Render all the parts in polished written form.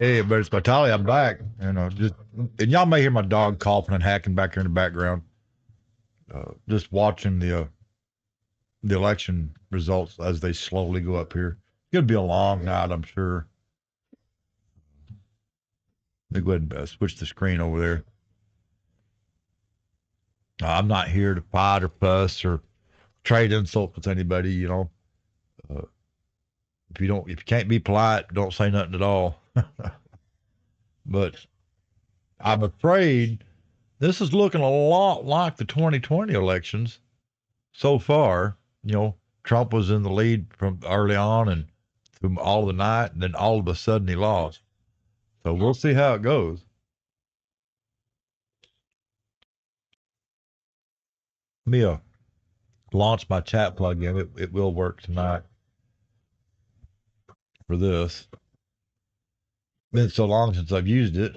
Hey, but it's Batali. I'm back. Just and y'all may hear my dog coughing and hacking back here in the background. Just watching the election results as they slowly go up here. It's gonna be a long night, I'm sure. Let me go ahead and switch the screen over there. I'm not here to fight or fuss or trade insults with anybody. Uh, if you can't be polite, don't say nothing at all. But I'm afraid this is looking a lot like the 2020 elections so far. You know, Trump was in the lead from early on and through all of the night, and then all of a sudden he lost. So we'll see how it goes. Let me launch my chat plugin. It will work tonight for this. Been so long since I've used it.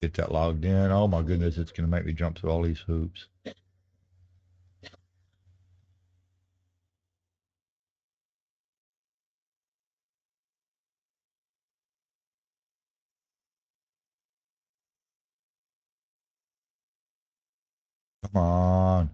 Get that logged in. Oh my goodness, it's going to make me jump through all these hoops. Come on.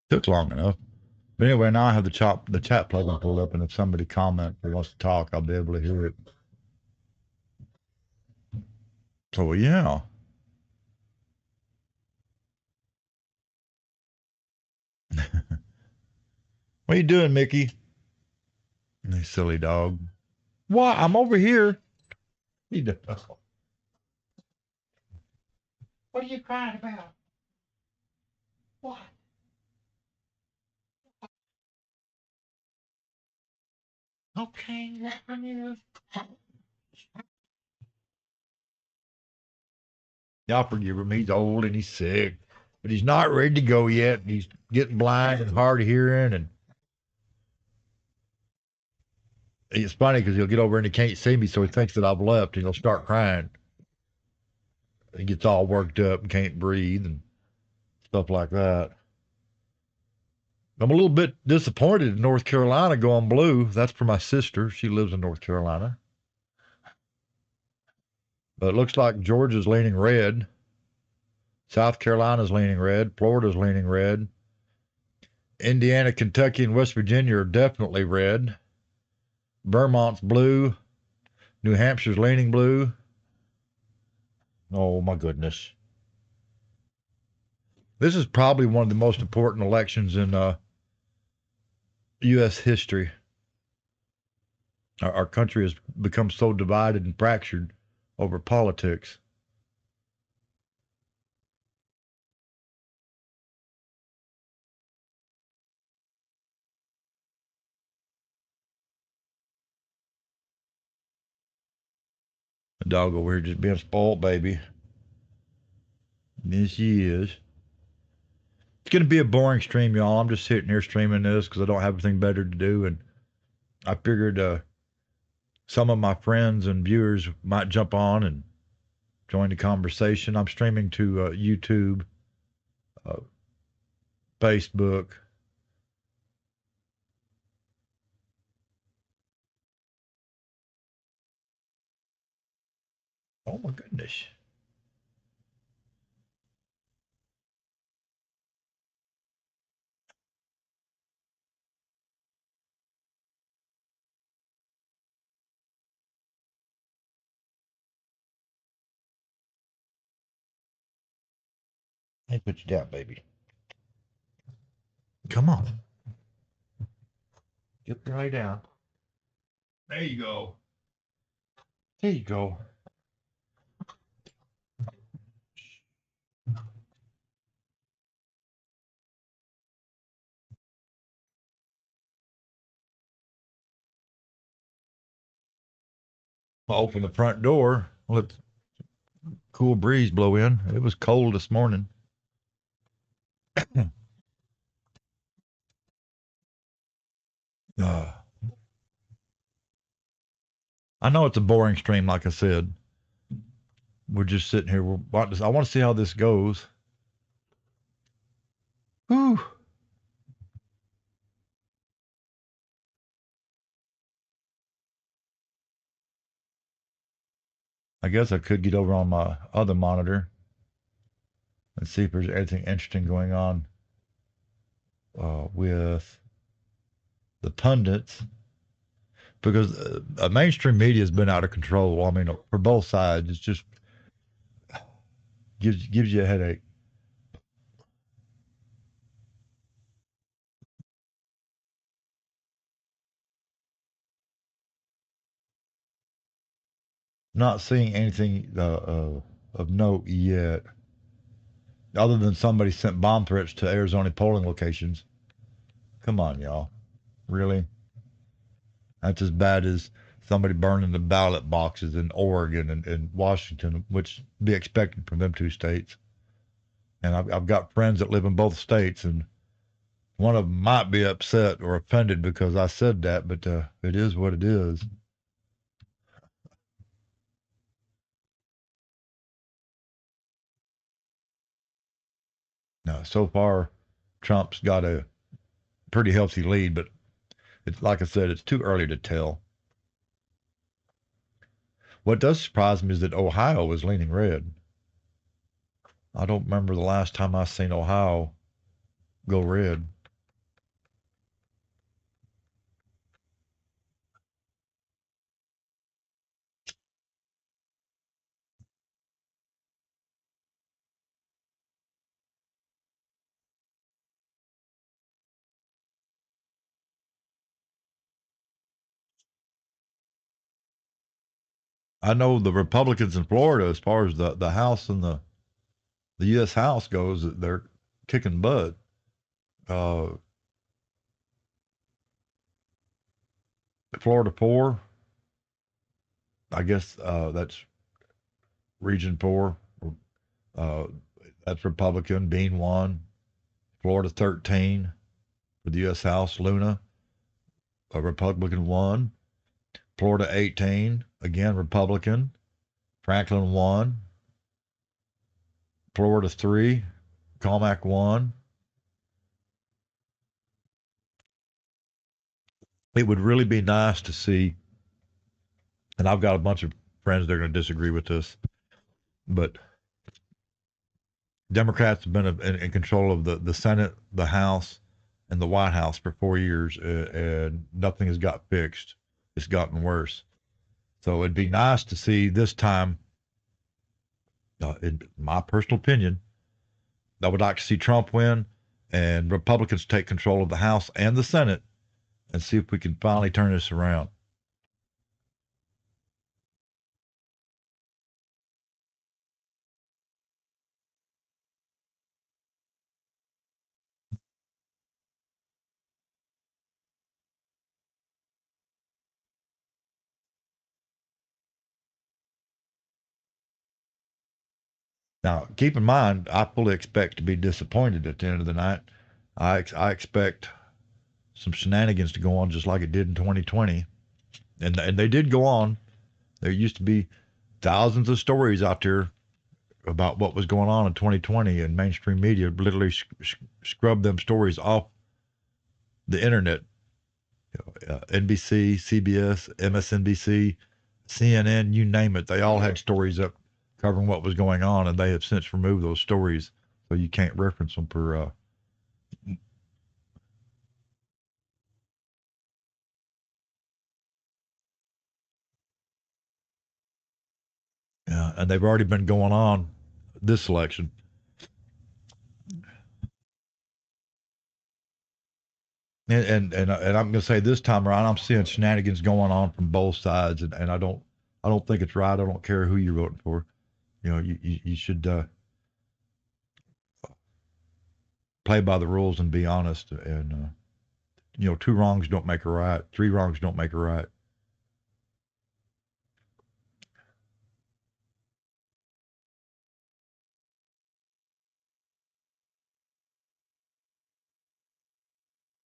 Took long enough. But anyway, now I have the chat plugin pulled up, and if somebody comments or wants to talk, I'll be able to hear it. So yeah. What are you doing, Mickey? You silly dog. What? I'm over here. He does. What are you crying about? What? Okay, what is? Y'all forgive him. He's old and he's sick, but he's not ready to go yet. He's getting blind and hard of hearing, and it's funny because he'll get over and he can't see me, so he thinks that I've left, and he'll start crying. He gets all worked up and can't breathe and stuff like that. I'm a little bit disappointed in North Carolina going blue. That's for my sister. She lives in North Carolina. But it looks like Georgia's leaning red. South Carolina's leaning red. Florida's leaning red. Indiana, Kentucky, and West Virginia are definitely red. Vermont's blue. New Hampshire's leaning blue. Oh, my goodness. This is probably one of the most important elections in U.S. history. Our country has become so divided and fractured over politics. The dog over here just being spoiled, baby. Yes, she is. It's going to be a boring stream, y'all. I'm just sitting here streaming this because I don't have anything better to do. And I figured some of my friends and viewers might jump on and join the conversation. I'm streaming to YouTube, uh, Facebook. Oh, my goodness. Hey, put you down, baby. Come on. Get there, lay down. There you go. There you go. I opened the front door, let the cool breeze blow in. It was cold this morning. uh, I know it's a boring stream, like I said. We're just sitting here. I want to see how this goes. Whew. I guess I could get over on my other monitor and see if there's anything interesting going on with the pundits, because mainstream media has been out of control. I mean, for both sides, it's just gives you a headache. Not seeing anything of note yet, other than somebody sent bomb threats to Arizona polling locations. Come on, y'all. Really? That's as bad as somebody burning the ballot boxes in Oregon and Washington, which be expected from them two states. And I've got friends that live in both states, and one of them might be upset or offended because I said that, but it is what it is. Now, so far, Trump's got a pretty healthy lead, but it's like I said, it's too early to tell. What does surprise me is that Ohio is leaning red. I don't remember the last time I seen Ohio go red. I know the Republicans in Florida, as far as the House and the U.S. House goes, they're kicking butt. Uh, Florida 4, I guess that's Region 4. Uh, that's Republican. Bean 1. Florida 13 for the U.S. House. Luna, a Republican 1. Florida 18, again Republican. Franklin 1. Florida 3. Comac 1. It would really be nice to see, and I've got a bunch of friends that are going to disagree with this, but Democrats have been in control of the Senate, the House, and the White House for 4 years, and nothing has got fixed. It's gotten worse. So it'd be nice to see this time, in my personal opinion, I would like to see Trump win and Republicans take control of the House and the Senate and see if we can finally turn this around. Now, keep in mind, I fully expect to be disappointed at the end of the night. I expect some shenanigans to go on just like it did in 2020, and they did go on. There used to be thousands of stories out there about what was going on in 2020, and mainstream media literally scrubbed them stories off the internet. NBC, CBS, MSNBC, CNN, you name it, they all had stories up covering what was going on, and they have since removed those stories, so you can't reference them for. Yeah, and they've already been going on this election. And I'm going to say this time around, I'm seeing shenanigans going on from both sides, and I don't think it's right. I don't care who you're voting for. You know, you should play by the rules and be honest. And you know, two wrongs don't make a right. Three wrongs don't make a right.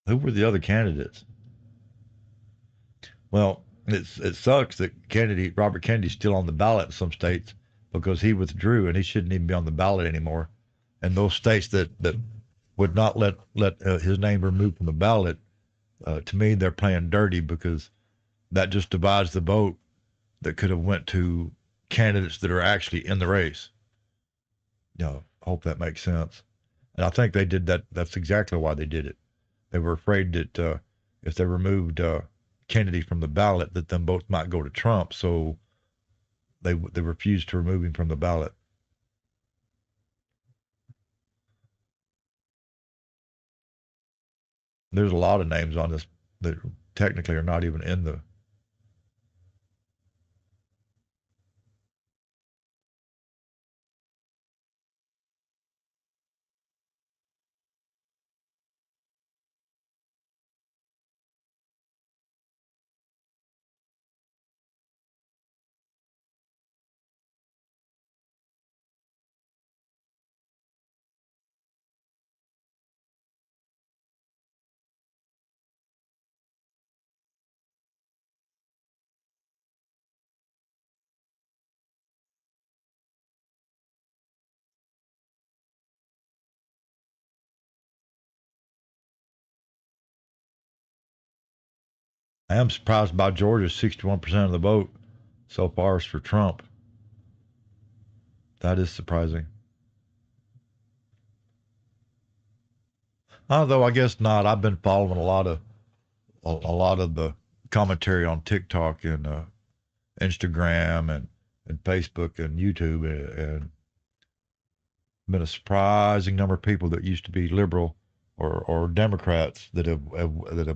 Who were the other candidates? Well, it sucks that Kennedy, Robert Kennedy's still on the ballot in some states because he withdrew and he shouldn't even be on the ballot anymore. And those states that would not let his name removed from the ballot, to me, they're playing dirty because that just divides the vote that could have went to candidates that are actually in the race. You know, hope that makes sense. And I think they did that. That's exactly why they did it. They were afraid that if they removed Kennedy from the ballot, that them both might go to Trump. So they refused to remove him from the ballot. There's a lot of names on this that technically are not even in the. I am surprised by Georgia. 61% of the vote so far is for Trump. That is surprising. Although I guess not. I've been following a lot of the commentary on TikTok and Instagram and Facebook and YouTube, and been a surprising number of people that used to be liberal or Democrats that have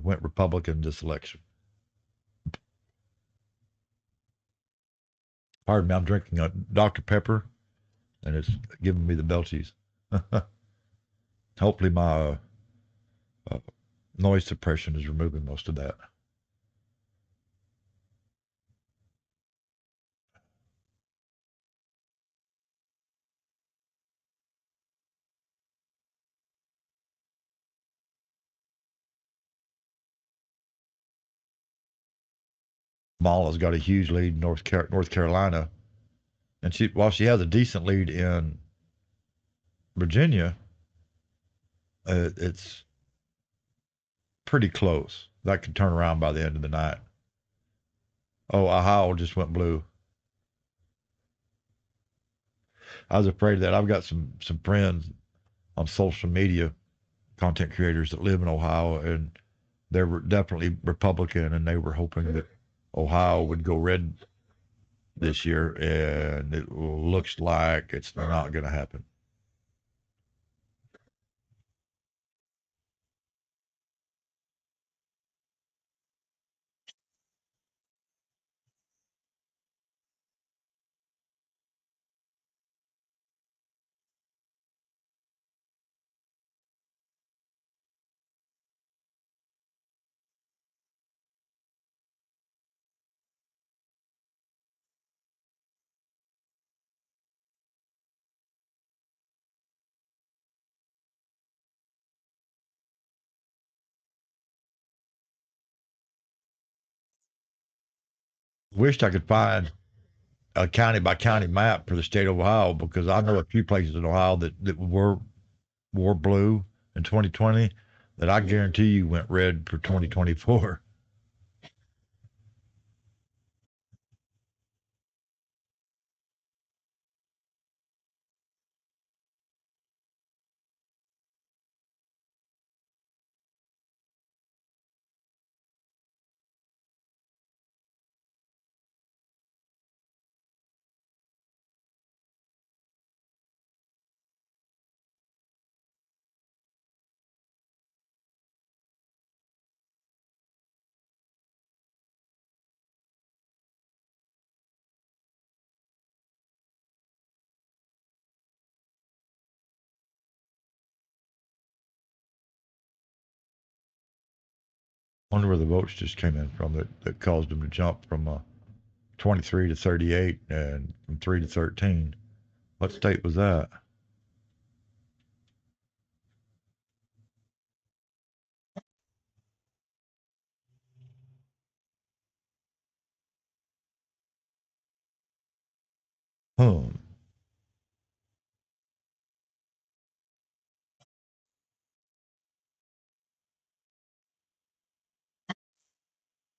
went Republican this election. Pardon me, I'm drinking a Dr. Pepper and it's giving me the belchies. Hopefully, my uh, noise suppression is removing most of that. Kamala's got a huge lead in North Carolina, and while she has a decent lead in Virginia, it's pretty close. That could turn around by the end of the night. Oh, Ohio just went blue. I was afraid of that. I've got some friends on social media, content creators that live in Ohio, and they were definitely Republican, and they were hoping that Ohio would go red this year, and it looks like it's not going to happen. Wished I could find a county by county map for the state of Ohio because I know a few places in Ohio that were blue in 2020 that I guarantee you went red for 2024. Wonder where the votes just came in from that caused them to jump from 23 to 38 and from 3 to 13. What state was that? Hmm.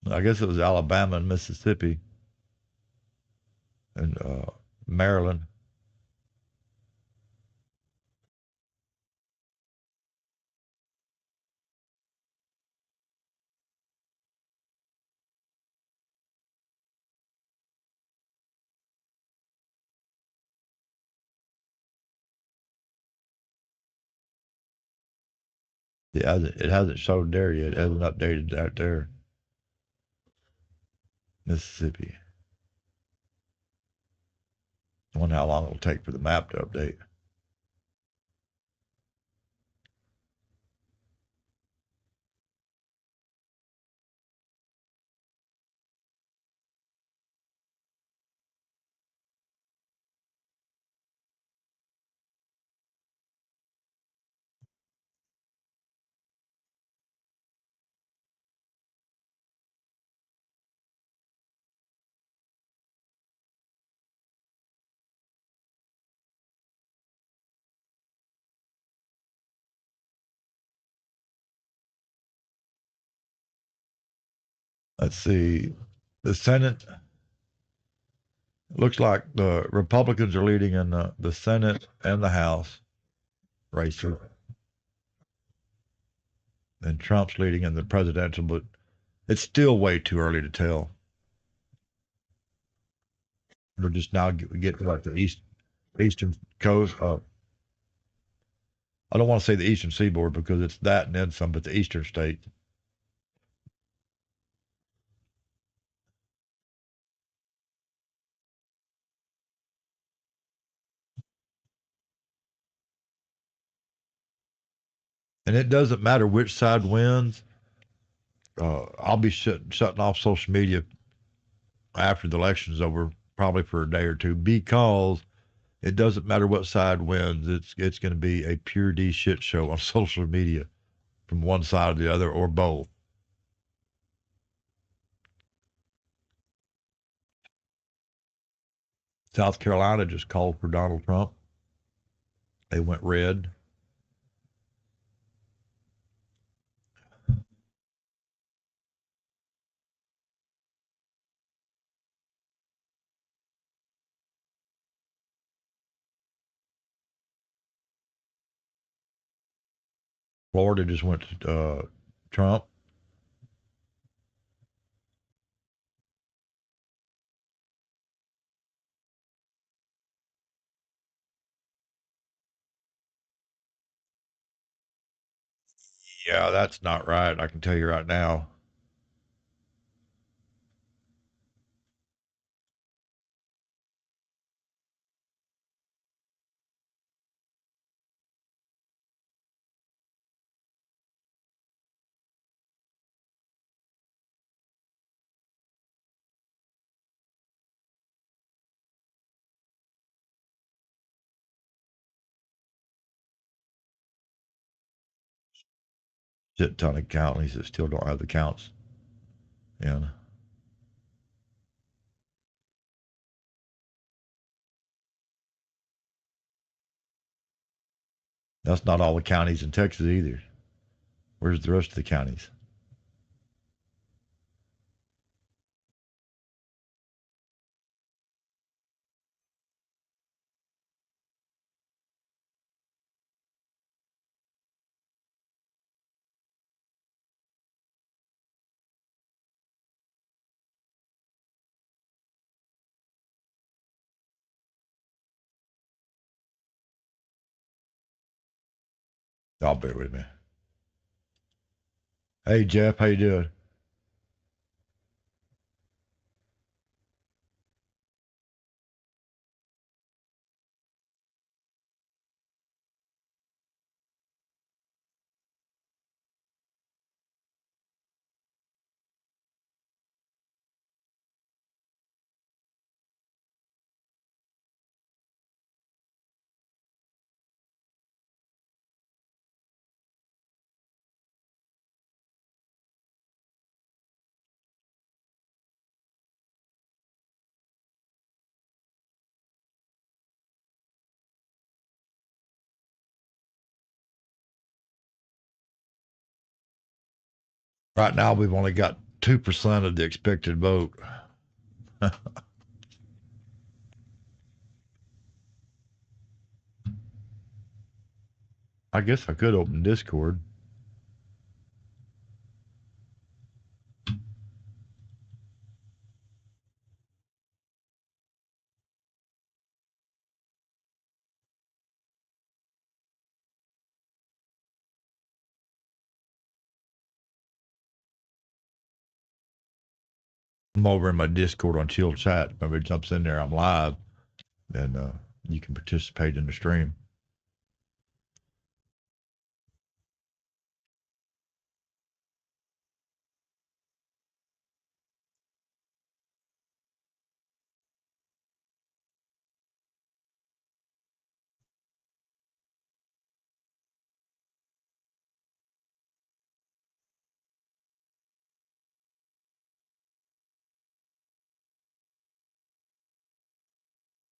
I guess it was Alabama and Mississippi and Maryland. It hasn't showed there yet. It hasn't updated out there. Mississippi. I wonder how long it'll take for the map to update. Let's see. The Senate looks like the Republicans are leading in the Senate and the House races, and Trump's leading in the presidential, but it's still way too early to tell. We're just now getting like the eastern coast. I don't want to say the eastern seaboard because it's that and then some, but the eastern states. And it doesn't matter which side wins. I'll be shutting off social media after the election's over, probably for a day or two, because it doesn't matter what side wins. It's going to be a pure D shit show on social media from one side or the other or both. South Carolina just called for Donald Trump. They went red. Florida just went to Trump. Yeah, that's not right. I can tell you right now. Shit ton of counties that still don't have the counts in. That's not all the counties in Texas either. Where's the rest of the counties? Y'all bear with me. Hey Jeff, how you doing? Right now, we've only got 2% of the expected vote. I guess I could open Discord. I'm over in my Discord on Chill Chat. If anybody jumps in there, I'm live, and you can participate in the stream.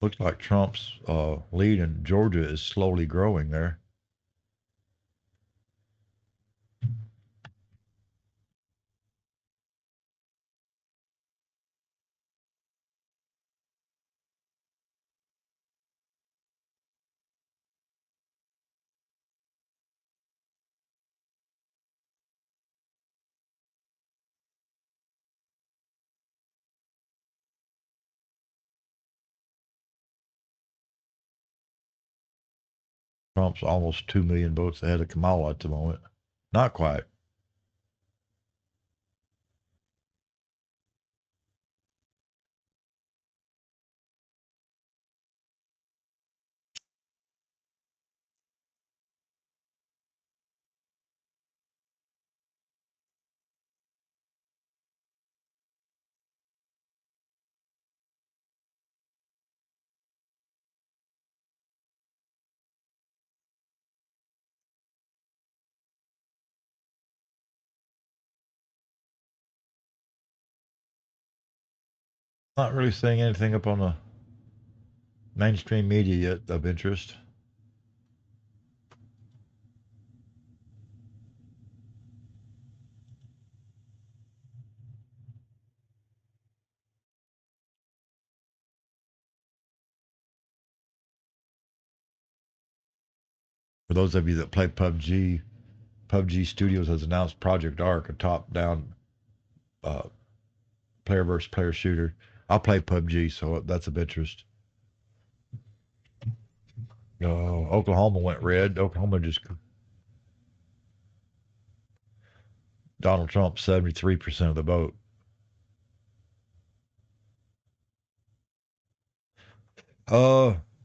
Looks like Trump's lead in Georgia is slowly growing there. Trump's almost 2 million votes ahead of Kamala at the moment. Not quite. Not really seeing anything up on the mainstream media yet of interest. For those of you that play PUBG, PUBG Studios has announced Project Arc, a top-down uh, player versus player shooter. I'll play PUBG, so that's of interest. Oklahoma went red. Oklahoma just Donald Trump 73% of the vote.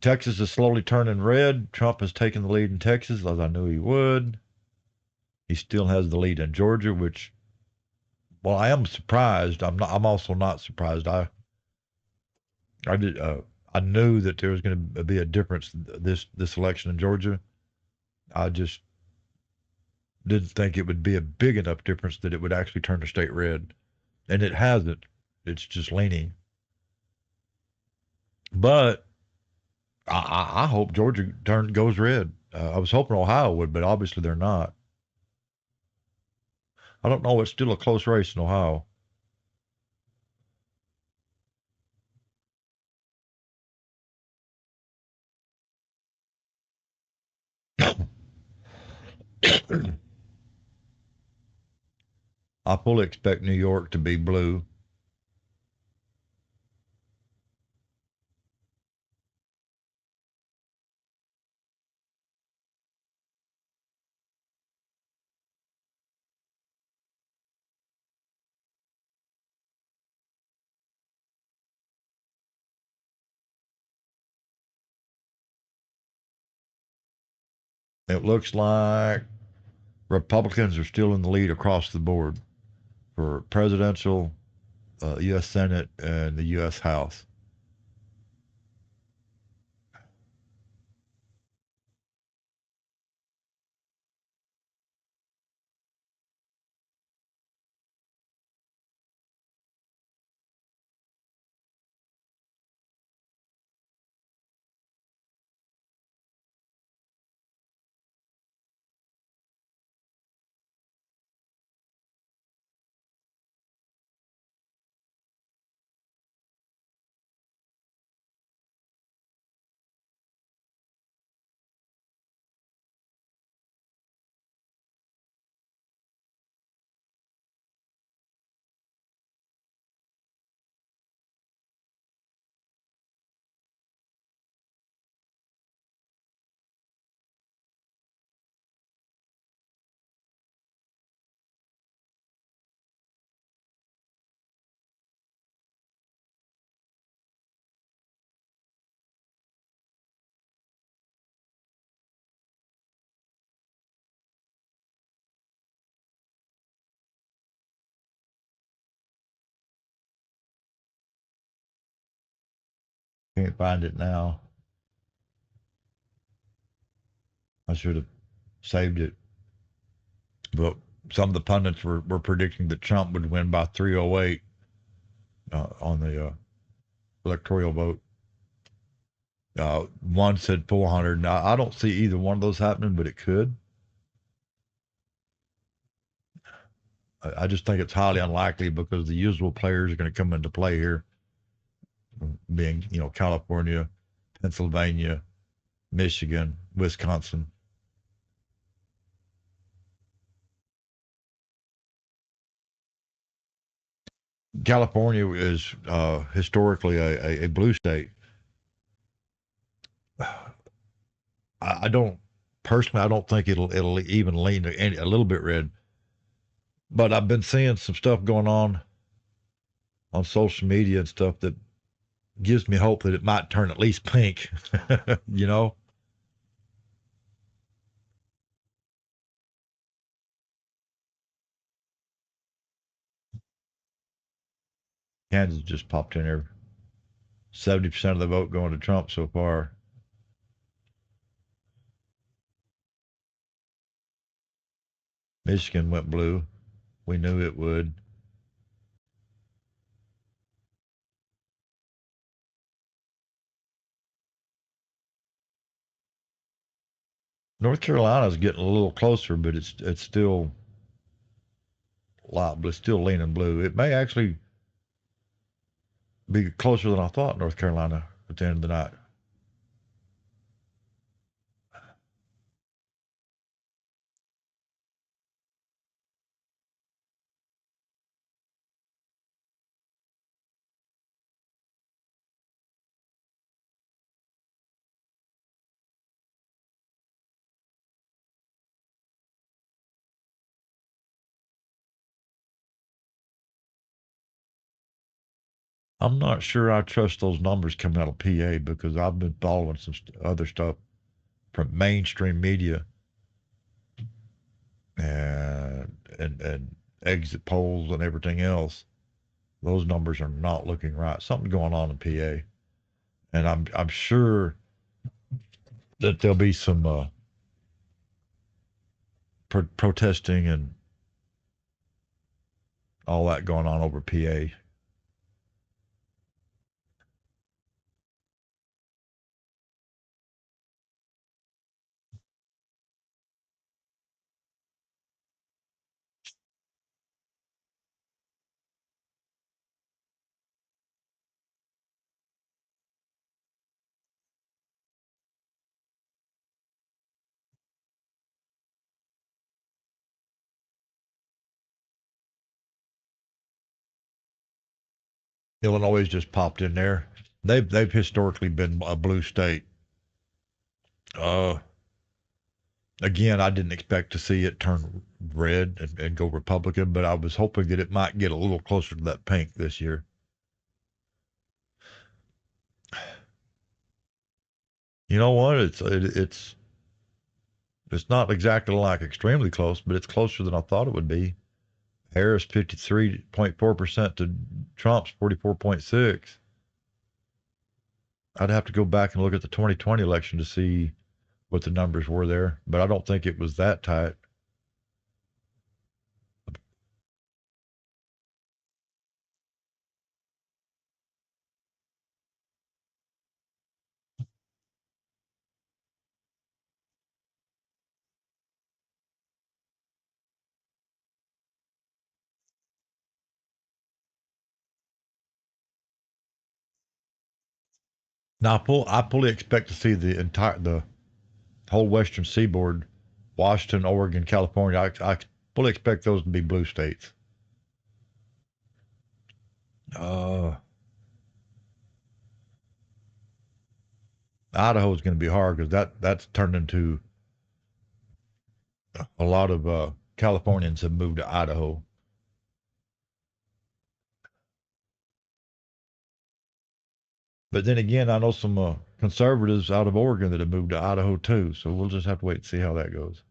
Texas is slowly turning red. Trump has taken the lead in Texas, as I knew he would. He still has the lead in Georgia, which, well, I am surprised. I'm not. I'm also not surprised. I did. I knew that there was going to be a difference this election in Georgia. I just didn't think it would be a big enough difference that it would actually turn the state red, and it hasn't. It's just leaning. But I hope Georgia goes red. I was hoping Ohio would, but obviously they're not. I don't know. It's still a close race in Ohio. I fully expect New York to be blue. It looks like Republicans are still in the lead across the board for presidential, U.S. Senate, and the U.S. House. Can't find it now. I should have saved it. But some of the pundits were predicting that Trump would win by 308 on the electoral vote. One said 400. Now, I don't see either one of those happening, but it could. I just think it's highly unlikely because the usual players are going to come into play here, being, California, Pennsylvania, Michigan, Wisconsin. California is historically a blue state. I don't personally. I don't think it'll even lean a little bit red. But I've been seeing some stuff going on social media and stuff that gives me hope that it might turn at least pink. you know, Kansas just popped in there. 70% of the vote going to Trump so far. Michigan went blue. We knew it would. North Carolina's getting a little closer, but it's still but it's still leaning blue. It may actually be closer than I thought. North Carolina at the end of the night. I'm not sure I trust those numbers coming out of PA because I've been following some other stuff from mainstream media and exit polls and everything else. Those numbers are not looking right. Something's going on in PA, and I'm sure that there'll be some protesting and all that going on over PA. Illinois just popped in there. They've historically been a blue state. Uh, Again, I didn't expect to see it turn red and go Republican, but I was hoping that it might get a little closer to that pink this year. You know what? It's not exactly like extremely close, but it's closer than I thought it would be. Harris 53.4% to Trump's 44.6. I'd have to go back and look at the 2020 election to see what the numbers were there, but I don't think it was that tight. Now I fully expect to see the whole Western Seaboard, Washington, Oregon, California. I fully expect those to be blue states. Uh, Idaho is going to be hard because that's turned into a lot of Californians have moved to Idaho. But then again, I know some conservatives out of Oregon that have moved to Idaho too. So we'll just have to wait and see how that goes.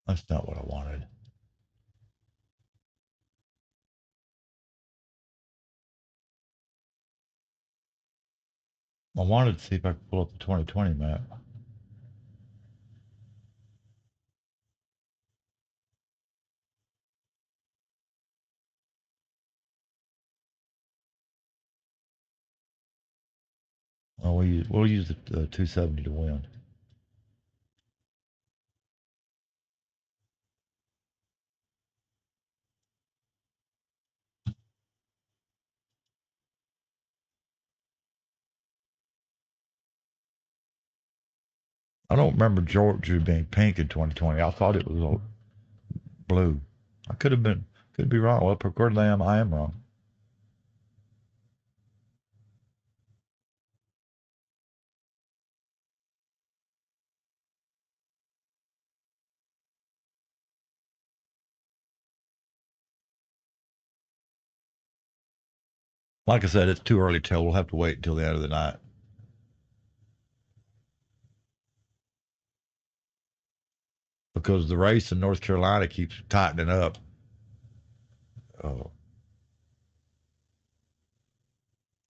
That's not what I wanted. I wanted to see if I could pull up the 2020 map. Well, we'll use the 270 to win. I don't remember Georgia being pink in 2020. I thought it was blue. I could be wrong. Well, according to them, I am wrong. Like I said, it's too early to tell. We'll have to wait until the end of the night. Because the race in North Carolina keeps tightening up. Uh,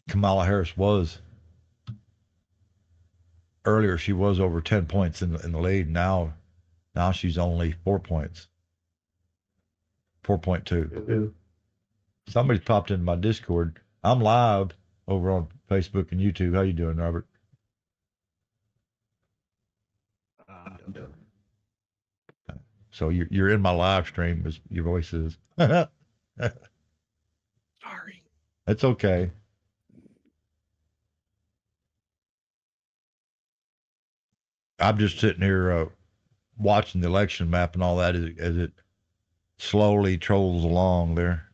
Kamala Harris was earlier. She was over 10 points in the lead. Now she's only 4 points, 4.2. Somebody popped into my Discord. I'm live over on Facebook and YouTube. How you doing, Robert? I'm done. So you're in my live stream, as your voice is. Sorry. It's okay. I'm just sitting here watching the election map and all that as it slowly trolls along there.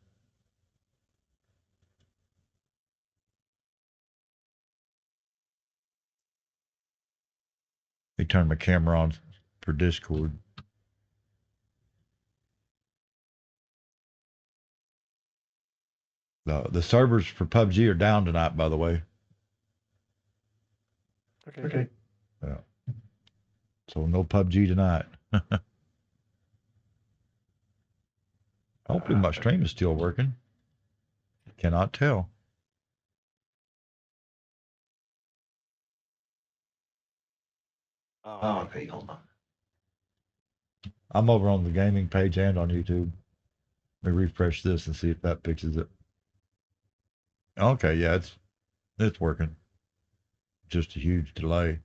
Let me turn my camera on for Discord. The servers for PUBG are down tonight, by the way. Okay. Yeah. So no PUBG tonight. Hopefully my stream is still working. Cannot tell. Oh, okay, hold on. I'm over on the gaming page and on YouTube. Let me refresh this and see if that fixes it. Okay, yeah, it's working. Just a huge delay.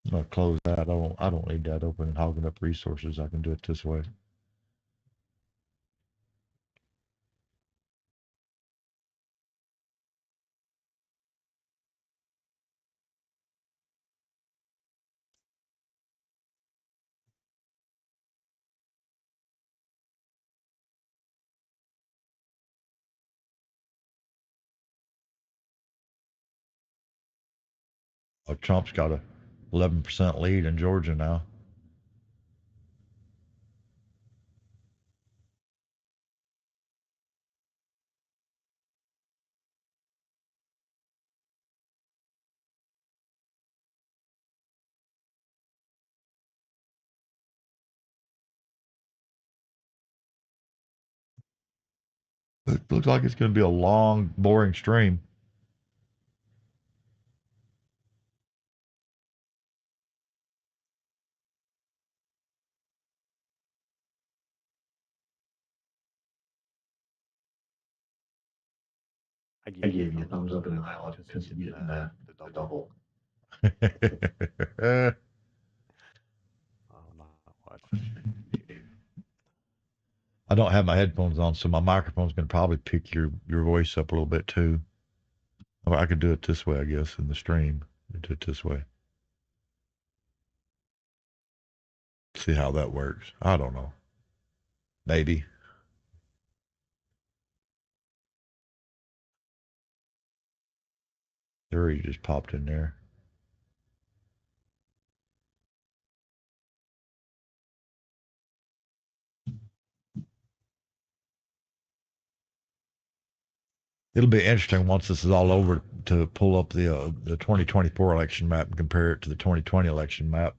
I'm gonna close that. I don't need that open and hogging up resources. I can do it this way. Oh, Trump's got a 11% lead in Georgia now. It looks like it's going to be a long, boring stream. I gave you a thumbs up in the highlight because you're getting the double. I I'm not watching. don't have my headphones on, so my microphone's going to probably pick your voice up a little bit too. Or I could do it this way, I guess, in the stream. Do it this way. See how that works. I don't know. Maybe. There he just popped in there. It'll be interesting once this is all over to pull up the 2024 election map and compare it to the 2020 election map.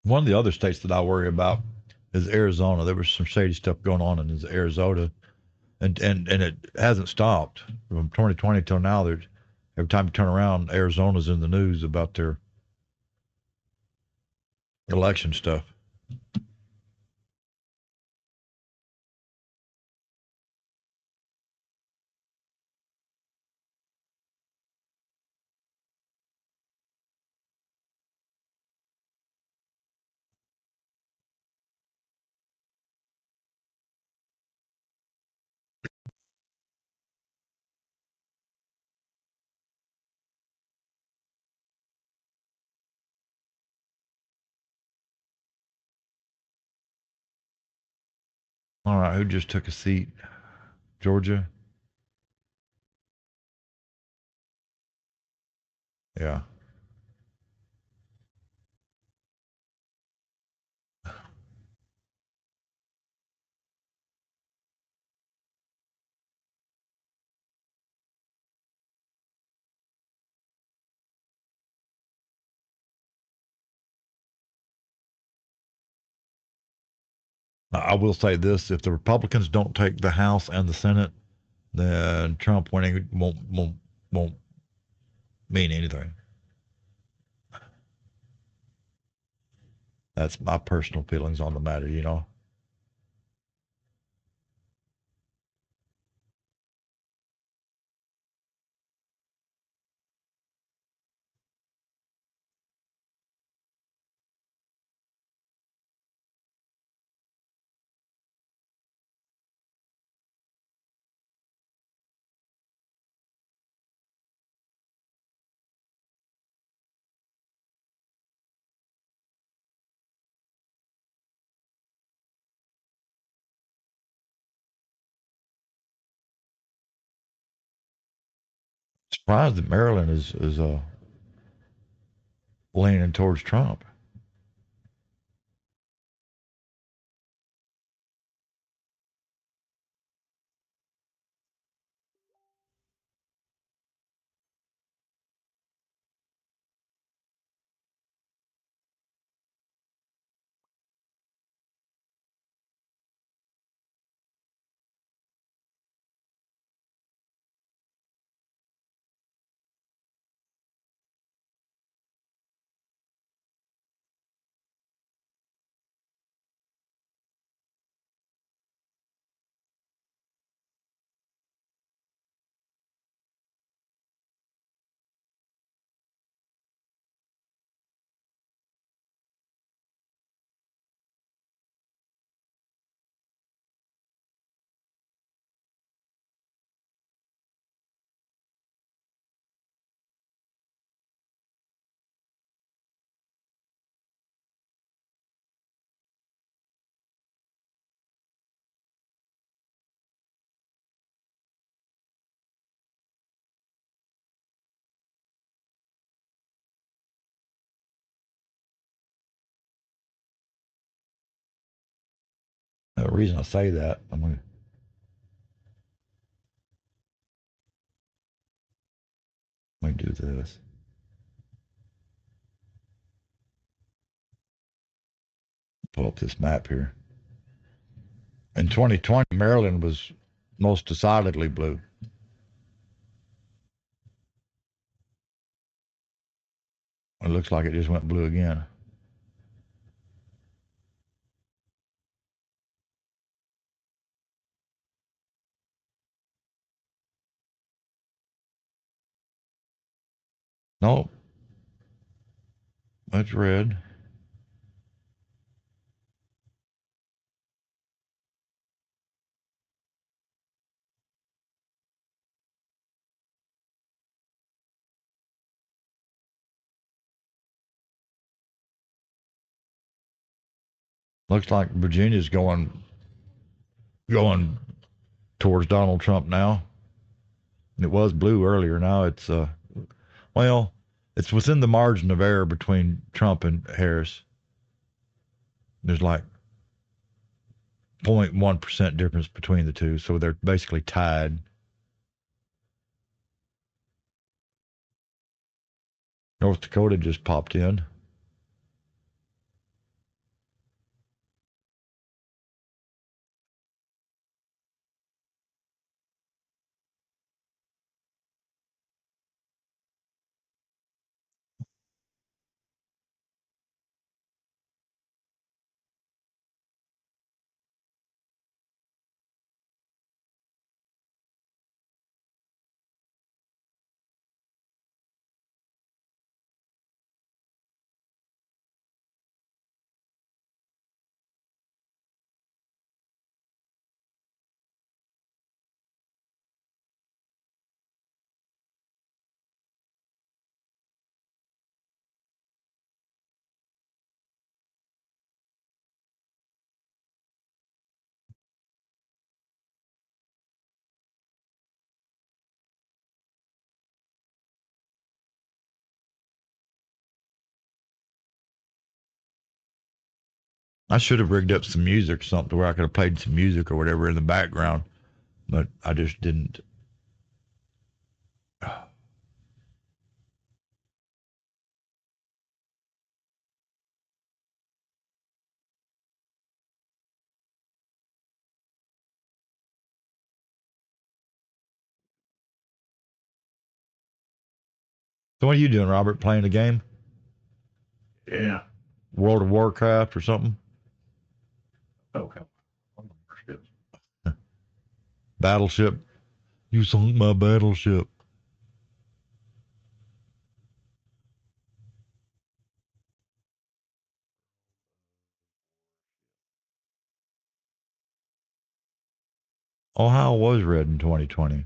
One of the other states that I worry about is Arizona. There was some shady stuff going on in Arizona, and it hasn't stopped from 2020 till now. There's every time you turn around, Arizona's in the news about their election stuff. All right, who just took a seat? Georgia. Yeah. I will say this: if the Republicans don't take the House and the Senate, then Trump winning won't mean anything. That's my personal feelings on the matter. You know, surprised that Maryland is leaning towards Trump. The reason I say that, let me do this. Pull up this map here. In 2020, Maryland was most decidedly blue. It looks like it just went blue again. Oh, that's red. Looks like Virginia's going towards Donald Trump now. It was blue earlier. Now it's well, it's within the margin of error between Trump and Harris. There's like 0.1% difference between the two, so they're basically tied. North Dakota just popped in. I should have rigged up some music or something where I could have played some music or whatever in the background, but I just didn't. So what are you doing, Robert? Playing a game? Yeah. World of Warcraft or something? Okay. Battleship? You sunk my battleship. Ohio was red in 2020.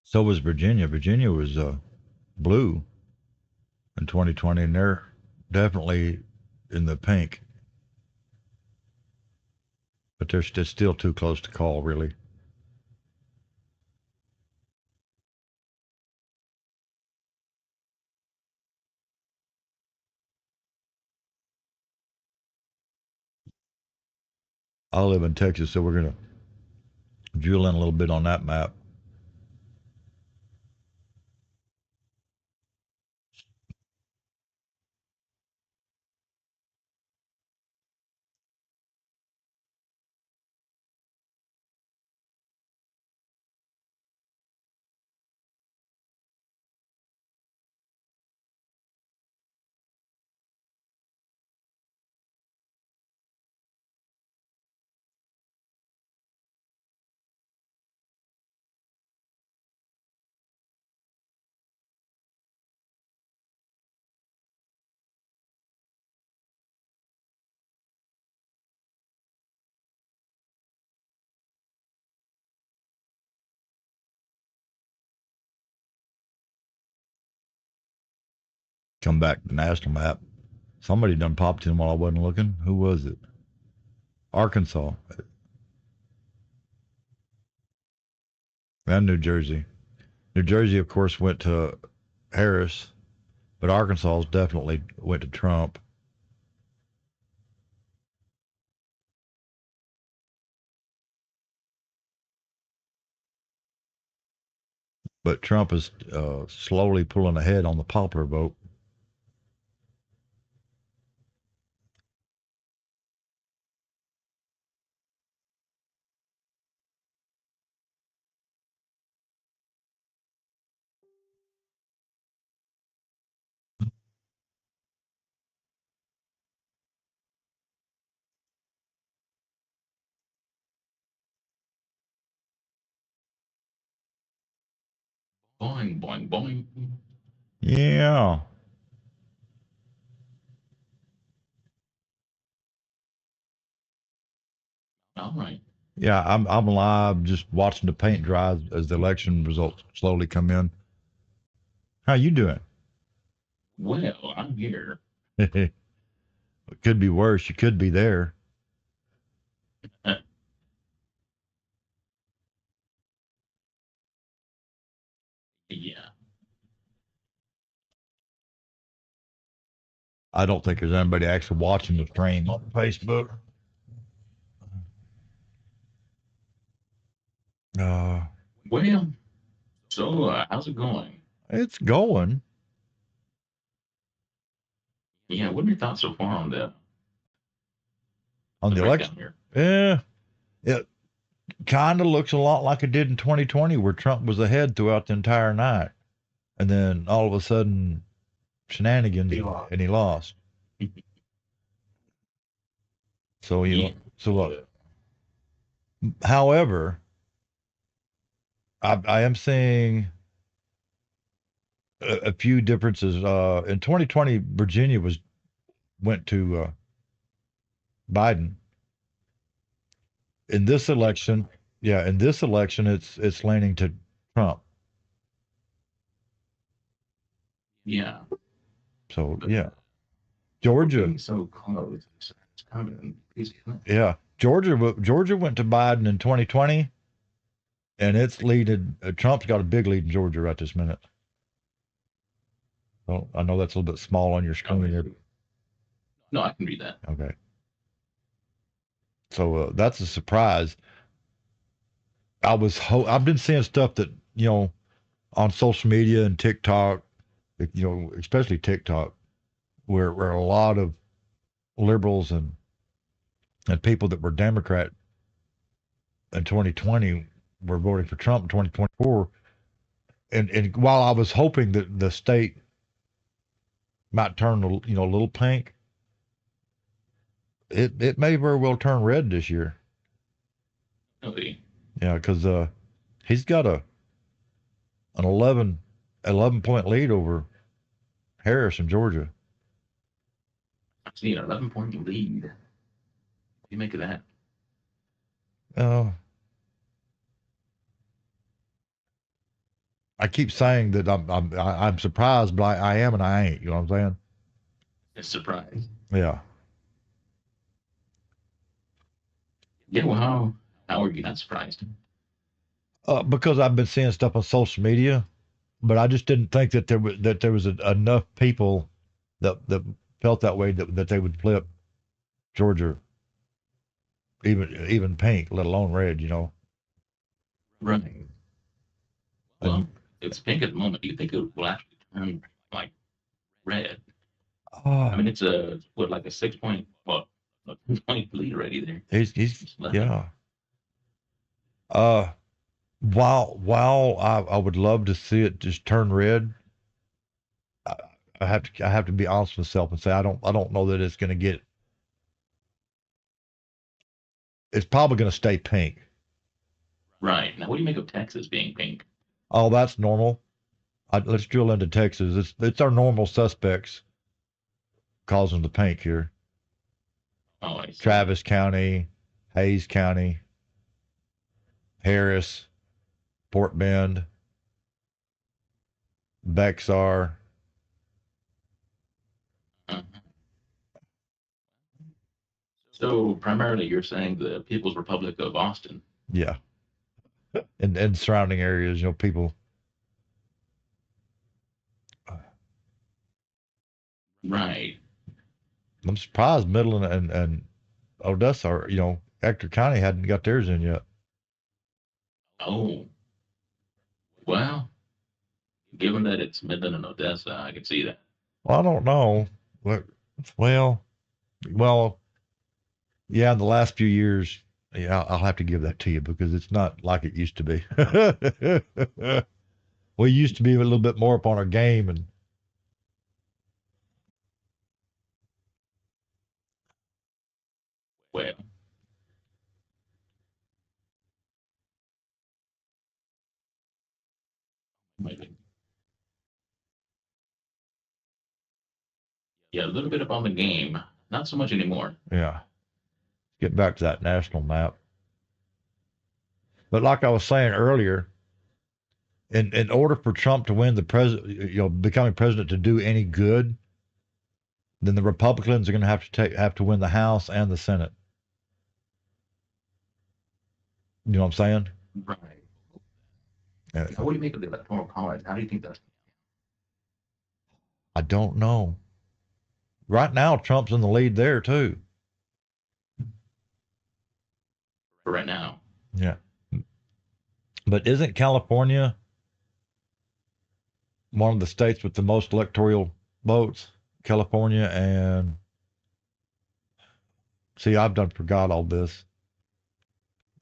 So was Virginia. Virginia was blue in 2020, and they're definitely in the pink, but they're still too close to call, really. I live in Texas, so we're going to drill in a little bit on that map. Come back to the national map. Somebody done popped in while I wasn't looking. Who was it? Arkansas and New Jersey. New Jersey, of course, went to Harris, but Arkansas definitely went to Trump. But Trump is slowly pulling ahead on the popular vote. Boing, boing, boing. Yeah. All right. Yeah, I'm live just watching the paint dry as the election results slowly come in. How you doing? Well, I'm here. It could be worse. You could be there. Yeah. I don't think there's anybody actually watching the stream on Facebook. Uh, Well, so how's it going? it's going Yeah, what are your thoughts so far on on the the breakdown election. here? Yeah, it kind of looks a lot like it did in 2020, where Trump was ahead throughout the entire night, and then all of a sudden shenanigans, and he lost. So Yeah. look. However, I am seeing a few differences. In 2020, Virginia went to Biden. In this election, yeah, in this election, it's leaning to Trump. Yeah. So But yeah, we're Georgia, getting so close. It's kind of easy, isn't it? yeah, Georgia went to Biden in 2020, and it's leaded. Trump's got a big lead in Georgia right this minute. Well, I know that's a little bit small on your screen here. No, I can read that. Okay, so that's a surprise. I've been seeing stuff that on social media and TikTok, especially TikTok, where a lot of liberals and people that were Democrat in 2020 were voting for Trump in 2024. And while I was hoping that the state might turn a little pink, it may very well turn red this year. Really. Yeah, because he's got an 11 point lead over Harris in Georgia. I see an 11-point lead. What do you make of that? Uh, I keep saying that I'm surprised, but I am and I ain't. You know what I'm saying? It's a surprise. Yeah. Yeah, well, how are you not surprised? Because I've been seeing stuff on social media, but I just didn't think that there was enough people that felt that way that they would flip Georgia, even pink, let alone red. Right. And Well, it's pink at the moment. Do you think it will actually turn like red? I oh, mean, it's like a 6 point, well, a point lead already there. he's Just left. yeah. Uh, while I would love to see it just turn red, I, I have to be honest with myself and say I don't know that it's going to get. It's probably going to stay pink. Right. Now, what do you make of Texas being pink? Oh, that's normal. Let's drill into Texas. It's our normal suspects causing the pink here. Oh, I see. Travis County, Hayes County, Harris, Fort Bend, Bexar, So primarily, you're saying the People's Republic of Austin. Yeah, and surrounding areas, people. Right. I'm surprised Midland and Odessa, are, Ector County hadn't got theirs in yet. Oh, well, given that it's Midland and Odessa, I can see that. Well, I don't know. Well, well, well, yeah. In the last few years, yeah, I'll have to give that to you because it's not like it used to be. We used to be a little bit more up on our game, and Well, maybe. Yeah, a little bit up on the game. Not so much anymore. yeah, get back to that national map. But like I was saying earlier, in order for Trump to win the president, becoming president to do any good, then the Republicans are going to have to win the House and the Senate. You know what I'm saying? Right. Uh, Now, what do you make of the Electoral College? How do you think that's I don't know. Right now, Trump's in the lead there too. for right now? Yeah. But isn't California one of the states with the most electoral votes? California and see, I've done forgot all this.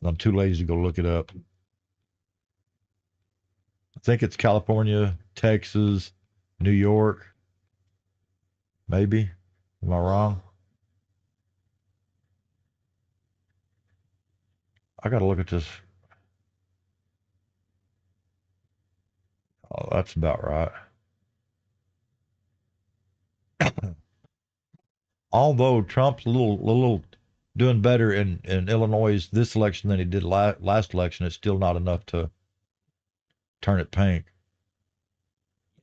I'm too lazy to go look it up. I think it's California, Texas, New York, maybe. Am I wrong? I got to look at this. Oh, that's about right. Although Trump's a little doing better in Illinois this election than he did last election, it's still not enough to turn it pink.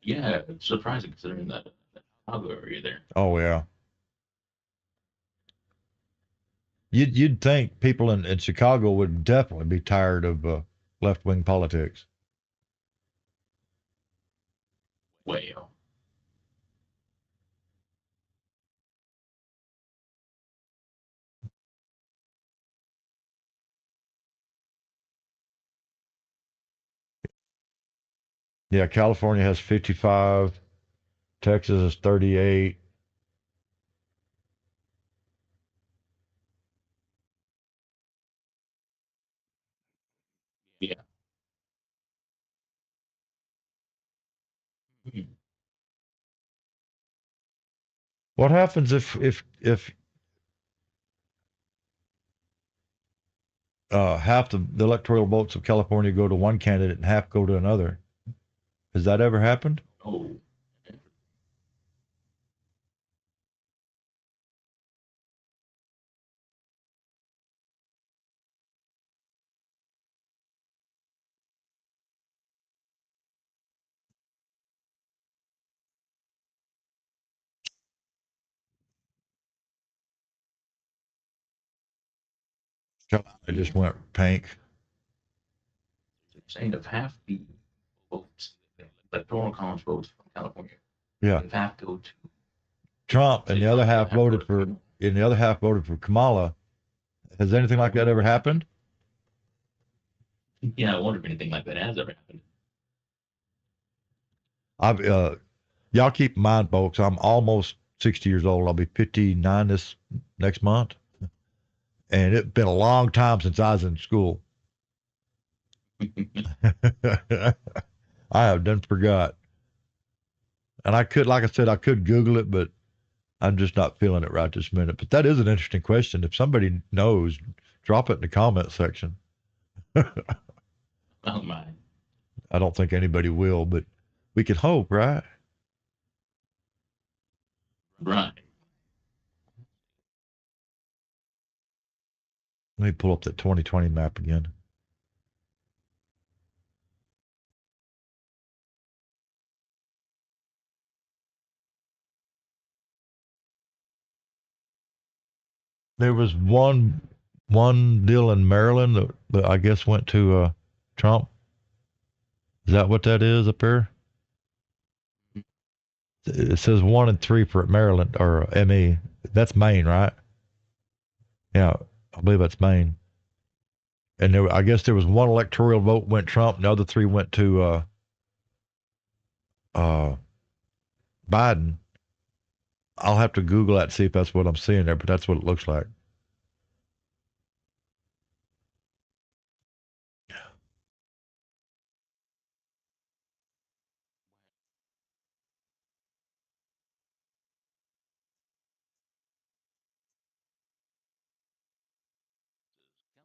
Yeah, it's surprising considering that Chicago area there. Oh yeah, you'd think people in Chicago would definitely be tired of left wing politics. Well, Yeah, California has 55, Texas is 38. yeah. Hmm. What happens if half the electoral votes of California go to one candidate and half go to another? Has that ever happened? Oh, It just went pink. you're saying if half the votes, the Electoral College votes from California, Yeah, if half go to, Trump and say, the other Trump, the half other half go voted to for, Kamala. and the other half voted for Kamala. Has anything like that ever happened? Yeah, I wonder if anything like that has ever happened. I've y'all keep in mind, folks. I'm almost 60 years old. I'll be 59 this next month, and it's been a long time since I was in school. I have done forgot, and I could, like I said, I could Google it, but I'm just not feeling it right this minute. But that is an interesting question. If somebody knows, drop it in the comment section. Oh my. I don't think anybody will, but we can hope, right? Right. Let me pull up that 2020 map again. There was one deal in Maryland that I guess went to Trump. Is that what that is up there? It says 1 and 3 for Maryland or ME. That's Maine, right? Yeah, I believe that's Maine. And I guess there was one electoral vote went Trump, and the other three went to uh, Biden. I'll have to Google that to see if that's what I'm seeing there, but that's what it looks like.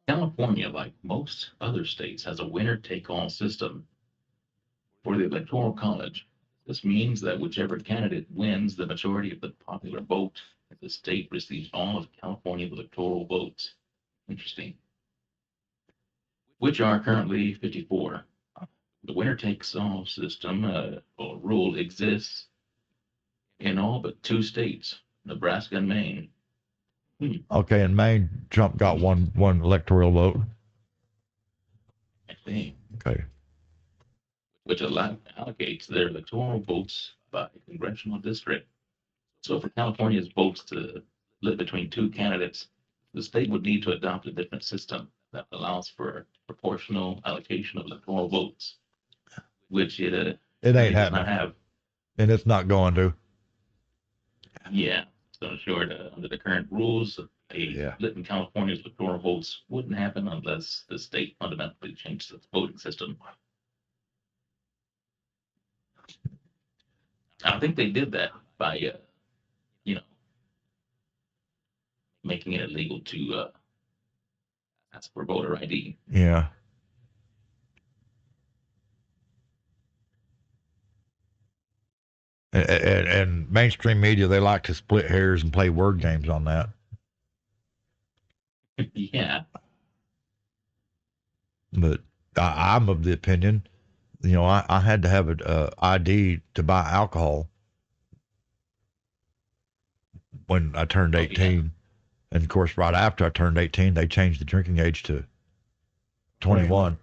California, like most other states, has a winner-take-all system for the Electoral College. This means that whichever candidate wins the majority of the popular vote in the state receives all of California's electoral votes. Interesting. Which are currently 54. The winner-takes-all system or rule exists in all but 2 states, Nebraska and Maine. Okay, in Maine, Trump got one electoral vote. I think. Okay. Which allocates their electoral votes by congressional district. So for California's votes to split between 2 candidates, the state would need to adopt a different system that allows for proportional allocation of electoral votes, which it It really ain't does not happening, have. and it's not going to. Yeah. So sure, under the current rules, a Yeah. split in California's electoral votes wouldn't happen unless the state fundamentally changes its voting system. I think they did that by, you know, making it illegal to ask for voter ID. Yeah. And mainstream media, they like to split hairs and play word games on that. Yeah. But I'm of the opinion, I had to have an ID to buy alcohol when I turned Oh, 18. yeah. And of course, right after I turned 18, they changed the drinking age to 21.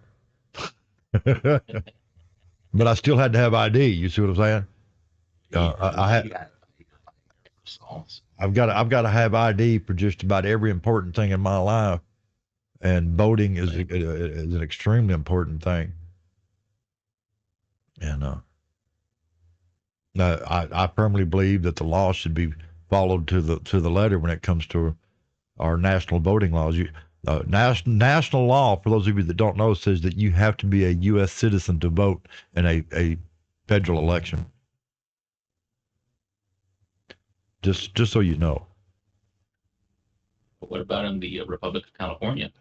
But I still had to have ID. You see what I'm saying? I've got to have ID for just about every important thing in my life, and voting is an extremely important thing. And I firmly believe that the law should be followed to the letter when it comes to our national voting laws. National law, for those of you that don't know, says that you have to be a U.S. citizen to vote in a federal election. Just so you know. What about in the Republic of California?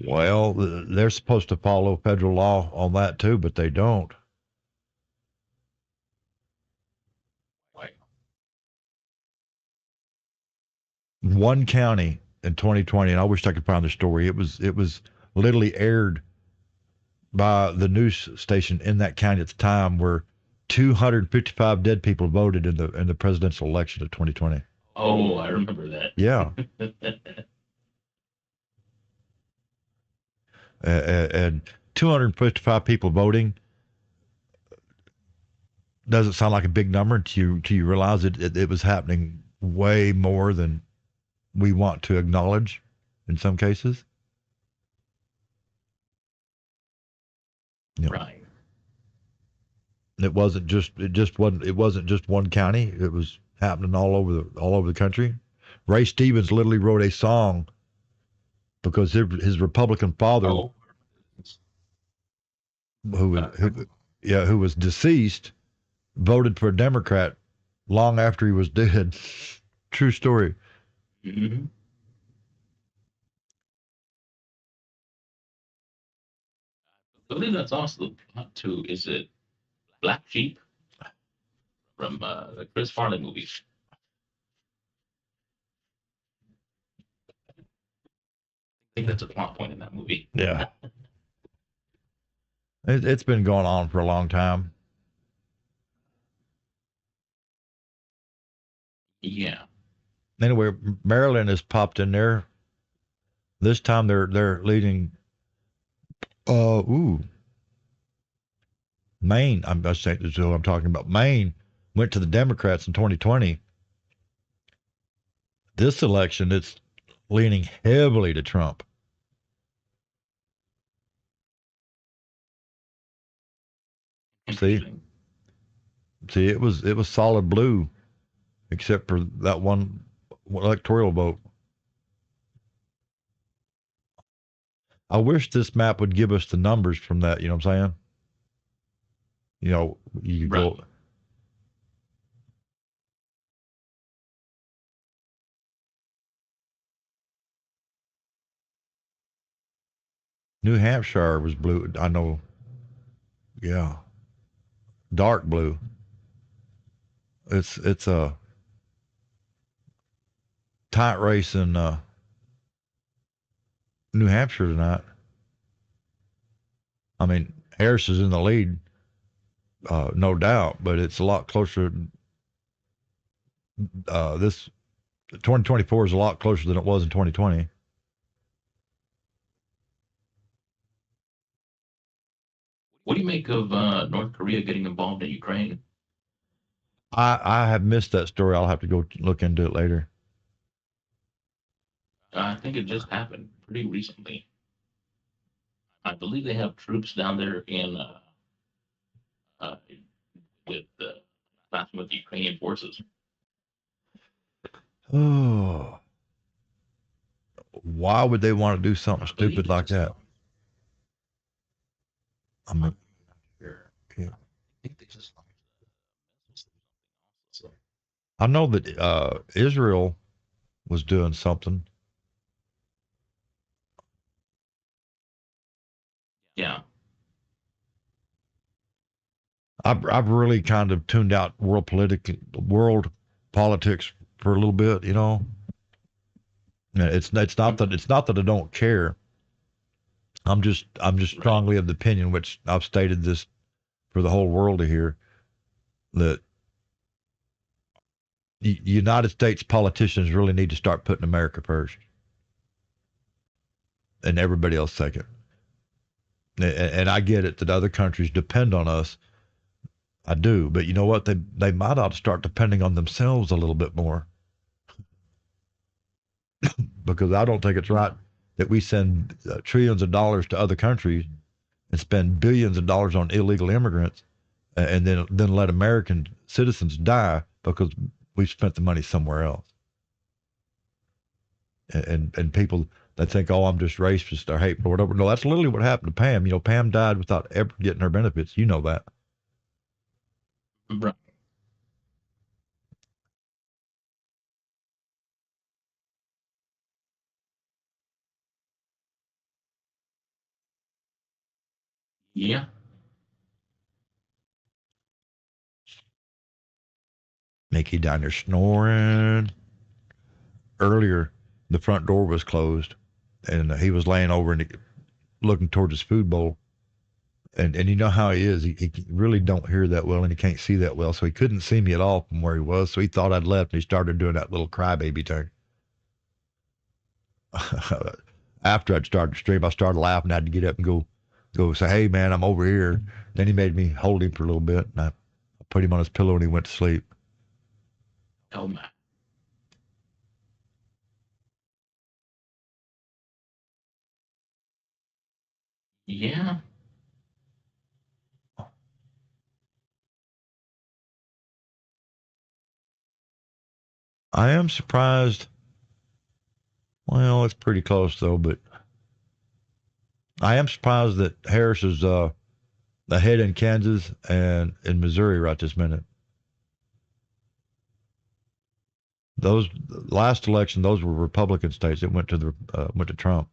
Well, they're supposed to follow federal law on that too, but they don't. Why? One county in 2020, and I wish I could find the story. It was literally aired by the news station in that county at the time, where 255 dead people voted in the presidential election of 2020. Oh, I remember that. Yeah. And 255 people voting doesn't sound like a big number to you realize it was happening way more than we want to acknowledge in some cases. Right. It wasn't just one county. It was happening all over the country. Ray Stevens literally wrote a song because his Republican father, who was deceased, voted for a Democrat long after he was dead. True story. Mm-hmm. I believe that's also the plot too. Is it Black Sheep from the Chris Farley movies? I think that's a plot point in that movie. Yeah. It's been going on for a long time. Yeah. Anyway, Maryland has popped in there. This time they're leading. Maine. I saying this is who I'm talking about. Maine went to the Democrats in 2020. This election, it's leaning heavily to Trump. See, see, it was solid blue, except for that one electoral vote. I wish this map would give us the numbers from that. You know what I'm saying? You know, you Right. go. New Hampshire was blue. I know. Yeah, dark blue. It's a tight race in New Hampshire tonight. I mean, Harris is in the lead, no doubt, but it's a lot closer. This 2024 is a lot closer than it was in 2020. What do you make of North Korea getting involved in Ukraine? I have missed that story. I'll have to go look into it later. I think it just happened pretty recently. I believe they have troops down there in uh, with with the Ukrainian forces. Oh, why would they want to do something I believe stupid like that? I mean, yeah. I think they just I know that Israel was doing something. yeah. I've really kind of tuned out world politics for a little bit. You know, it's not that I don't care. I'm just Right. strongly of the opinion, which I've stated this for the whole world to hear, that United States politicians really need to start putting America first and everybody else second. And I get it that other countries depend on us. I do, but you know what? They might ought to start depending on themselves a little bit more, because I don't think it's right that we send trillions of dollars to other countries and spend billions of dollars on illegal immigrants, and then let American citizens die because we spent the money somewhere else. And people that think, oh, I'm just racist or hateful or whatever. No, that's literally what happened to Pam. You know, Pam died without ever getting her benefits. You know that. Right. Yeah. Mickey down there snoring. Earlier, the front door was closed, and he was laying over and looking towards his food bowl. And you know how he is. He really don't hear that well, and he can't see that well, so he couldn't see me at all from where he was. So he thought I'd left, and he started doing that little crybaby thing. After I'd started to stream, I started laughing. I had to get up and go say, "Hey, man, I'm over here." Then he made me hold him for a little bit, and I put him on his pillow, and he went to sleep. Oh my. Yeah. I am surprised. Well, it's pretty close though, but I am surprised that Harris is ahead in Kansas and in Missouri right this minute. Those last election, those were Republican states that went to Trump.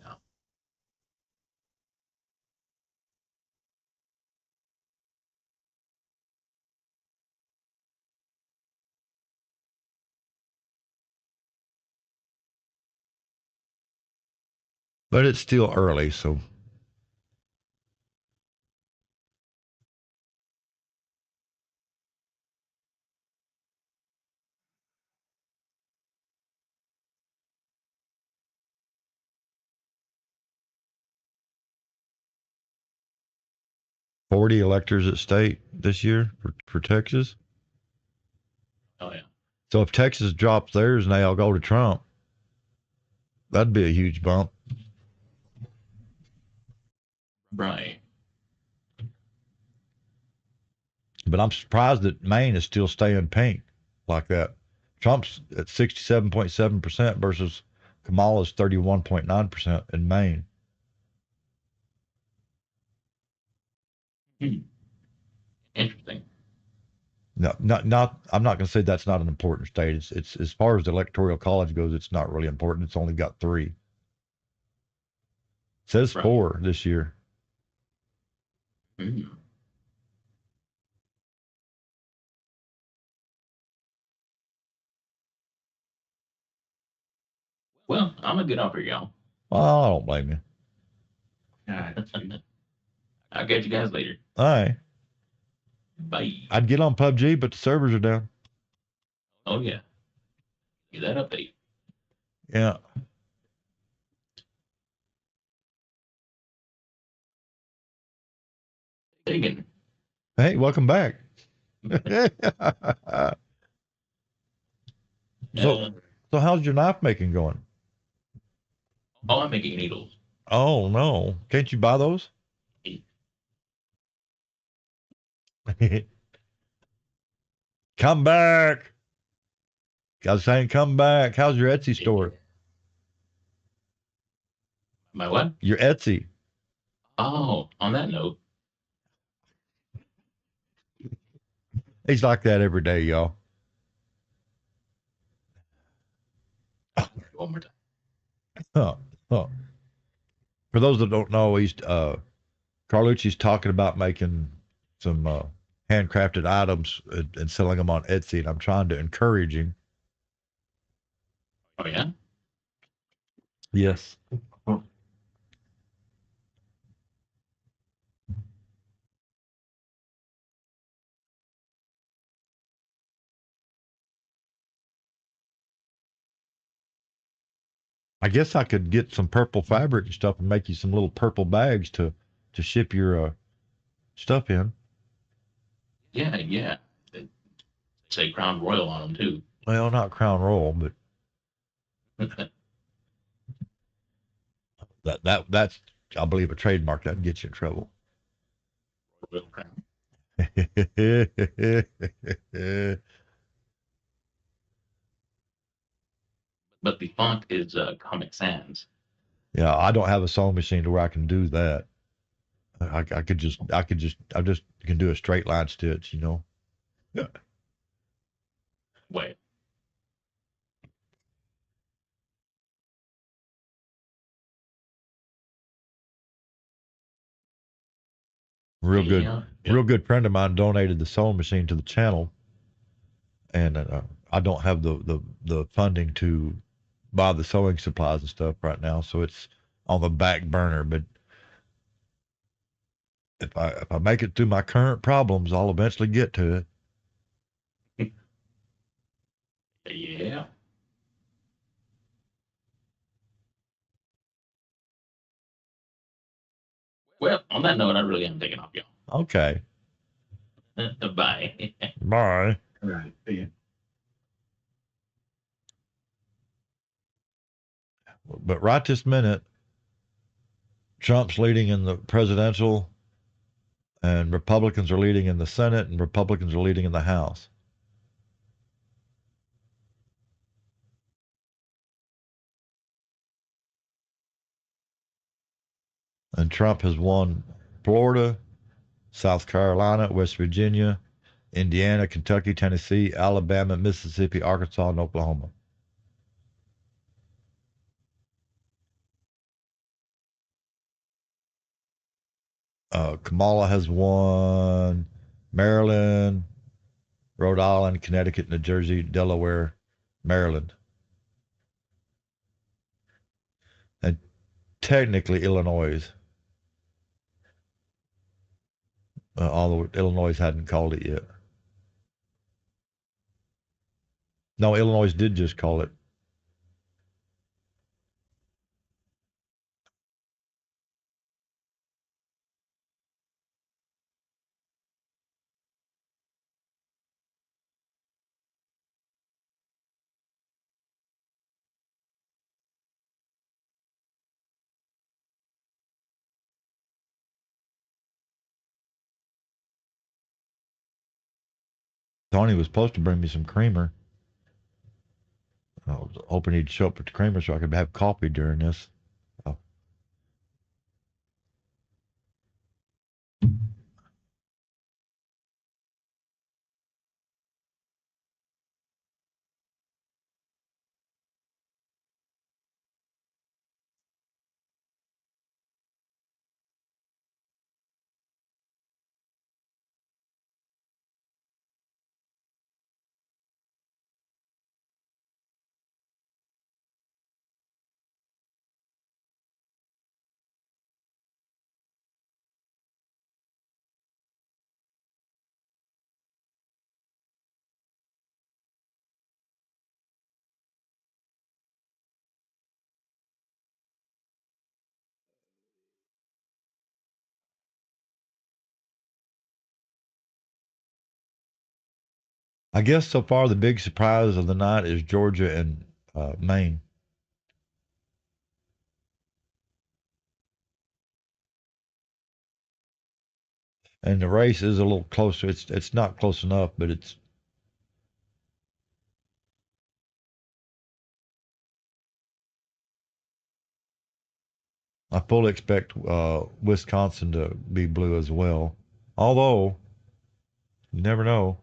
Yeah. but it's still early, so. $40 electors at state this year for Texas. Oh yeah. So if Texas drops theirs and they all go to Trump, that'd be a huge bump. Right. But I'm surprised that Maine is still staying pink like that. Trump's at 67.7% versus Kamala's 31.9% in Maine. Interesting. No, not. I'm not going to say that's not an important state. It's as far as the electoral college goes, it's not really important. It's only got 3. It says Right. 4 this year. Hmm. Well, I'm gonna get off here, y'all. Well, I don't blame you. All right. I'll catch you guys later. All right. Bye. I'd get on PUBG, but the servers are down. Oh yeah. Get that update. Yeah. Digging. Hey, welcome back. So how's your knife making going? Oh, I'm making needles. Oh no, can't you buy those? Come back. Guys saying come back. How's your Etsy store? My what? Your Etsy. Oh, on that note, He's like that every day, y'all. one more time. Huh. For those that don't know, he's Carlucci's talking about making some handcrafted items and selling them on Etsy, and I'm trying to encourage him. Oh yeah. Yes. I guess I could get some purple fabric and stuff and make you some little purple bags to ship your stuff in. Yeah, yeah. They say Crown Royal on them too. Well, not Crown Royal, but that's I believe a trademark that'd get you in trouble. Royal Crown. But the font is Comic Sans. Yeah, I don't have a sewing machine to where I can do that. I just can do a straight line stitch, you know. Yeah. Wait. Real good, Yeah. real good friend of mine donated the sewing machine to the channel, and I don't have the funding to buy the sewing supplies and stuff right now, so it's on the back burner. But if I make it through my current problems, I'll eventually get to it. Yeah. Well, on that note, I really am taking off, y'all. Okay. Bye. Bye. All right. See ya. But right this minute, Trump's leading in the presidential, and Republicans are leading in the Senate, and Republicans are leading in the House. And Trump has won Florida, South Carolina, West Virginia, Indiana, Kentucky, Tennessee, Alabama, Mississippi, Arkansas, and Oklahoma. Kamala has won Maryland, Rhode Island, Connecticut, New Jersey, Delaware, Maryland. And technically Illinois, although Illinois hadn't called it yet. No, Illinois did just call it. Tony was supposed to bring me some creamer. I was hoping he'd show up with the creamer so I could have coffee during this. Oh. I guess so far the big surprise of the night is Georgia and Maine. And the race is a little closer. It's not close enough, but it's. I fully expect Wisconsin to be blue as well. Although you never know.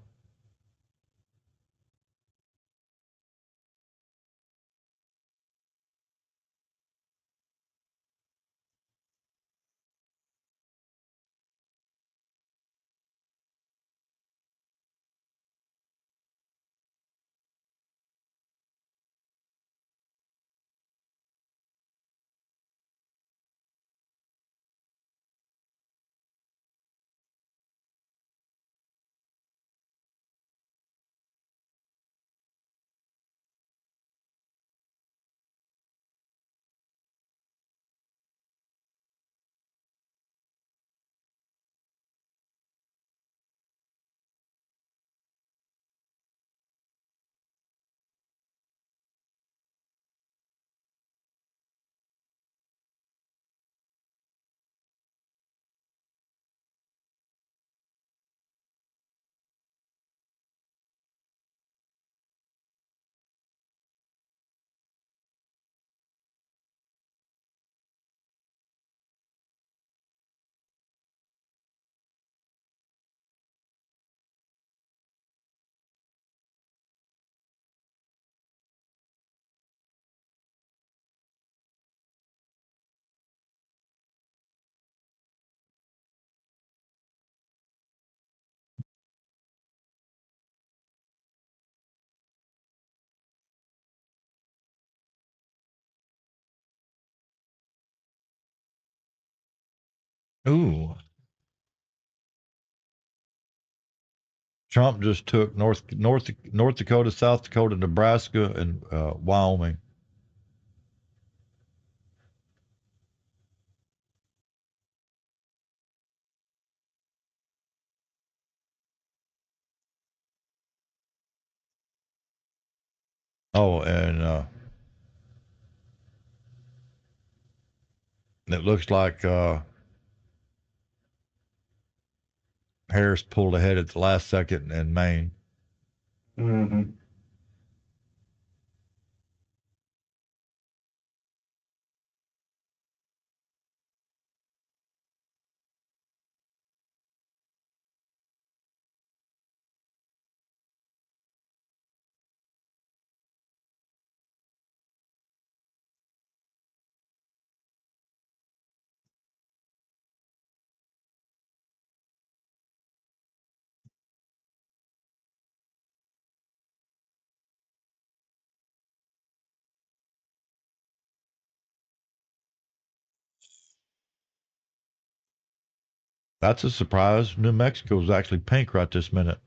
Ooh, Trump just took North Dakota, South Dakota, Nebraska, and Wyoming. Oh, and it looks like Harris pulled ahead at the last second in Maine. Mm-hmm. That's a surprise. New Mexico's actually pink right this minute.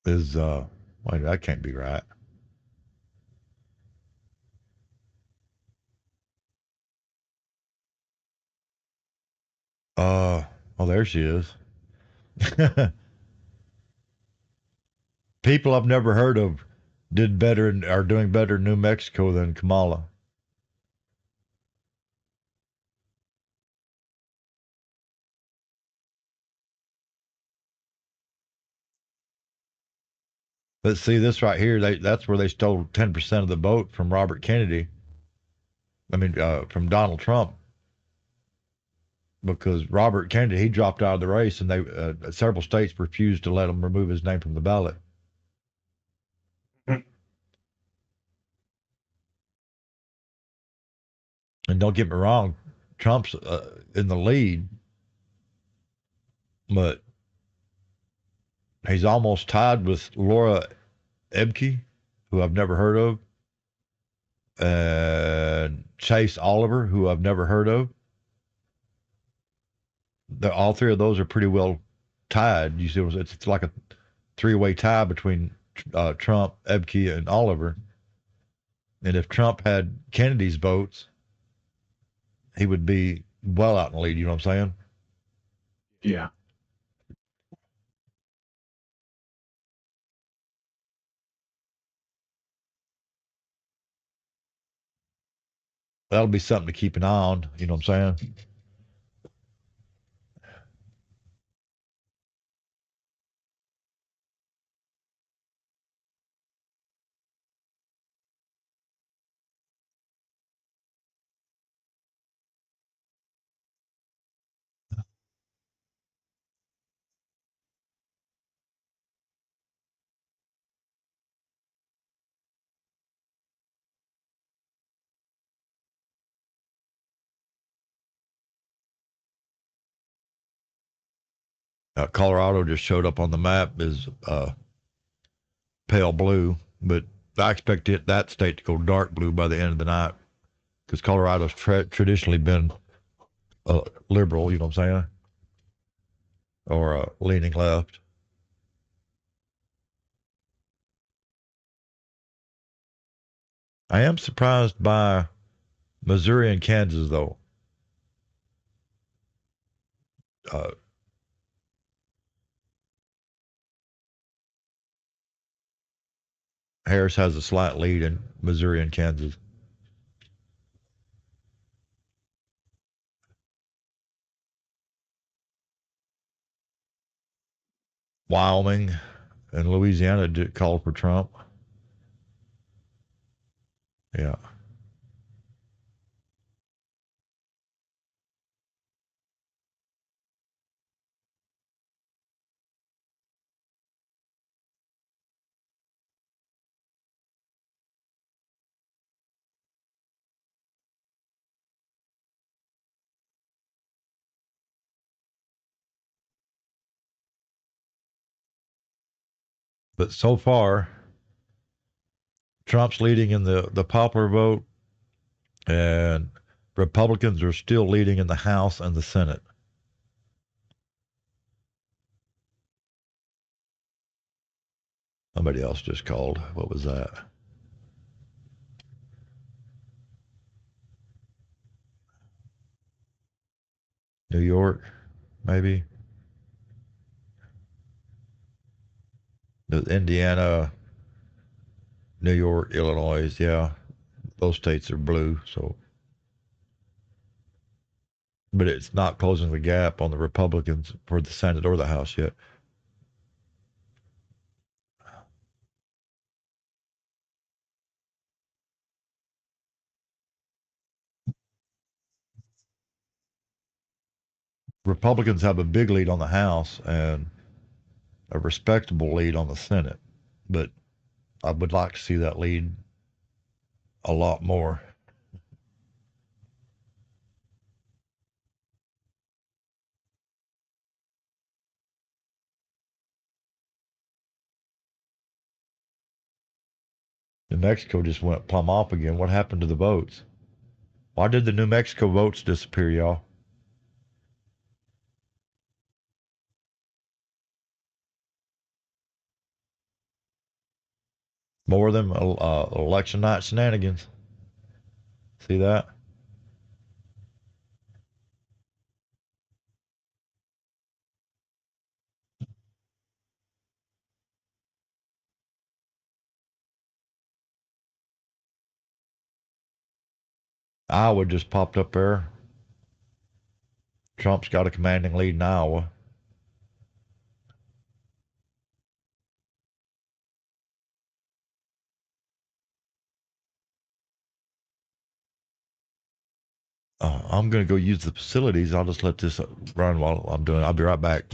Is wait, that can't be right. Oh, there she is. People I've never heard of did better and are doing better in New Mexico than Kamala. But see this right here, that's where they stole 10% of the vote from Robert Kennedy. I mean, from Donald Trump, because Robert Kennedy he dropped out of the race, and they several states refused to let him remove his name from the ballot. And don't get me wrong, Trump's in the lead, but he's almost tied with Laura Ebke, who I've never heard of, and Chase Oliver, who I've never heard of. All three of those are pretty well tied. You see, it's like a three-way tie between Trump, Ebke, and Oliver. And if Trump had Kennedy's votes, he would be well out in the lead. You know what I'm saying? Yeah. That'll be something to keep an eye on. You know what I'm saying? Colorado just showed up on the map as pale blue, but I expect that state to go dark blue by the end of the night because Colorado's traditionally been liberal. You know what I'm saying? Or leaning left. I am surprised by Missouri and Kansas, though. Uh, Harris has a slight lead in Missouri and Kansas. Wyoming and Louisiana called for Trump. Yeah. But so far, Trump's leading in the popular vote, and Republicans are still leading in the House and the Senate. Somebody else just called. What was that? New York, maybe? Indiana, New York, Illinois. Yeah, those states are blue. So, but it's not closing the gap on the Republicans for the Senate or the House yet. Republicans have a big lead on the House and a respectable lead on the Senate, but I would like to see that lead a lot more. New Mexico just went plumb off again. What happened to the votes? Why did the New Mexico votes disappear, y'all? More of them election night shenanigans. See that? Iowa just popped up there. Trump's got a commanding lead in Iowa. I'm going to go use the facilities. I'll just let this run while I'm doing it. I'll be right back.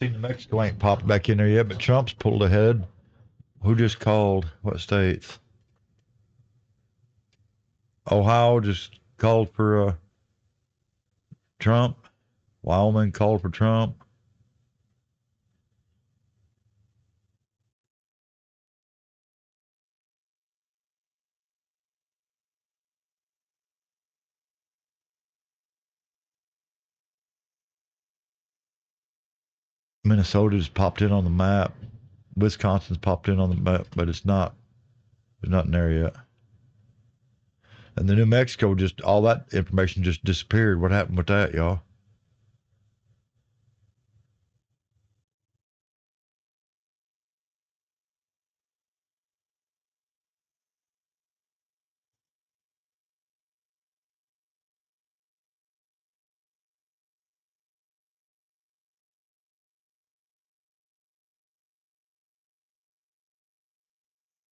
See, New Mexico ain't popped back in there yet, but Trump's pulled ahead. Who just called? What states? Ohio just called for Trump. Wyoming called for Trump. Minnesota's popped in on the map. Wisconsin's popped in on the map, but it's not. There's nothing there yet. And the New Mexico just all that information just disappeared. What happened with that, y'all?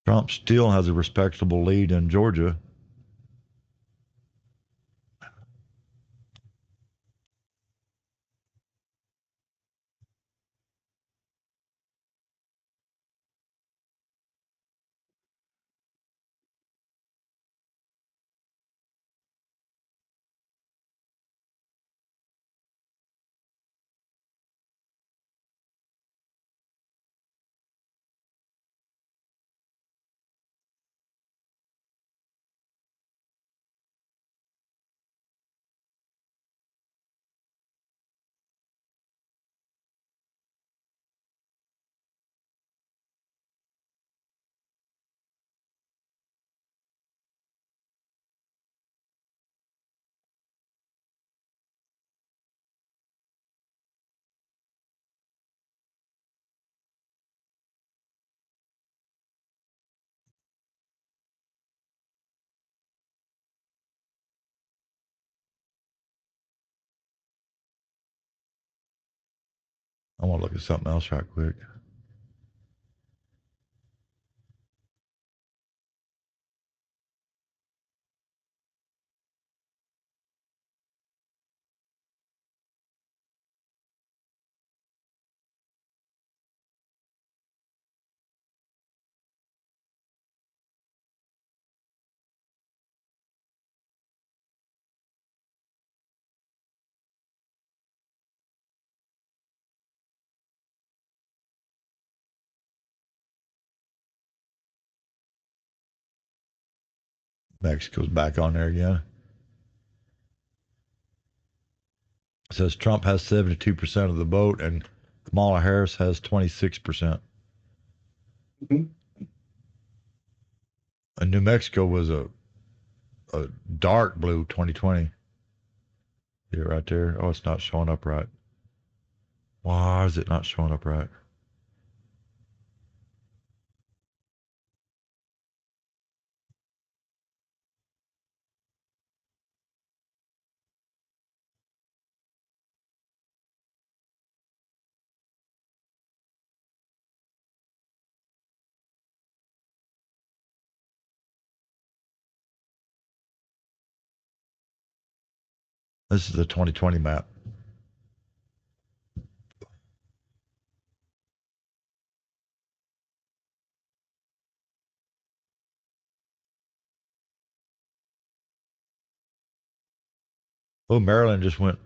Trump still has a respectable lead in Georgia. I want to look at something else right quick. Mexico's back on there again. It says Trump has 72% of the vote and Kamala Harris has 26%. Mhm. And New Mexico was a dark blue 2020. See it right there? Oh, it's not showing up right. Why is it not showing up right? This is the 2020 map. Oh, Maryland just went.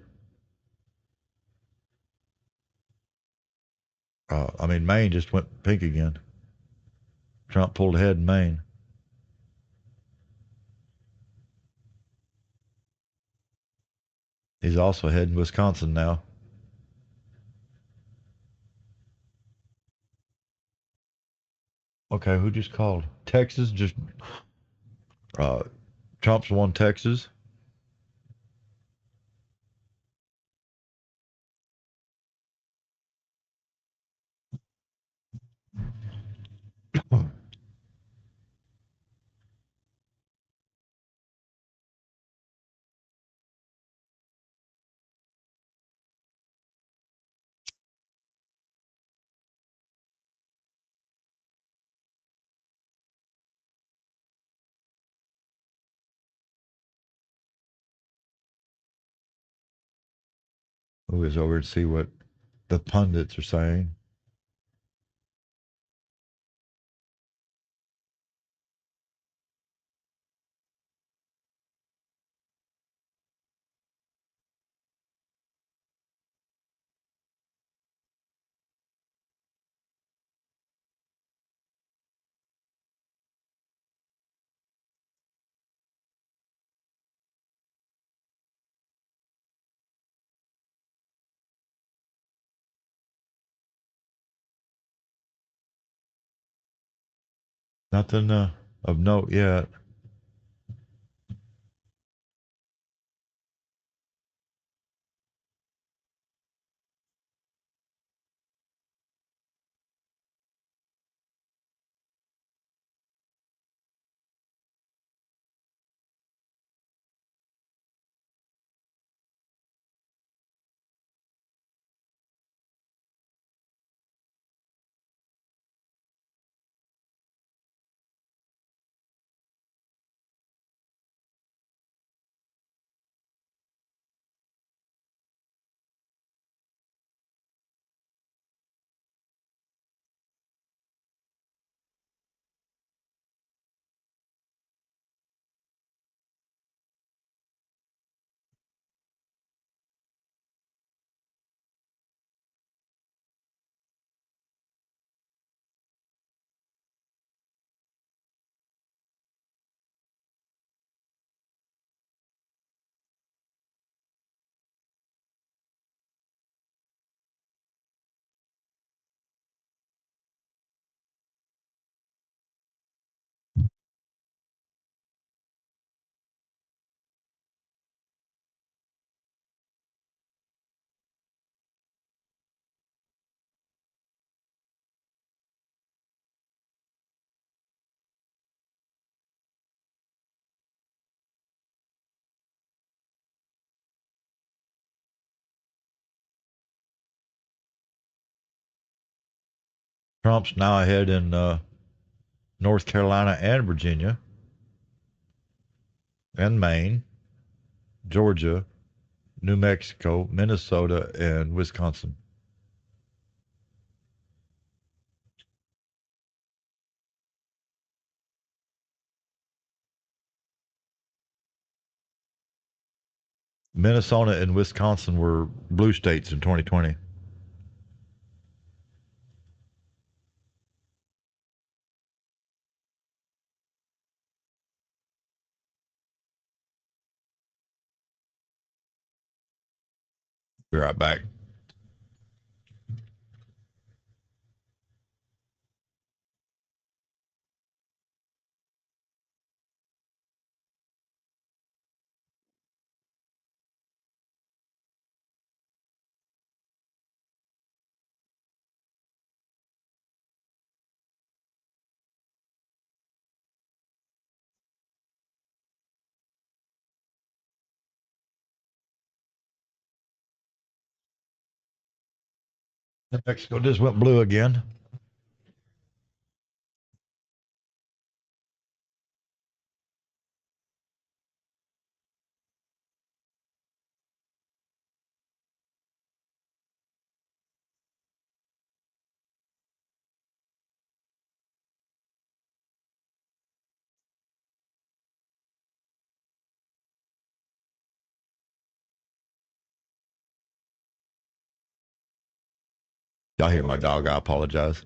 Maine just went pink again. Trump pulled ahead in Maine. He's also ahead in Wisconsin now. Okay, who just called? Texas just. Uh, Trump's won Texas. Who is over to see what the pundits are saying? Nothing of note yet. Trump's now ahead in North Carolina and Virginia and Maine, Georgia, New Mexico, Minnesota, and Wisconsin. Minnesota and Wisconsin were blue states in 2020. Be right back. New Mexico just went blue again. Y'all hear my dog? I apologize.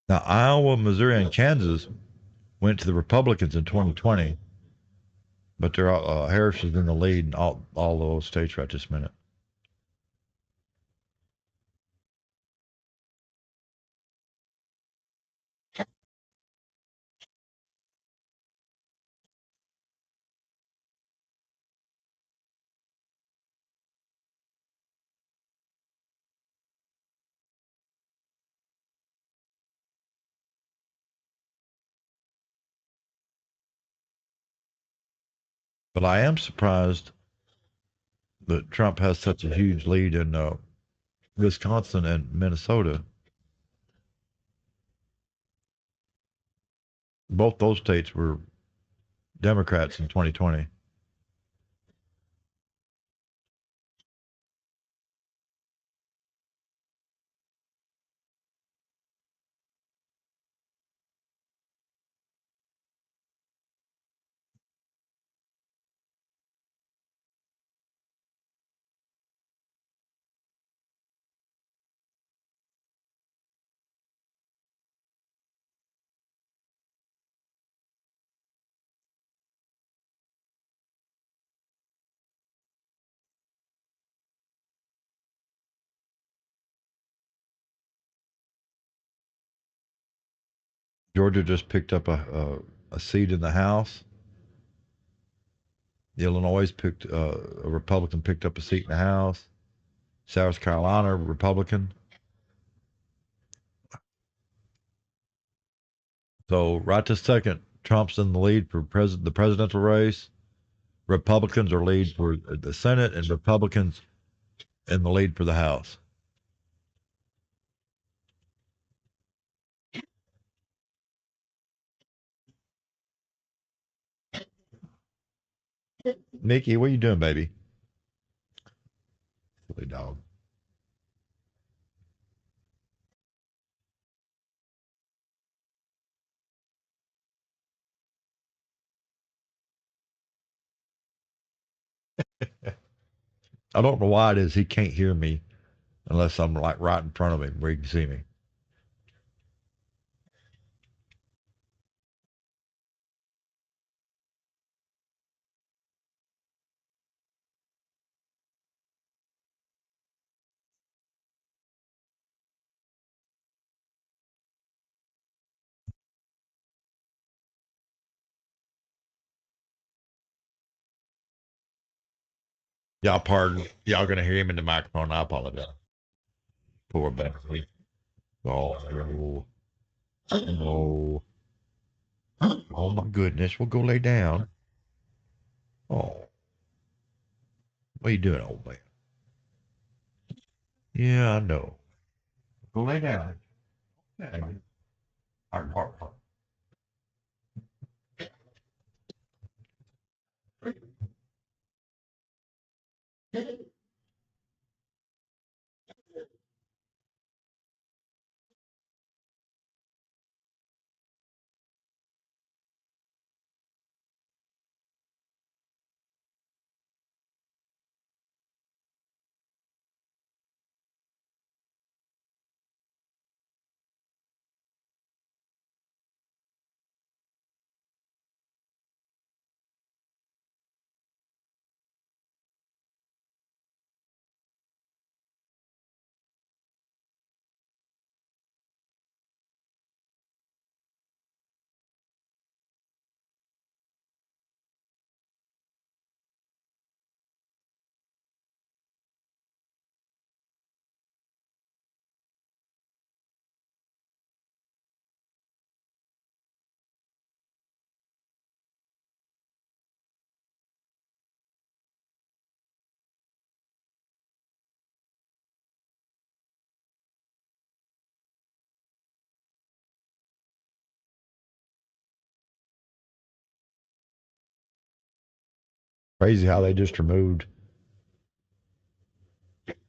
Now, Iowa, Missouri, and Kansas went to the Republicans in 2020, but Harris is in the lead in all those states right this minute. But I am surprised that Trump has such a huge lead in Wisconsin and Minnesota. Both those states were Democrats in 2020. Georgia just picked up a seat in the House. Illinois picked a Republican picked up a seat in the House. South Carolina Republican. So right this second, Trump's in the lead for the presidential race. Republicans are lead for the Senate, and Republicans in the lead for the House. Mickey, what are you doing, baby? Silly dog. I don't know why it is he can't hear me unless I'm like right in front of him where he can see me. Y'all pardon. Y'all gonna hear him in the microphone. I apologize. Poor Bentley. Oh, oh, oh my goodness. We'll go lay down. Oh, what are you doing, old man? Yeah, I know. Go lay down. Yeah. Hard, hard, hard. Crazy how they just removed.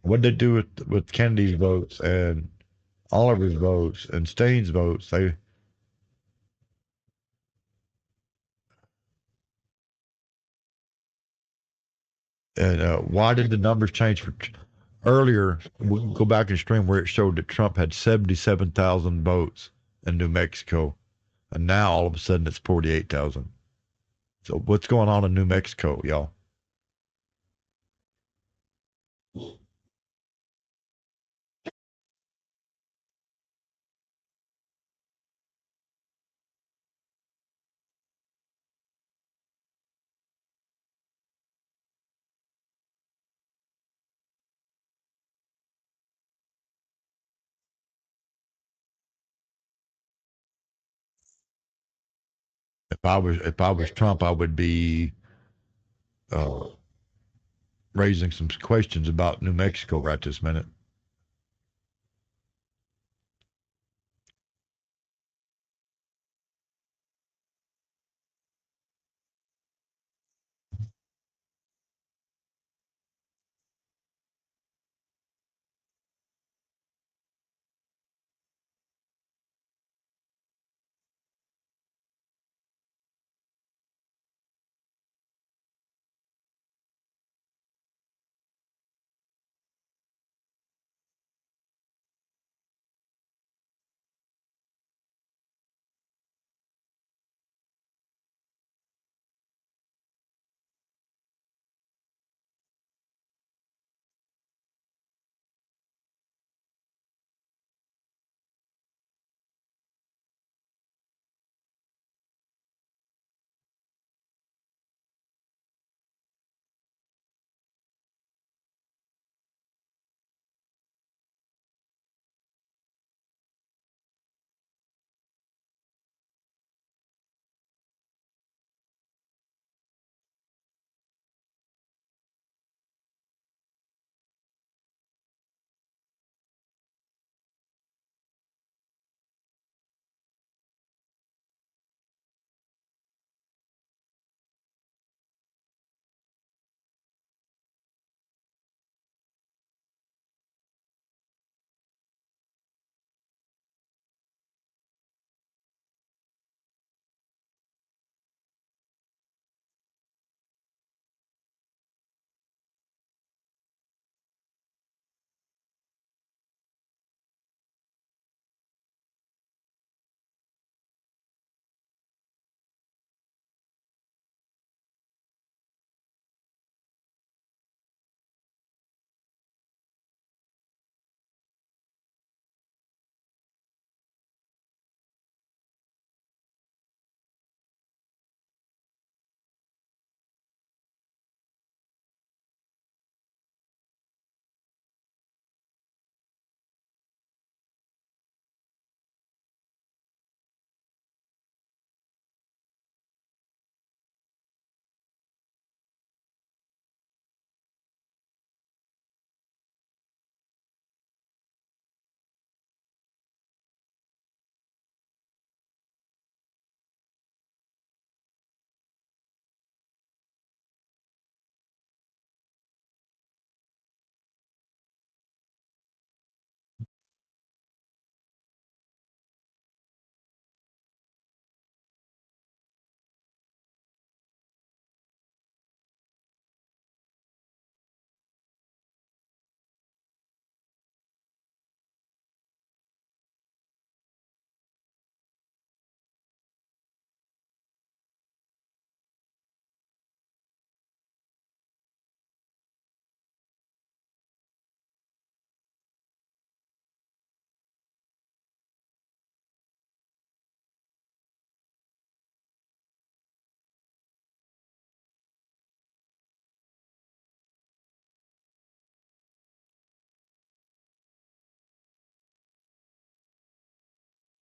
What did they do with Kennedy's votes and Oliver's votes and Steen's votes? They and why did the numbers change for earlier? We can go back and stream where it showed that Trump had 77,000 votes in New Mexico, and now all of a sudden it's 48,000. So what's going on in New Mexico, y'all? If I was Trump, I would be uh, raising some questions about New Mexico right this minute.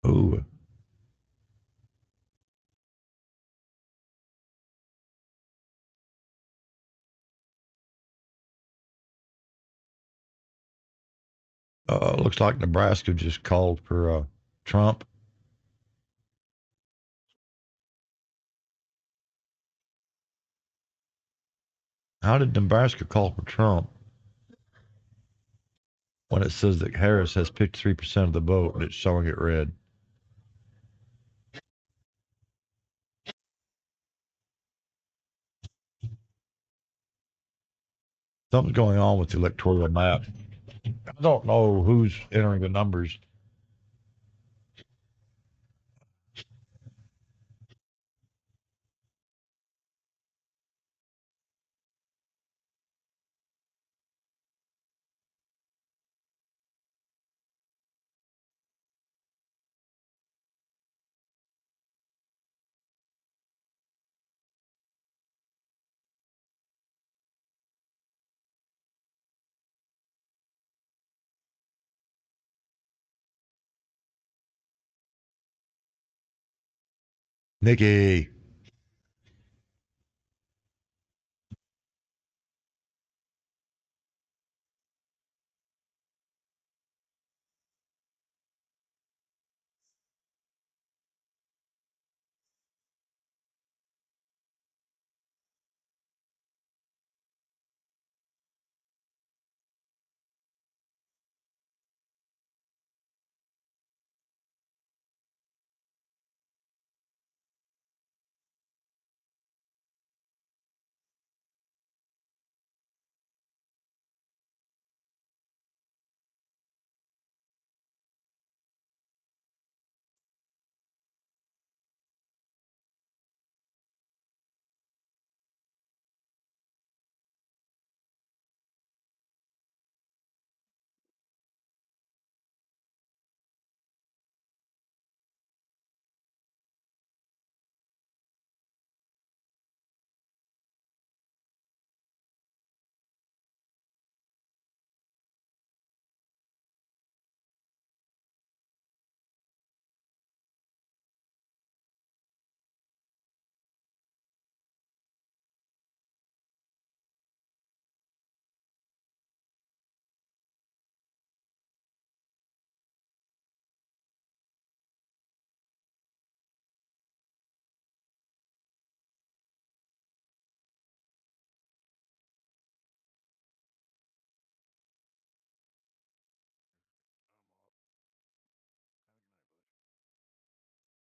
Ooh. Looks like Nebraska just called for Trump. How did Nebraska call for Trump when it says that Harris has 53% of the vote and it's showing it red? Something's going on with the electoral map. I don't know who's entering the numbers. Nikki.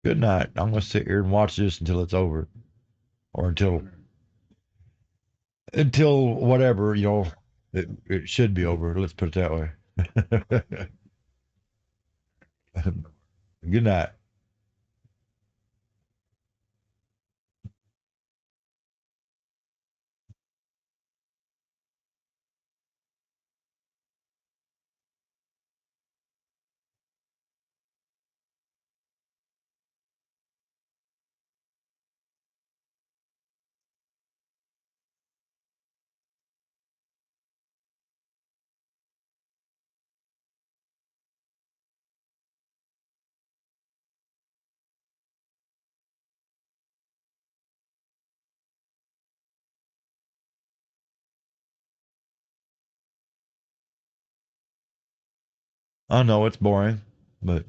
Good night. I'm going to sit here and watch this until it's over or until whatever, it should be over. Let's put it that way. Good night. I know it's boring, but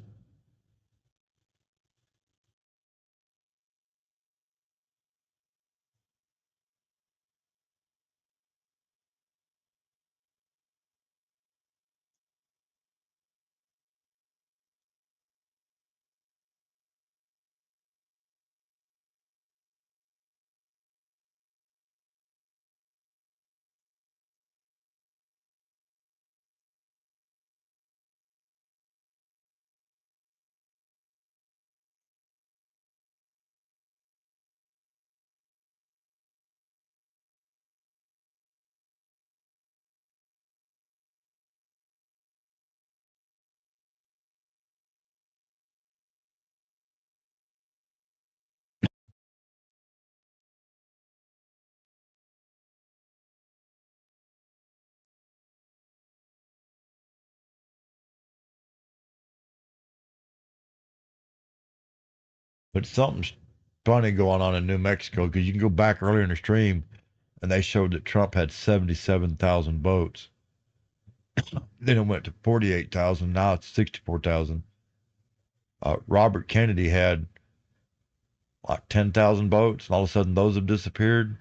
But something's funny going on in New Mexico because you can go back earlier in the stream and they showed that Trump had 77,000 votes. Then it went to 48,000. Now it's 64,000. Robert Kennedy had like 10,000 votes, and all of a sudden those have disappeared.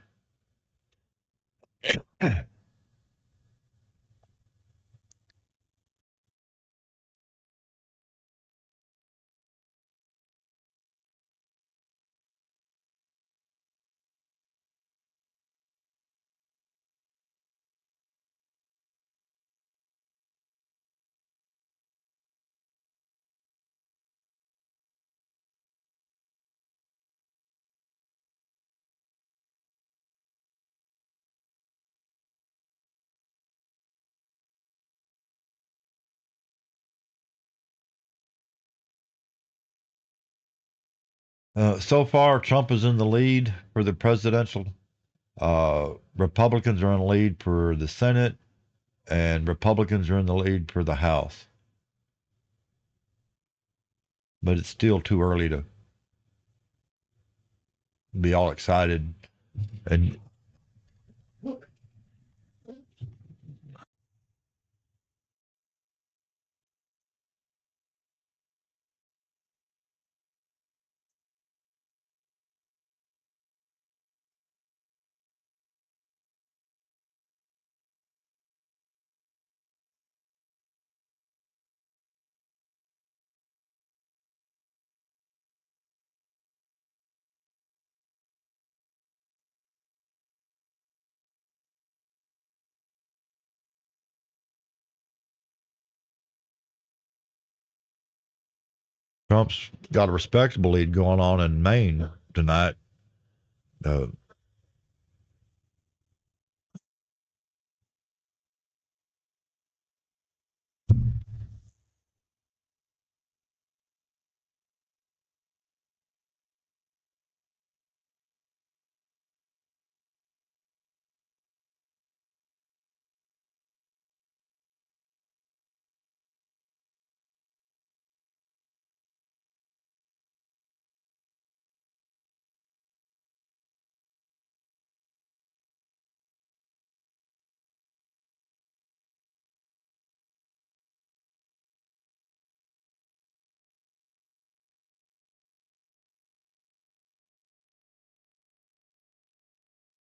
So far, Trump is in the lead for the presidential. Republicans are in the lead for the Senate, and Republicans are in the lead for the House. But it's still too early to be all excited. And Trump's got a respectable lead going on in Maine tonight. Uh,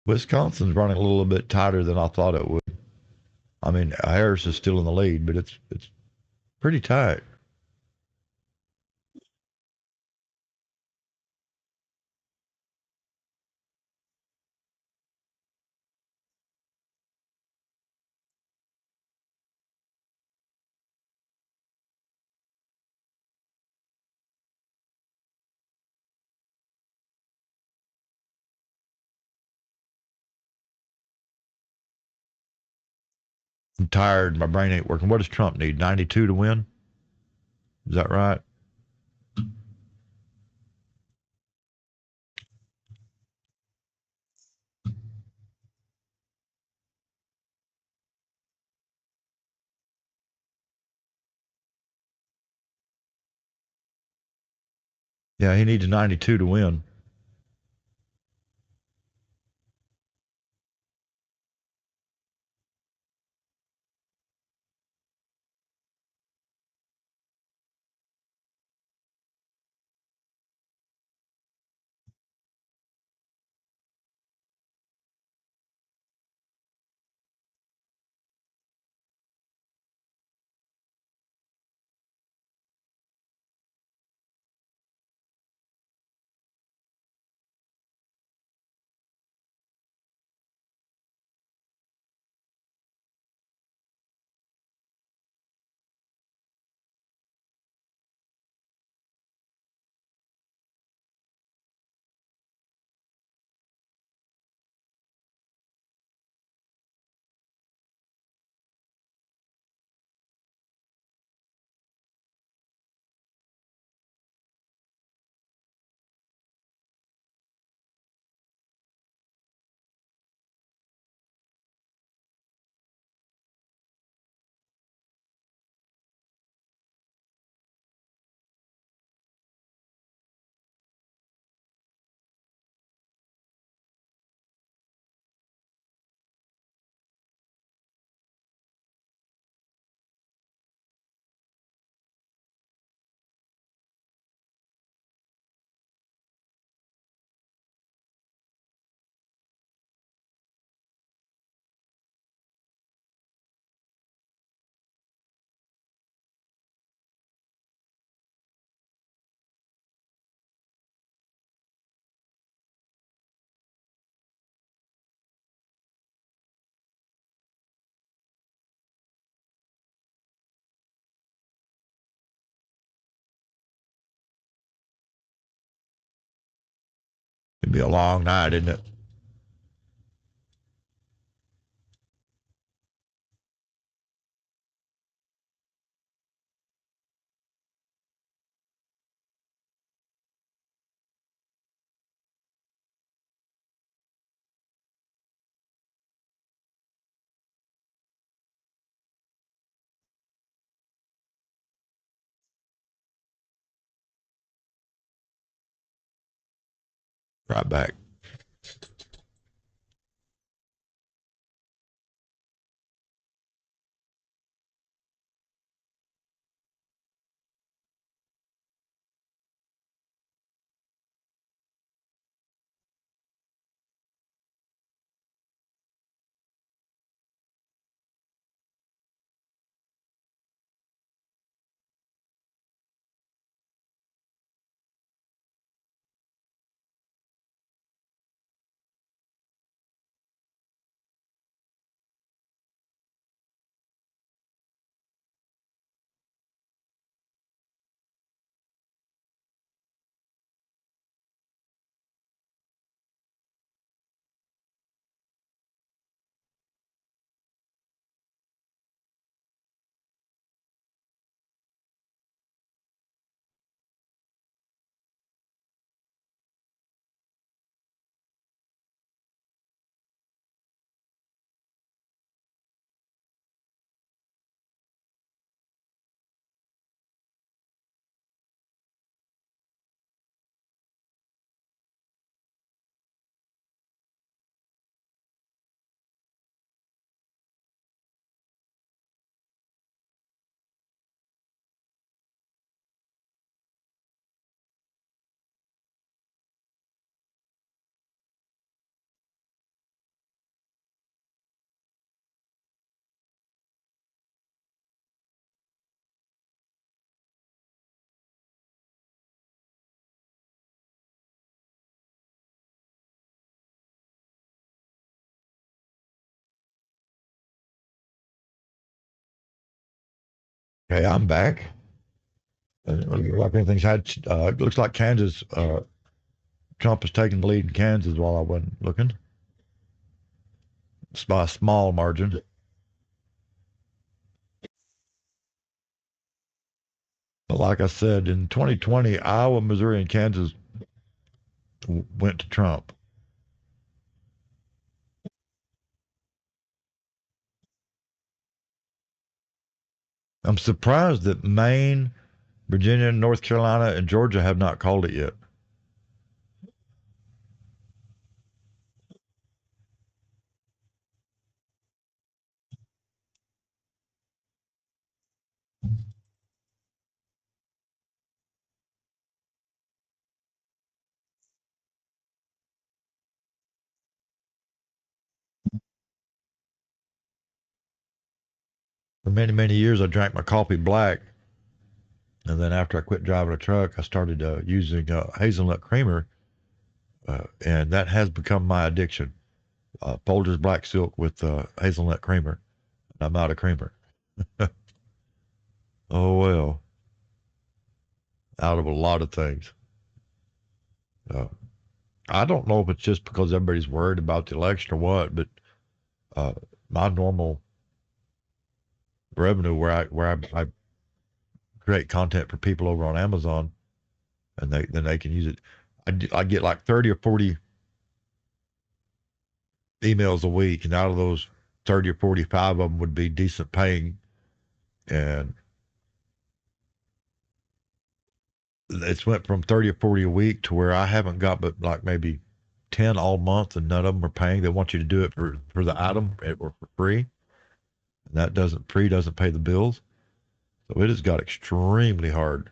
Wisconsin's running a little bit tighter than I thought it would. I mean, Harris is still in the lead, but it's pretty tight. I'm tired. My brain ain't working. What does Trump need? 92 to win? Is that right? Yeah, he needs 92 to win. It'd be a long night, isn't it? Right back. Okay, I'm back. It looks like anything's had. It looks like Kansas. Trump is taking the lead in Kansas while I wasn't looking. It's by a small margin. But like I said, in 2020, Iowa, Missouri, and Kansas went to Trump. I'm surprised that Maine, Virginia, North Carolina, and Georgia have not called it yet. For many, many years, I drank my coffee black. And then after I quit driving a truck, I started using hazelnut creamer. And that has become my addiction. Folgers Black Silk with hazelnut creamer. I'm out of creamer. Oh, well, out of a lot of things. Uh, I don't know if it's just because everybody's worried about the election or what, but uh, my normal revenue where I create content for people over on Amazon, and they can use it. I get like 30 or 40 emails a week, and out of those 30 or 45 of them would be decent paying, and it's went from 30 or 40 a week to where I haven't got but like maybe 10 all month, and none of them are paying. They want you to do it for the item or for free, and that doesn't pay the bills. So it has got extremely hard.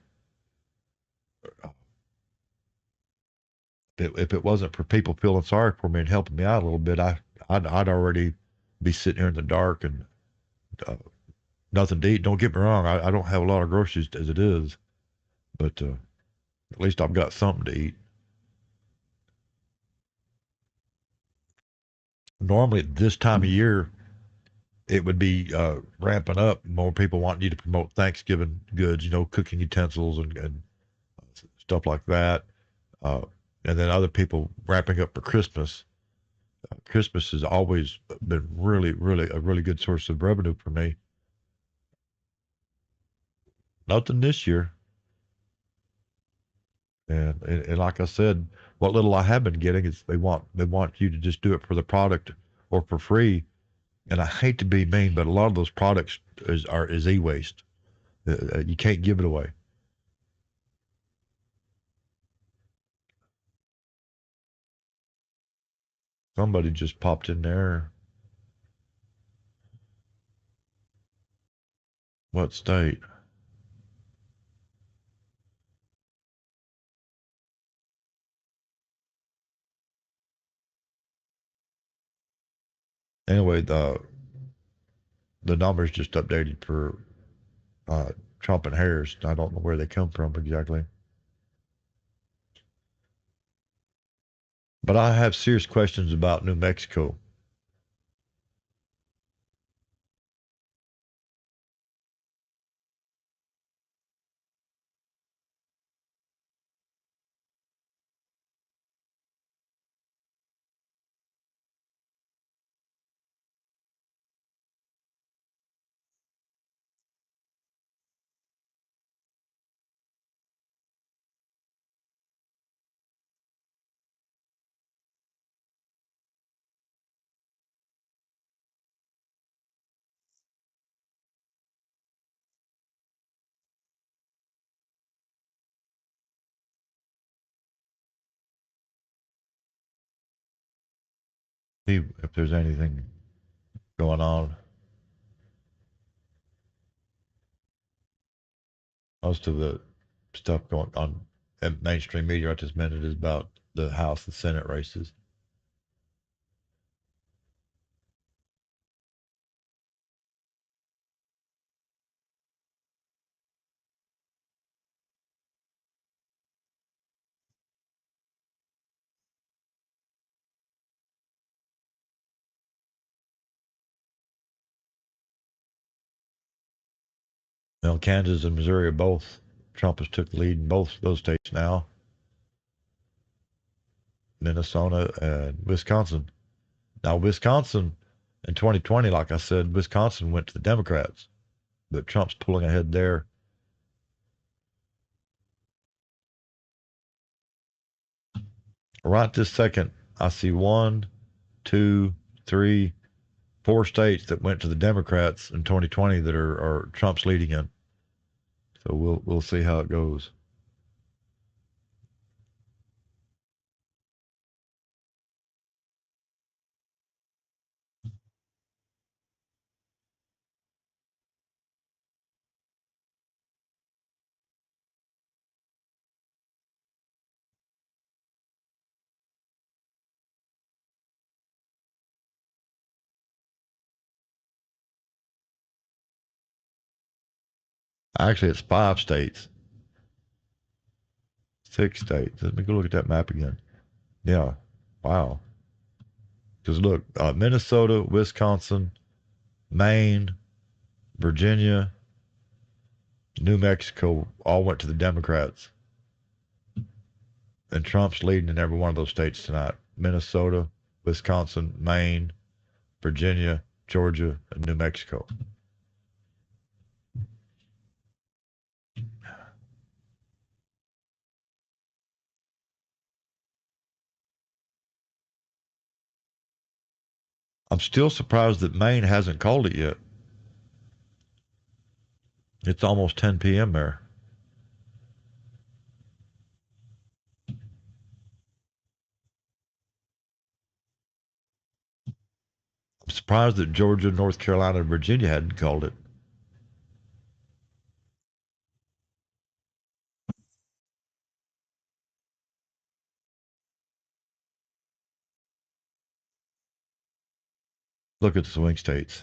If it wasn't for people feeling sorry for me and helping me out a little bit, I'd already be sitting here in the dark and uh, nothing to eat. Don't get me wrong, I don't have a lot of groceries as it is, but at least I've got something to eat. Normally, at this time of year, it would be ramping up. More people wanting you to promote Thanksgiving goods, cooking utensils and stuff like that. Uh, and then other people ramping up for Christmas. Christmas has always been really, really a really good source of revenue for me. Nothing this year. And like I said, what little I have been getting is they want you to just do it for the product or for free. And I hate to be mean, but a lot of those products is e-waste. You can't give it away. Somebody just popped in there. What state? Anyway, the numbers just updated for Trump and Harris. I don't know where they come from exactly. But I have serious questions about New Mexico. See if there's anything going on. Most of the stuff going on in mainstream media at this minute is about the House and Senate races. You know, Kansas and Missouri are both. Trump has took the lead in both those states now. Minnesota and Wisconsin. Now, Wisconsin in 2020, like I said, Wisconsin went to the Democrats, but Trump's pulling ahead there. Right this second, I see 1, 2, 3, 4 states that went to the Democrats in 2020 that are Trump's leading in. So we'll see how it goes. Actually, it's 5 states, 6 states. Let me go look at that map again. Yeah, wow. Because look, Minnesota, Wisconsin, Maine, Virginia, New Mexico all went to the Democrats. And Trump's leading in every one of those states tonight. Minnesota, Wisconsin, Maine, Virginia, Georgia, and New Mexico. I'm still surprised that Maine hasn't called it yet. It's almost 10 p.m. there. I'm surprised that Georgia, North Carolina, and Virginia hadn't called it. Look at the swing states.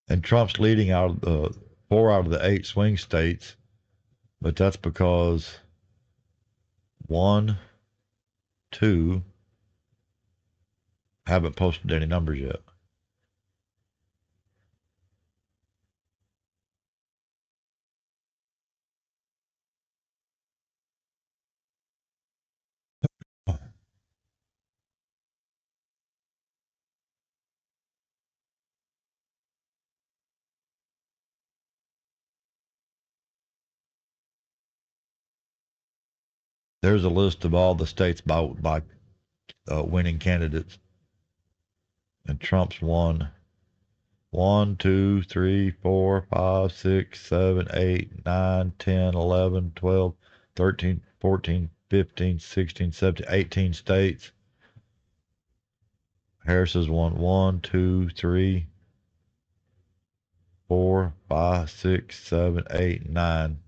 And Trump's leading out of 4 out of the 8 swing states, but that's because 1, 2 haven't posted any numbers yet. There's a list of all the states by winning candidates, and Trump's won 1, 2, 3, 4, 5, 6, 7, 8, 9, 10, 11, 12, 13, 14, 15, 16, 17, 18 states. Harris has won 1, 2, 3, 4, 5, 6, 7, 8, 9.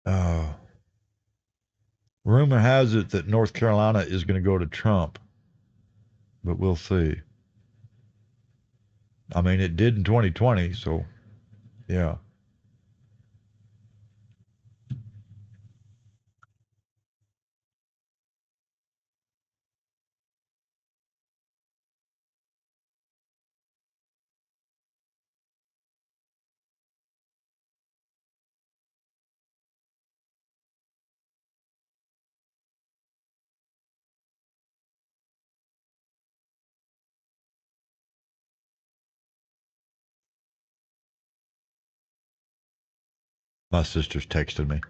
Uh, Rumor has it that North Carolina is going to go to Trump, but we'll see. I mean, it did in 2020, so yeah. My sister's texted me.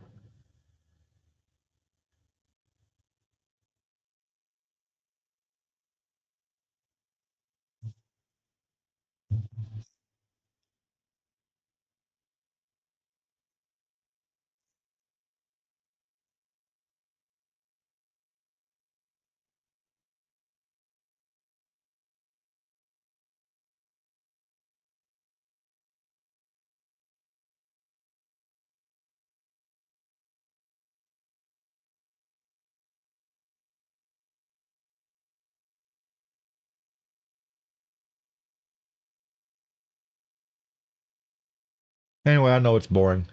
Anyway, I know it's boring,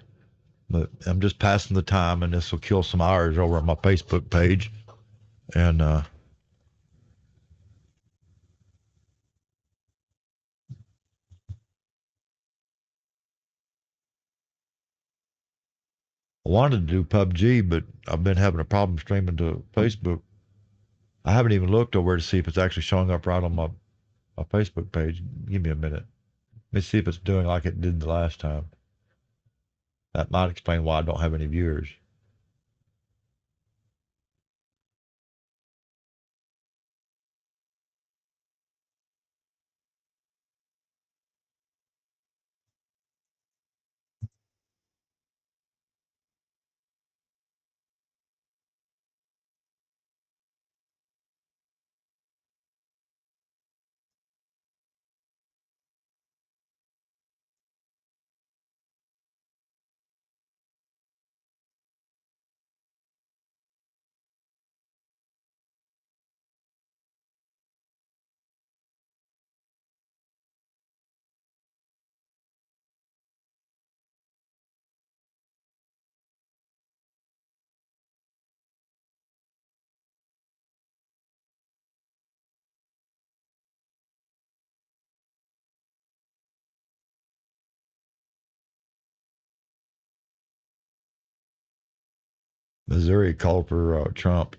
but I'm just passing the time, and this will kill some hours over on my Facebook page. And I wanted to do PUBG, but I've been having a problem streaming to Facebook. I haven't even looked over to see if it's actually showing up right on my Facebook page. Give me a minute. Let me see if it's doing like it did the last time. That might explain why I don't have any viewers. Missouri called for Trump.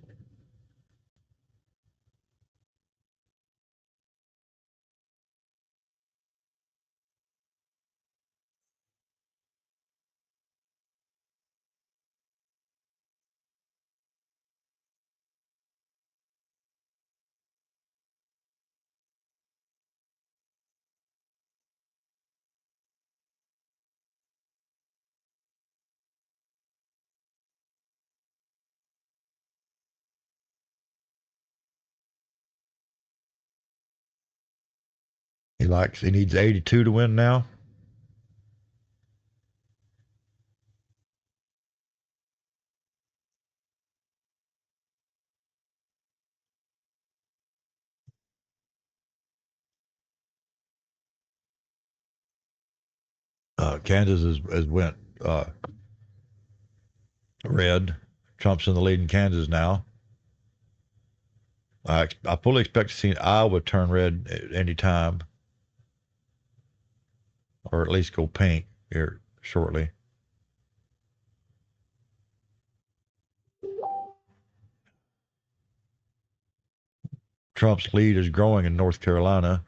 He needs 82 to win now. Kansas has went red. Trump's in the lead in Kansas now. I fully expect to see Iowa turn red at any time, or at least go pink here shortly. Trump's lead is growing in North Carolina.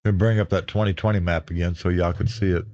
And bring up that 2020 map again so y'all could see it.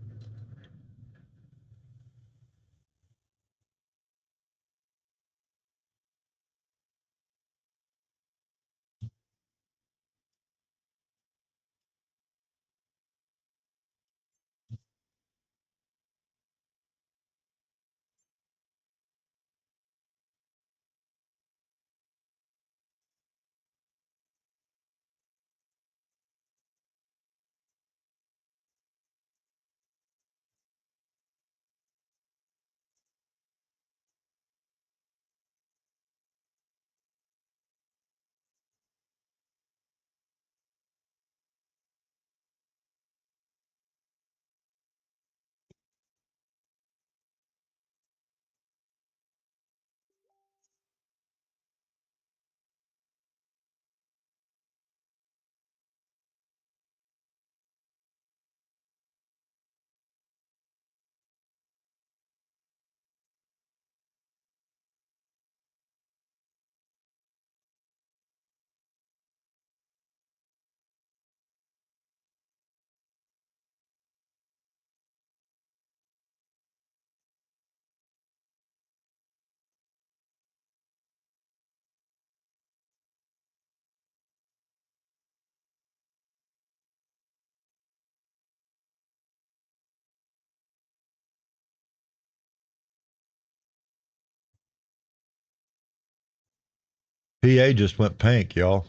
PA just went pink, y'all.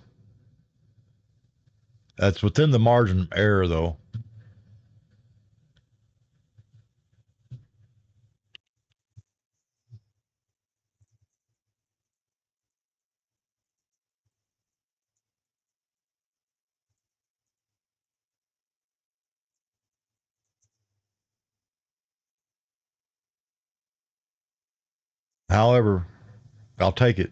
That's within the margin of error, though. However, I'll take it.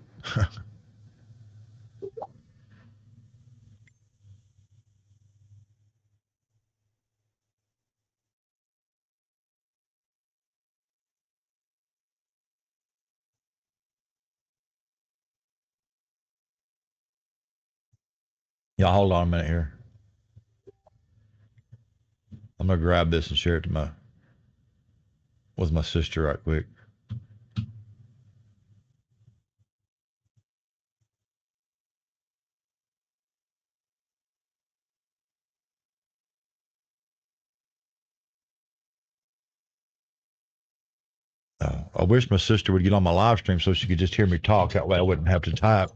Y'all hold on a minute here. I'm gonna grab this and share it to with my sister right quick. I wish my sister would get on my live stream so she could just hear me talk. That way I wouldn't have to type.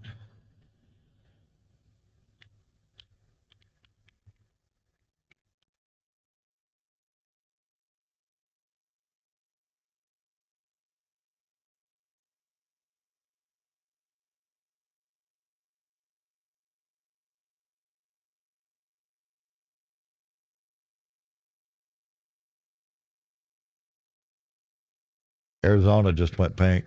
Arizona just went pink.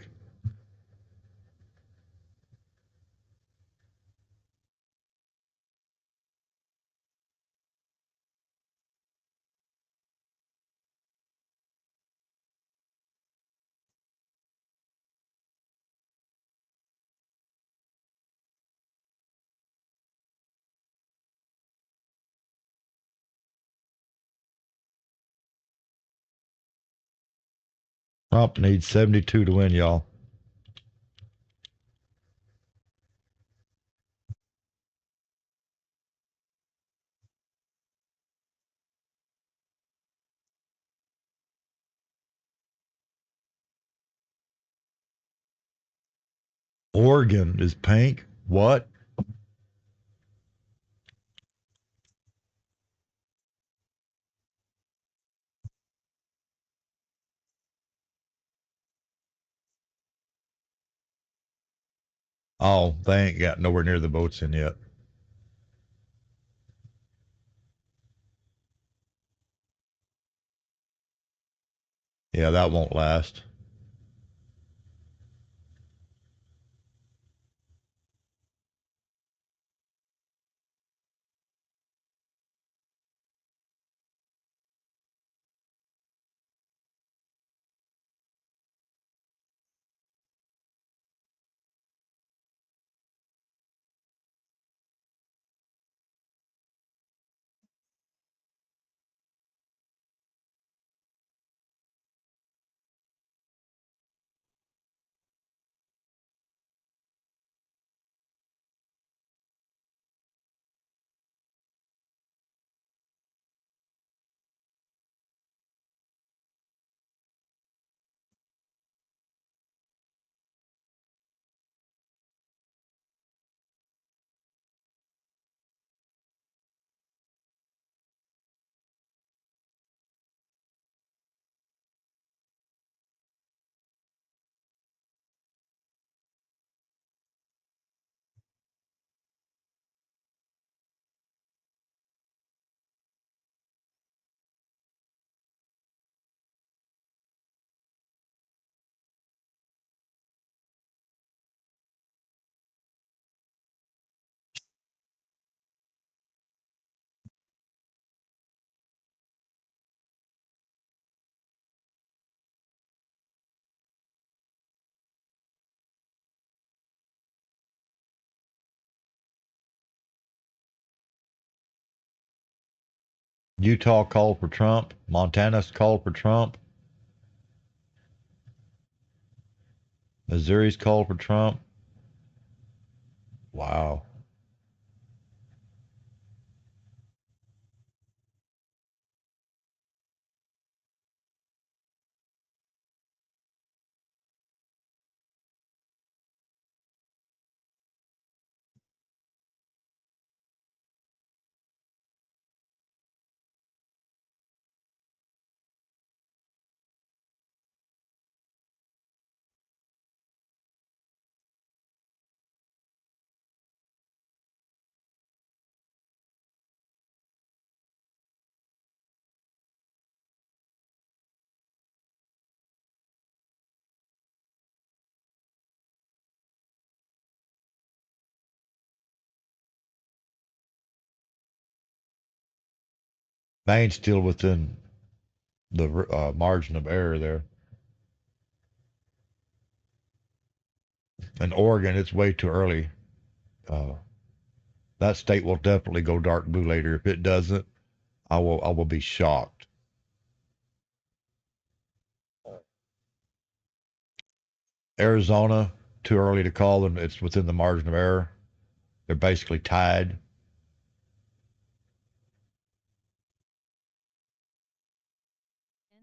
Trump needs 72 to win, y'all. Oregon is pink. What? Oh, they ain't got nowhere near the votes in yet. Yeah, that won't last. Utah called for Trump. Montana's called for Trump. Missouri's called for Trump. Wow. Maine's still within the margin of error there. And Oregon, it's way too early. That state will definitely go dark blue later. If it doesn't, I will be shocked. Arizona, too early to call them. It's within the margin of error. They're basically tied.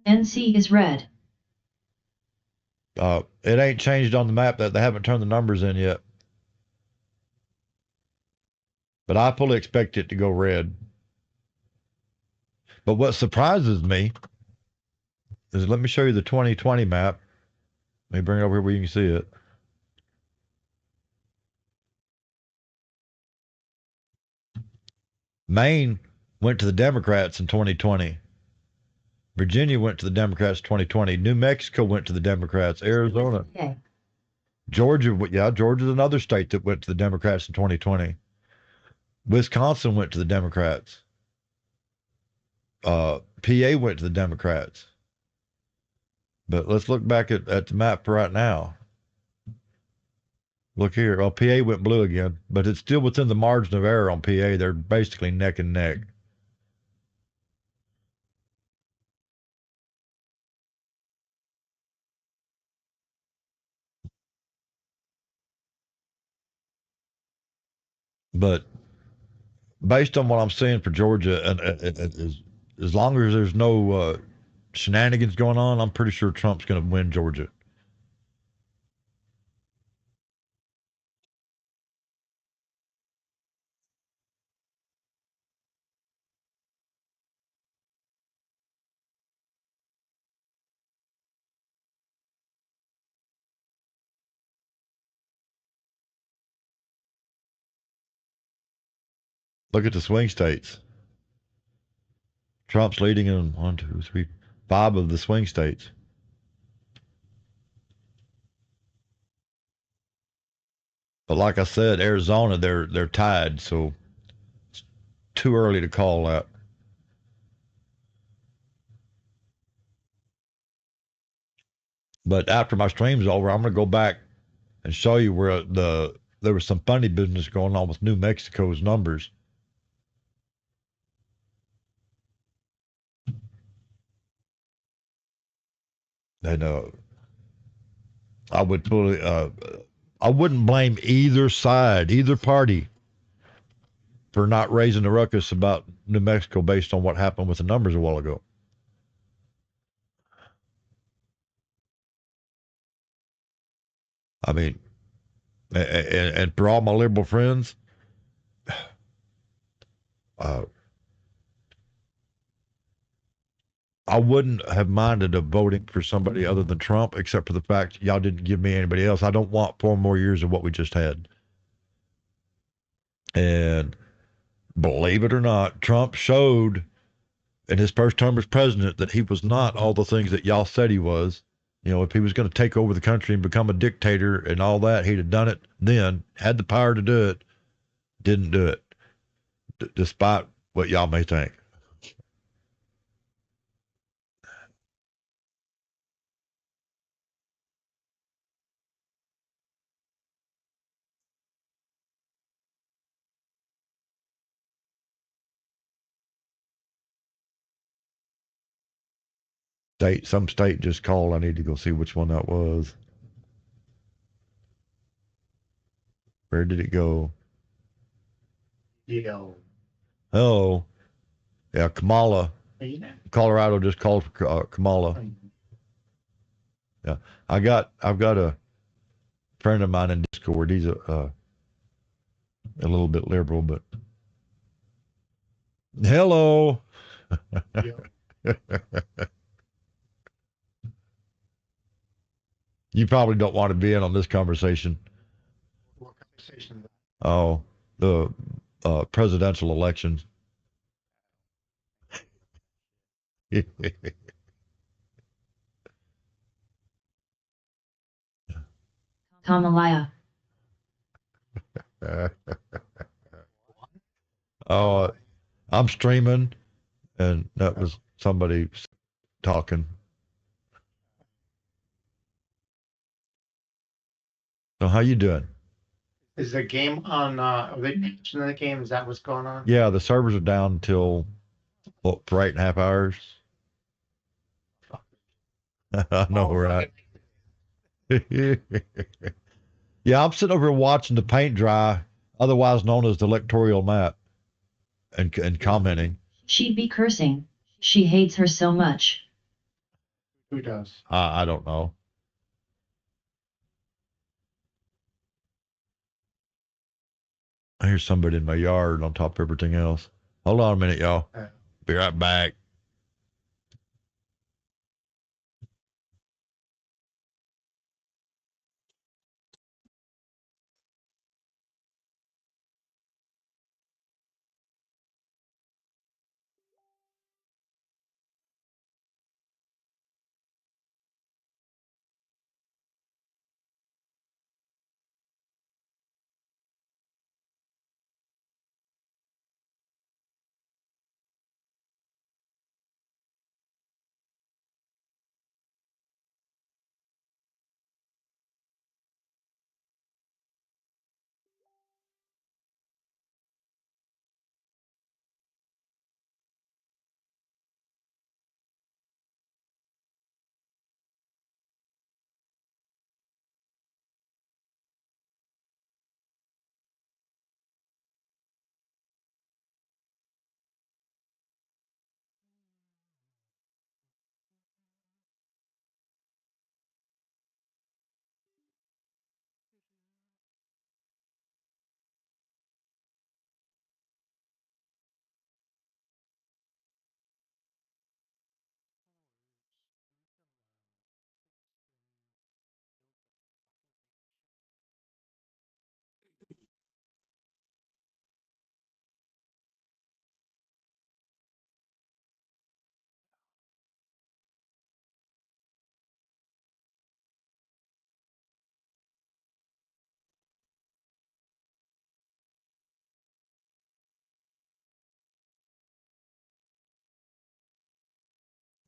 NC is red. It ain't changed on the map that they haven't turned the numbers in yet. But I fully expect it to go red. But what surprises me is, let me show you the 2020 map. Let me bring it over here where you can see it. Maine went to the Democrats in 2020. Virginia went to the Democrats 2020. New Mexico went to the Democrats. Arizona. Okay. Georgia, yeah, Georgia's another state that went to the Democrats in 2020. Wisconsin went to the Democrats. PA went to the Democrats. But let's look back at the map for right now. Look here. Well, PA went blue again, but it's still within the margin of error on PA. They're basically neck and neck. But based on what I'm seeing for Georgia, and as long as there's no shenanigans going on, I'm pretty sure Trump's going to win Georgia. Look at the swing states. Trump's leading in 1, 2, 3, 5 of the swing states. But like I said, Arizona, they're tied, so it's too early to call that. But after my stream's over, I'm gonna go back and show you where there was some funny business going on with New Mexico's numbers. And I would fully I wouldn't blame either side, either party, for not raising the ruckus about New Mexico based on what happened with the numbers a while ago. I mean, and for all my liberal friends, I wouldn't have minded of voting for somebody other than Trump, except for the fact y'all didn't give me anybody else. I don't want 4 more years of what we just had. And believe it or not, Trump showed in his first term as president that he was not all the things that y'all said he was. You know, if he was going to take over the country and become a dictator and all that, he'd have done it then, had the power to do it, didn't do it, despite what y'all may think. Some state just called. I need to go see which one that was. Where did it go? Yeah. Oh, yeah, Kamala. Colorado just called for Kamala. Yeah, I've got a friend of mine in Discord. He's a little bit liberal, but hello. You probably don't want to be in on this conversation. What conversation? Oh, the presidential elections. Kamalaya. Oh, I'm streaming. and that was somebody talking. So how you doing? Is the game on, are they mentioning the game? Is that what's going on? Yeah, the servers are down until for 8.5 hours. I know, Oh, right? Yeah, I'm sitting over here watching the paint dry, otherwise known as the electoral map, and commenting. She'd be cursing. She hates her so much. who does? I don't know. I hear somebody in my yard on top of everything else. Hold on a minute, y'all. Uh, Be right back.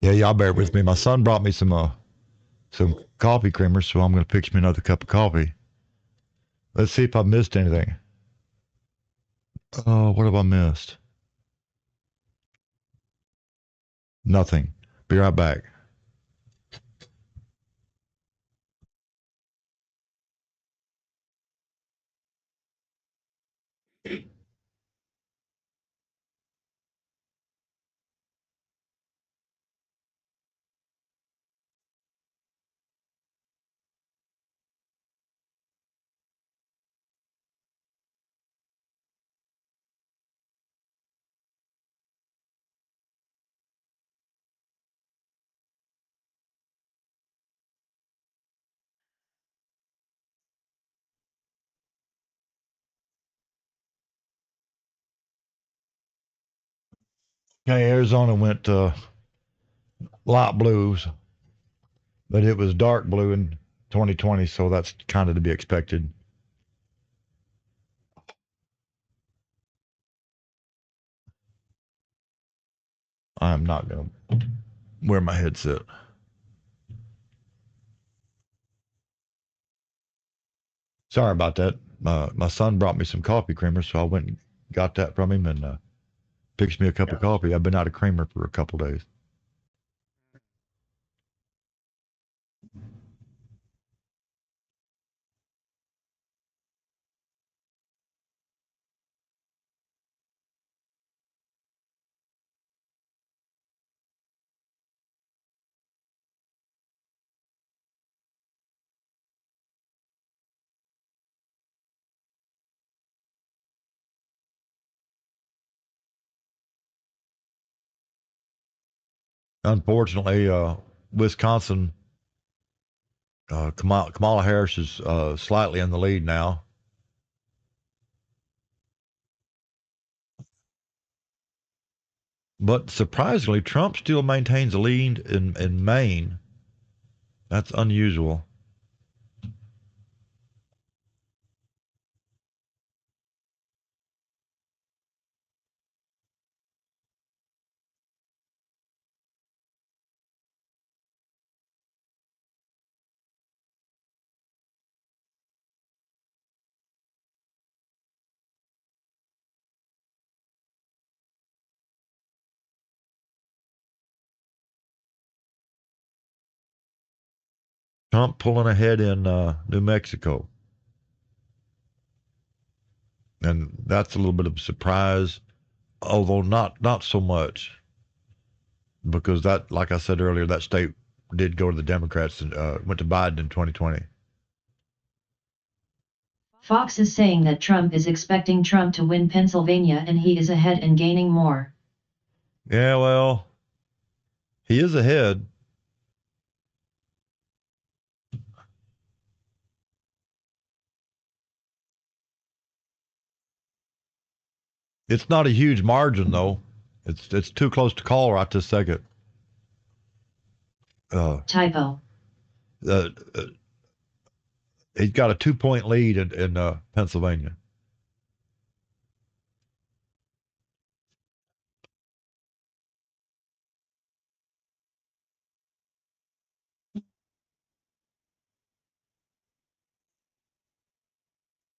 Yeah, y'all bear with me. My son brought me some coffee creamers, so I'm gonna fix me another cup of coffee. Let's see if I missed anything. Oh, what have I missed? Nothing. Be right back. Okay, Arizona went light blues, but it was dark blue in 2020, so that's kind of to be expected. I'm not gonna wear my headset. Sorry about that. My son brought me some coffee creamer, so I went and got that from him and fixed me a cup of coffee. I've been out of creamer for a couple days. Unfortunately, Wisconsin, Kamala Harris is slightly in the lead now. But surprisingly, Trump still maintains a lead in Maine. That's unusual. Trump pulling ahead in New Mexico. And that's a little bit of a surprise, although not so much, because that, like I said earlier, that state did go to the Democrats and went to Biden in 2020. Fox is saying that Trump is expecting Trump to win Pennsylvania and he is ahead and gaining more. Yeah, well, he is ahead. It's not a huge margin, though. It's too close to call right this second. Typo. Uh, he's got a 2-point lead in Pennsylvania.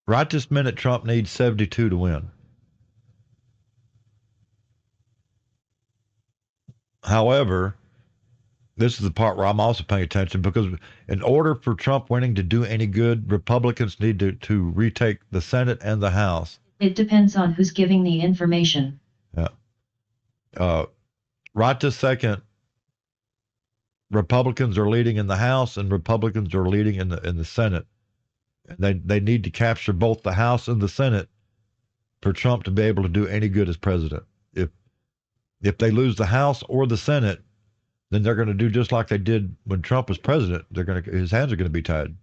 Right this minute, Trump needs 72 to win. However, this is the part where I'm also paying attention, because in order for Trump winning to do any good, Republicans need to retake the Senate and the House. It depends on who's giving the information. Yeah. Right this second, Republicans are leading in the House and Republicans are leading in the Senate. And they need to capture both the House and the Senate for Trump to be able to do any good as president. If they lose the House or the Senate, then they're going to do just like they did when Trump was president. His hands are going to be tied.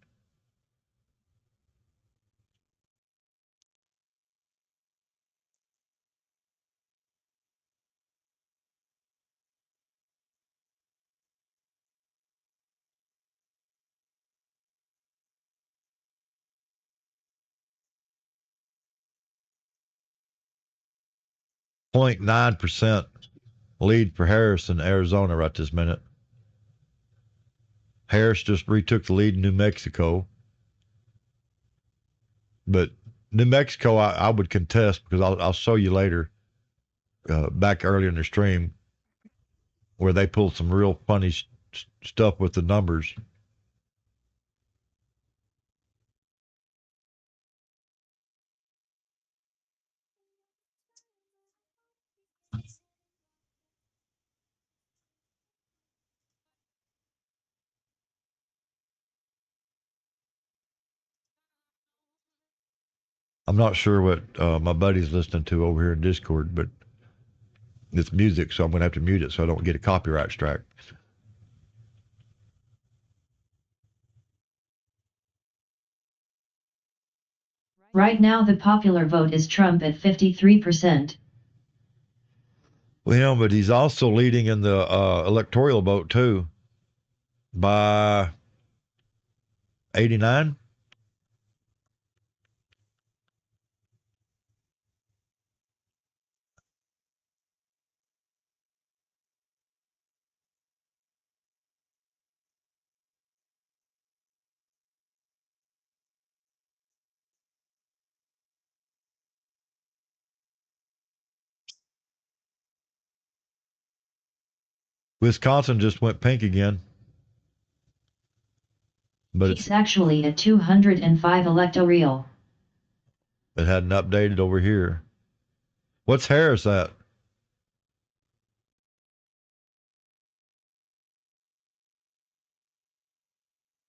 .9% lead for Harris in Arizona right this minute. Harris just retook the lead in New Mexico. But New Mexico, I would contest, because I'll show you later, back earlier in the stream, where they pulled some real funny stuff with the numbers. I'm not sure what my buddy's listening to over here in Discord, but it's music, so I'm going to have to mute it so I don't get a copyright strike. Right now the popular vote is Trump at 53%. Well, but he's also leading in the electoral vote, too, by 89. Wisconsin just went pink again. But He's actually at 205 electoral. It hadn't updated over here. What's Harris at?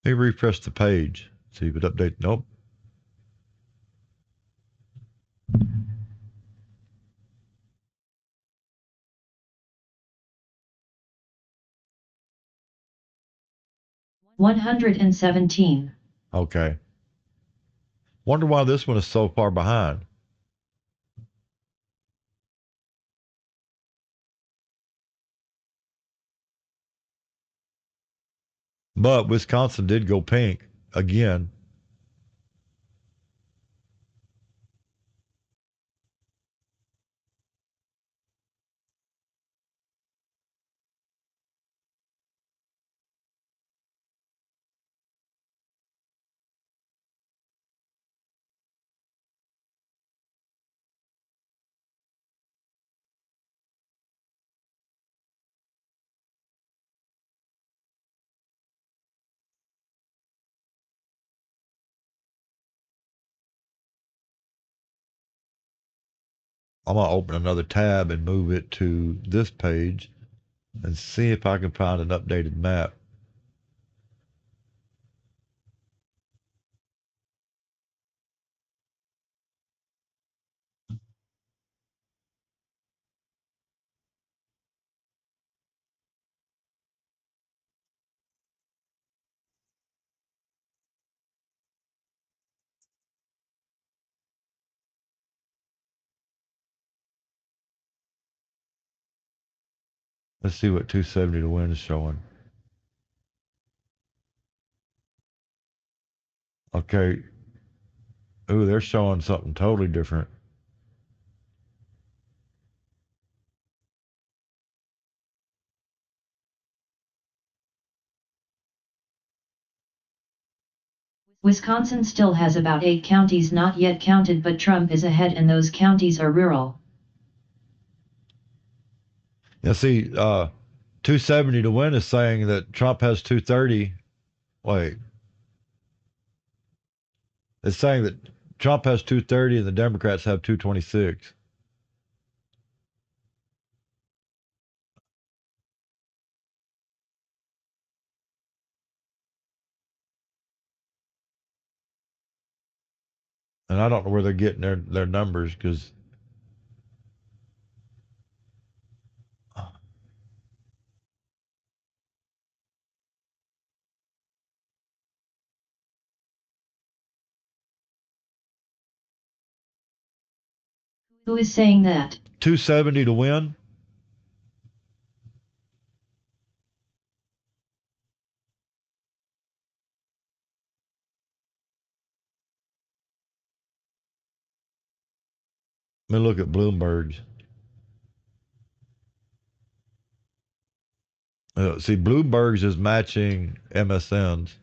Let me refresh the page. See if it updates. Nope. $117. Okay. Wonder why this one is so far behind. But Wisconsin did go pink again. I'm gonna open another tab and move it to this page and see if I can find an updated map. Let's see what 270 to win is showing. Okay. Ooh, they're showing something totally different. Wisconsin still has about 8 counties not yet counted, but Trump is ahead and those counties are rural. Now see, 270 to win is saying that Trump has 230. Wait. It's saying that Trump has 230 and the Democrats have 226. And I don't know where they're getting their numbers because Who is saying that? 270 to win. Let me look at Bloomberg's. See, Bloomberg's is matching MSN's.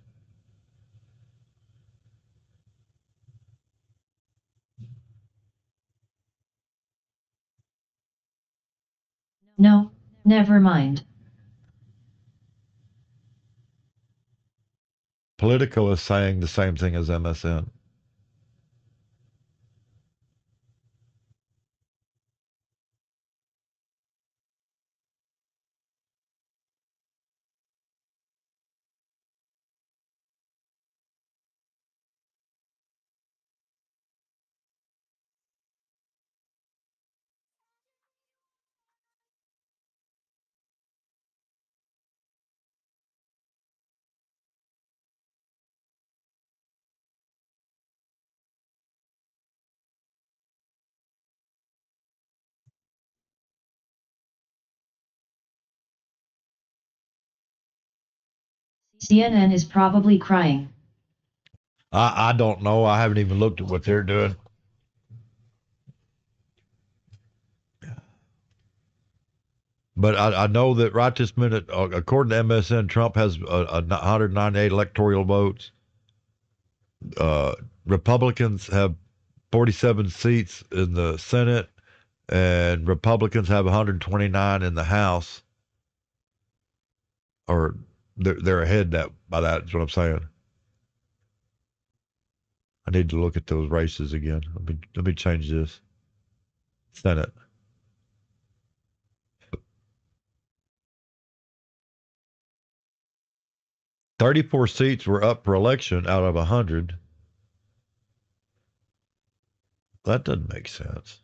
No, never mind. Politico is saying the same thing as MSN. CNN is probably crying. I don't know. I haven't even looked at what they're doing. But I know that right this minute, according to MSN, Trump has 198 electoral votes. Republicans have 47 seats in the Senate, and Republicans have 129 in the House. Or they're ahead by that is what I'm saying. I need to look at those races again. Let me change this. Senate. "34 seats were up for election out of 100. That doesn't make sense.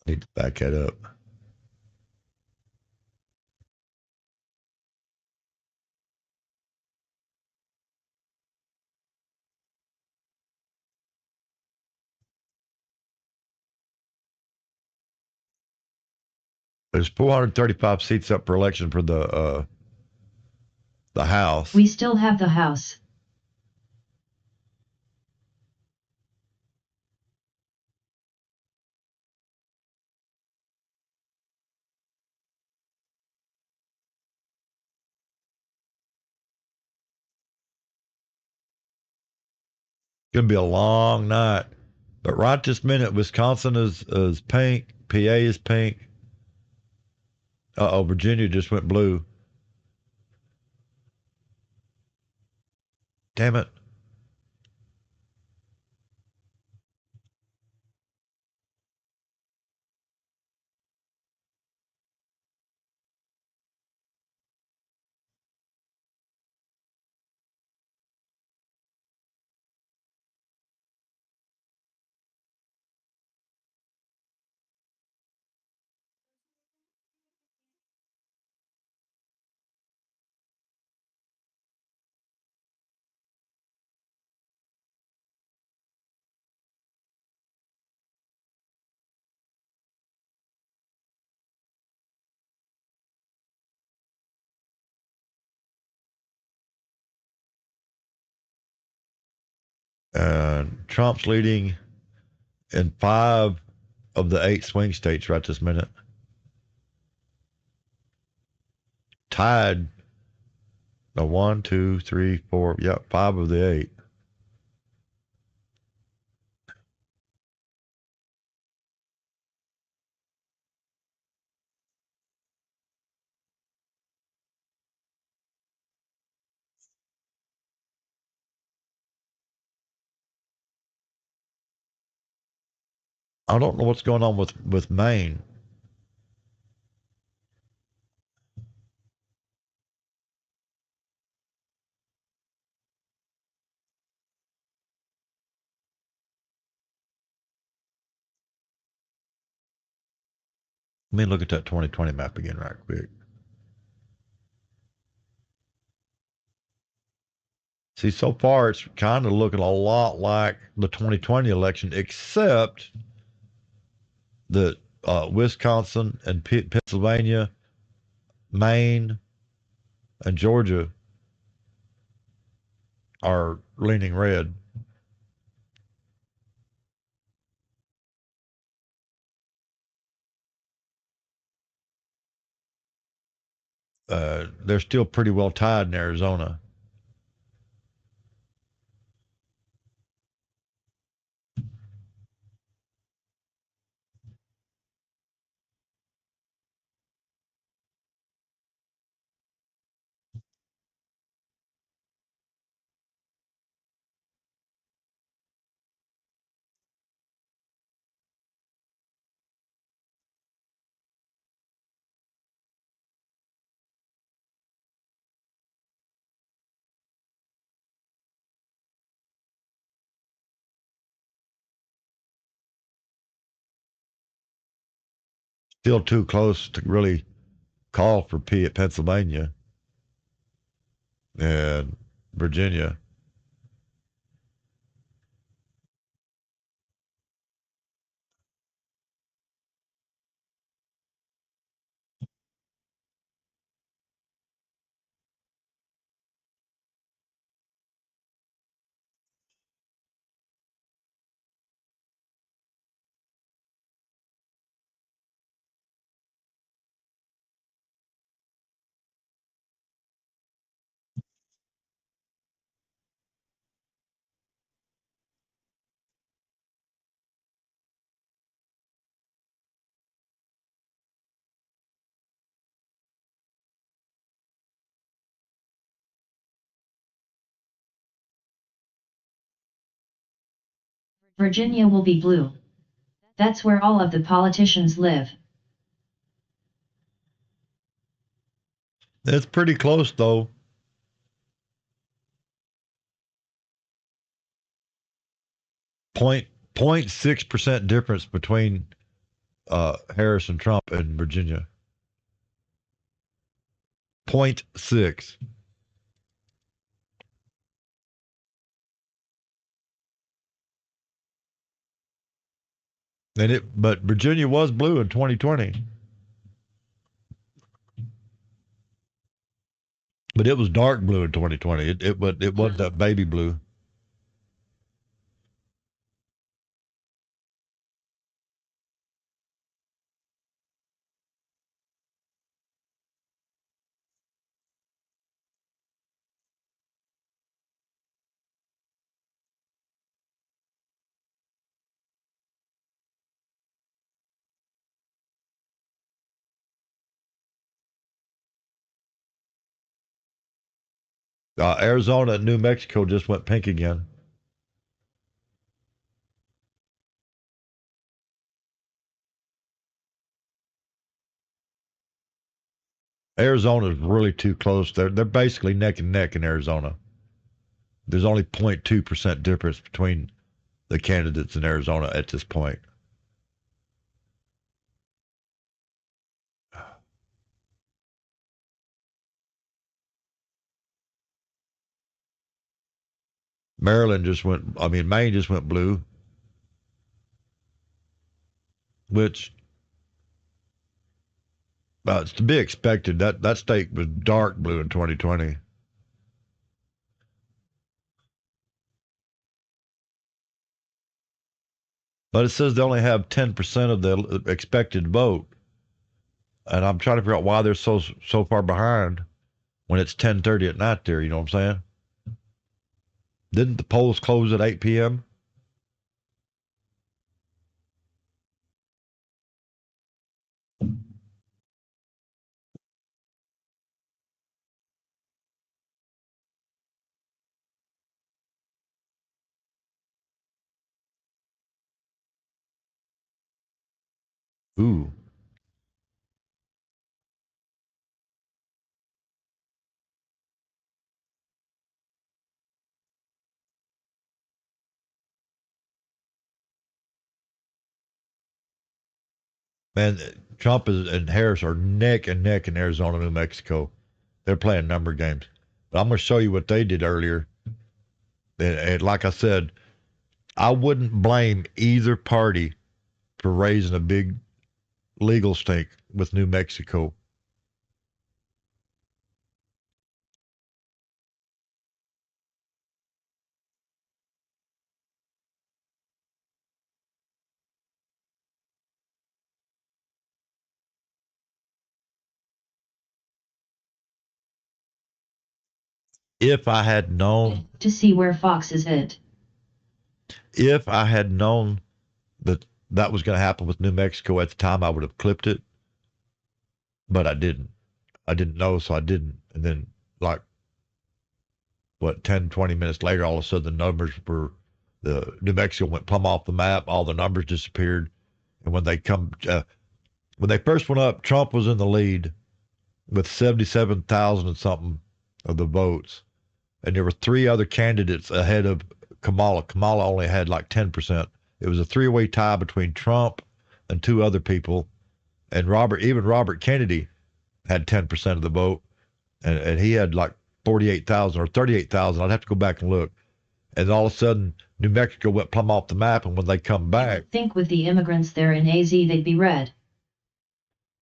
I need to back that up. There's 435 seats up for election for the House. We still have the House. Gonna be a long night. But right this minute, Wisconsin is pink. PA is pink. Virginia just went blue. Damn it. And Trump's leading in 5 of the 8 swing states right this minute. Tied. No, 1, 2, 3, 4. Yep, 5 of the 8. I don't know what's going on with Maine. Let me look at that 2020 map again right quick. See, so far it's kind of looking a lot like the 2020 election, except that Wisconsin and Pennsylvania, Maine, and Georgia are leaning red. They're still pretty well tied in Arizona. Still too close to really call for Pennsylvania and Virginia. Virginia will be blue. That's where all of the politicians live. It's pretty close though. Point 0.6% difference between Harris and Trump in Virginia. 0.6. But Virginia was blue in 2020. But it was dark blue in 2020. It wasn't that baby blue. Arizona and New Mexico just went pink again. Arizona's really too close. They're basically neck and neck in Arizona. There's only 0.2% difference between the candidates in Arizona at this point. Maine just went blue, which it's to be expected. That state was dark blue in 2020. But it says they only have 10% of the expected vote. And I'm trying to figure out why they're so far behind when it's 10:30 at night there, you know what I'm saying? Didn't the polls close at 8 p.m.? Ooh. Man, Trump and Harris are neck and neck in Arizona, New Mexico. They're playing number games. But I'm going to show you what they did earlier. And like I said, I wouldn't blame either party for raising a big legal stake with New Mexico. If I had known To see where Fox is at. If I had known that was going to happen with New Mexico at the time, I would have clipped it. But I didn't. I didn't know, so I didn't. And then, like, 10, 20 minutes later, all of a sudden the numbers were, the New Mexico went plumb off the map. All the numbers disappeared. And when they first went up, Trump was in the lead with 77,000 and something of the votes. And there were three other candidates ahead of Kamala. Kamala only had like 10%. It was a three-way tie between Trump and two other people. And Robert Kennedy had 10% of the vote. And he had like 48,000 or 38,000. I'd have to go back and look. And all of a sudden, New Mexico went plumb off the map. And when they come back, Think with the immigrants there in AZ, they'd be red.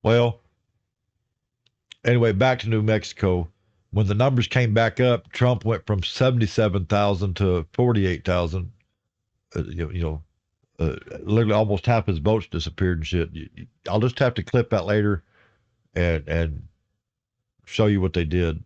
well, anyway, back to New Mexico. When the numbers came back up, Trump went from 77,000 to 48,000. Literally almost half his votes disappeared and shit. I'll just have to clip that later and show you what they did.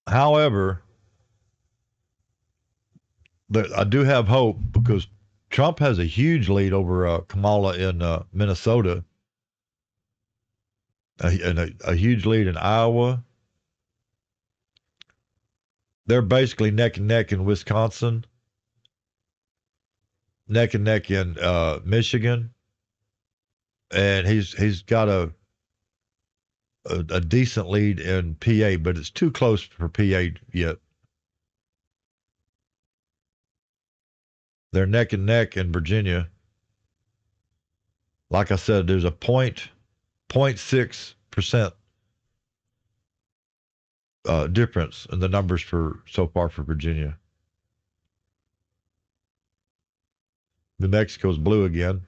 However, I do have hope because Trump has a huge lead over Kamala in Minnesota, and a huge lead in Iowa. They're basically neck and neck in Wisconsin, neck and neck in Michigan, and he's got a decent lead in PA, but it's too close for PA yet. They're neck and neck in Virginia. Like I said, there's a 0.6% difference in the numbers for so far for Virginia. New Mexico's blue again.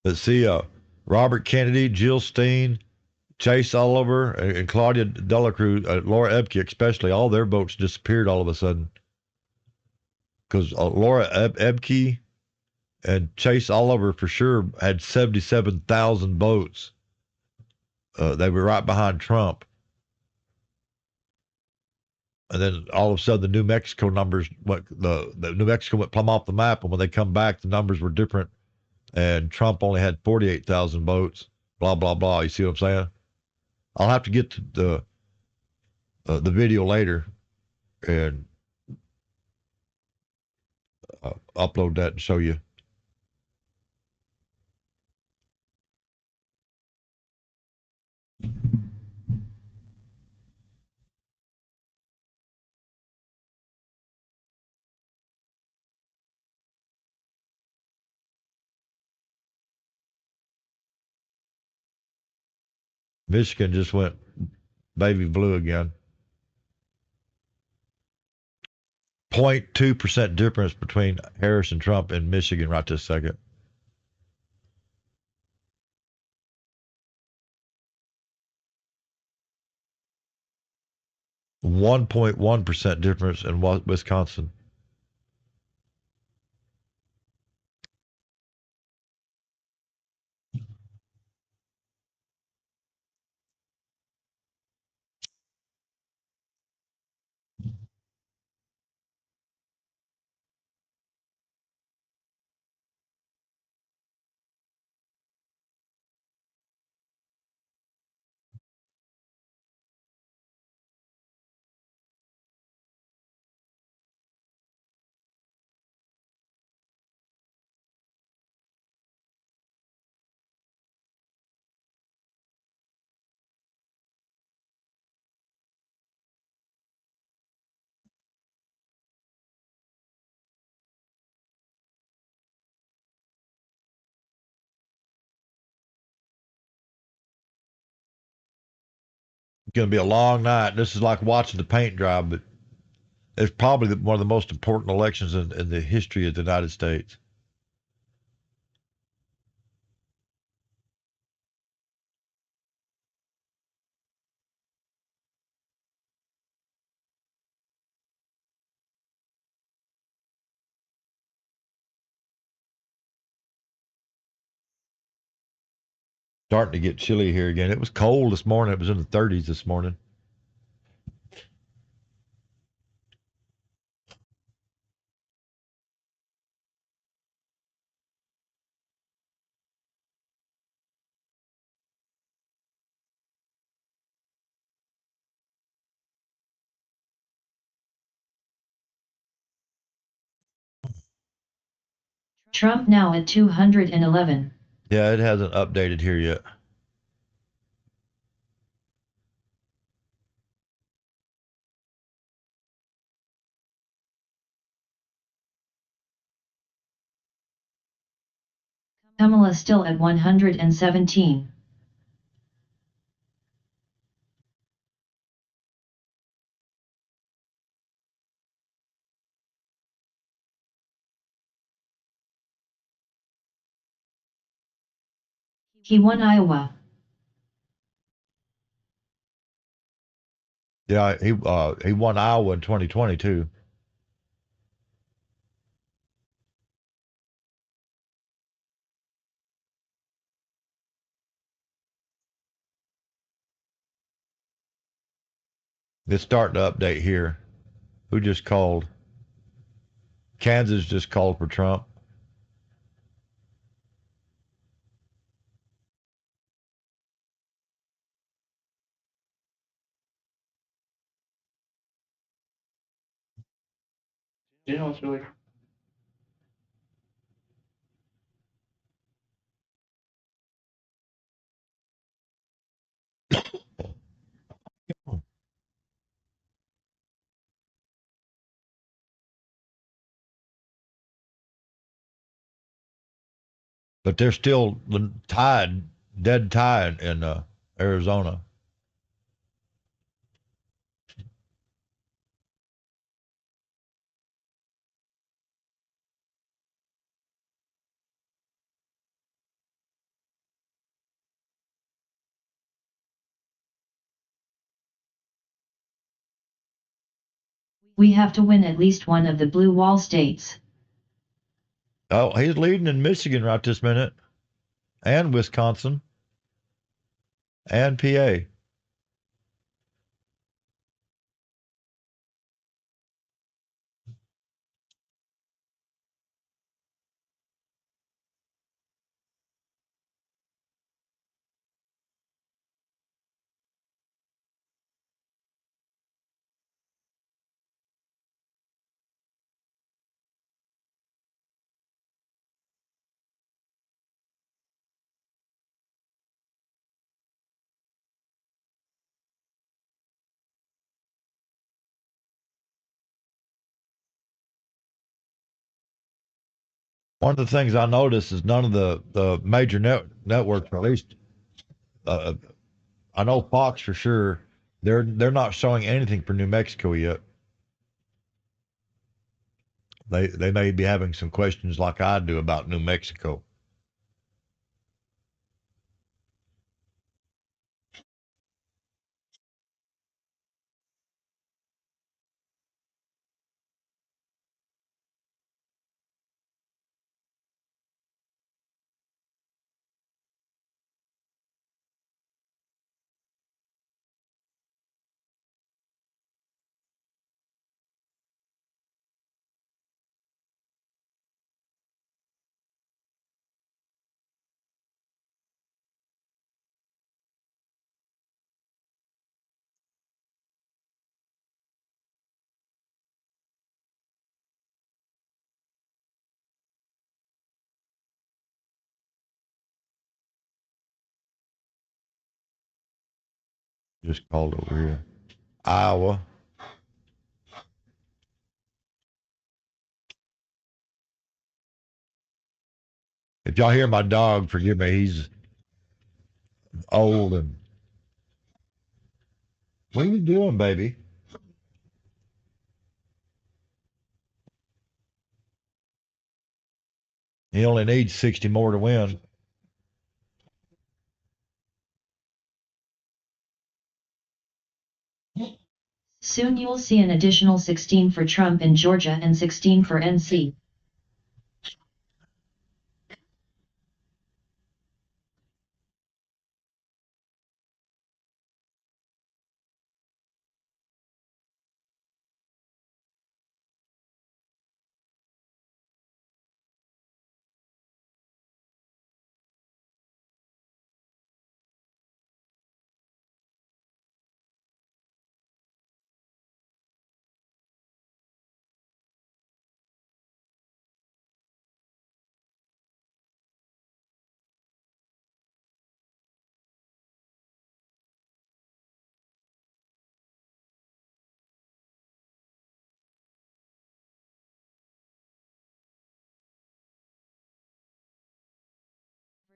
Let's see, Robert Kennedy, Jill Stein, Chase Oliver, and Claudia Delacruz, Laura Ebke especially, all their votes disappeared all of a sudden. Because Laura Ebke and Chase Oliver for sure had 77,000 votes. They were right behind Trump. And then all of a sudden, the New Mexico numbers went, the New Mexico went plumb off the map. And when they come back, the numbers were different. And Trump only had 48,000 votes. Blah blah blah. You see what I'm saying? I'll have to get to the video later and upload that and show you. Michigan just went baby blue again. 0.2% difference between Harris and Trump in Michigan right this second. .1% difference in Wisconsin. It's going to be a long night. This is like watching the paint dry, but it's probably one of the most important elections in the history of the United States. Starting to get chilly here again. It was cold this morning. It was in the 30s this morning. Trump now at 211. Yeah, it hasn't updated here yet. Kamala still at 117. He won Iowa. Yeah, he won Iowa in 2022. It's starting to update here. Who just called? Kansas just called for Trump. You know, it's really. But they're still tied, dead tied in Arizona. We have to win at least one of the blue wall states. Oh, he's leading in Michigan right this minute, and Wisconsin, and PA. One of the things I noticed is none of the major networks, or at least uh, I know Fox for sure, they're not showing anything for New Mexico yet. They may be having some questions like I do about New Mexico. Just called over here. Iowa. If y'all hear my dog, forgive me. He's old and what are you doing, baby? He only needs 60 more to win. Soon you'll see an additional 16 for Trump in Georgia and 16 for NC.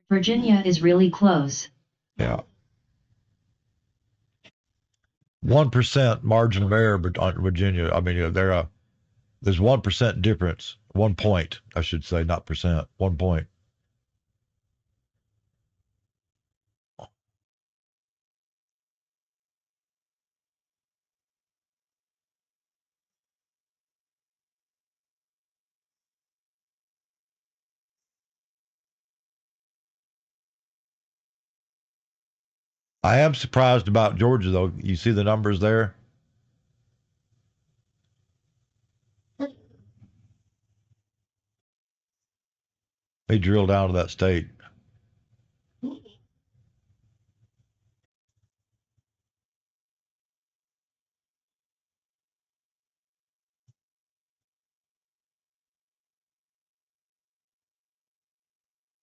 Virginia is really close. Yeah. 1% margin of error on Virginia. I mean, there's 1% difference. 1 point, I should say, not percent. 1 point. I am surprised about Georgia, though. You see the numbers there? They drill down to that state.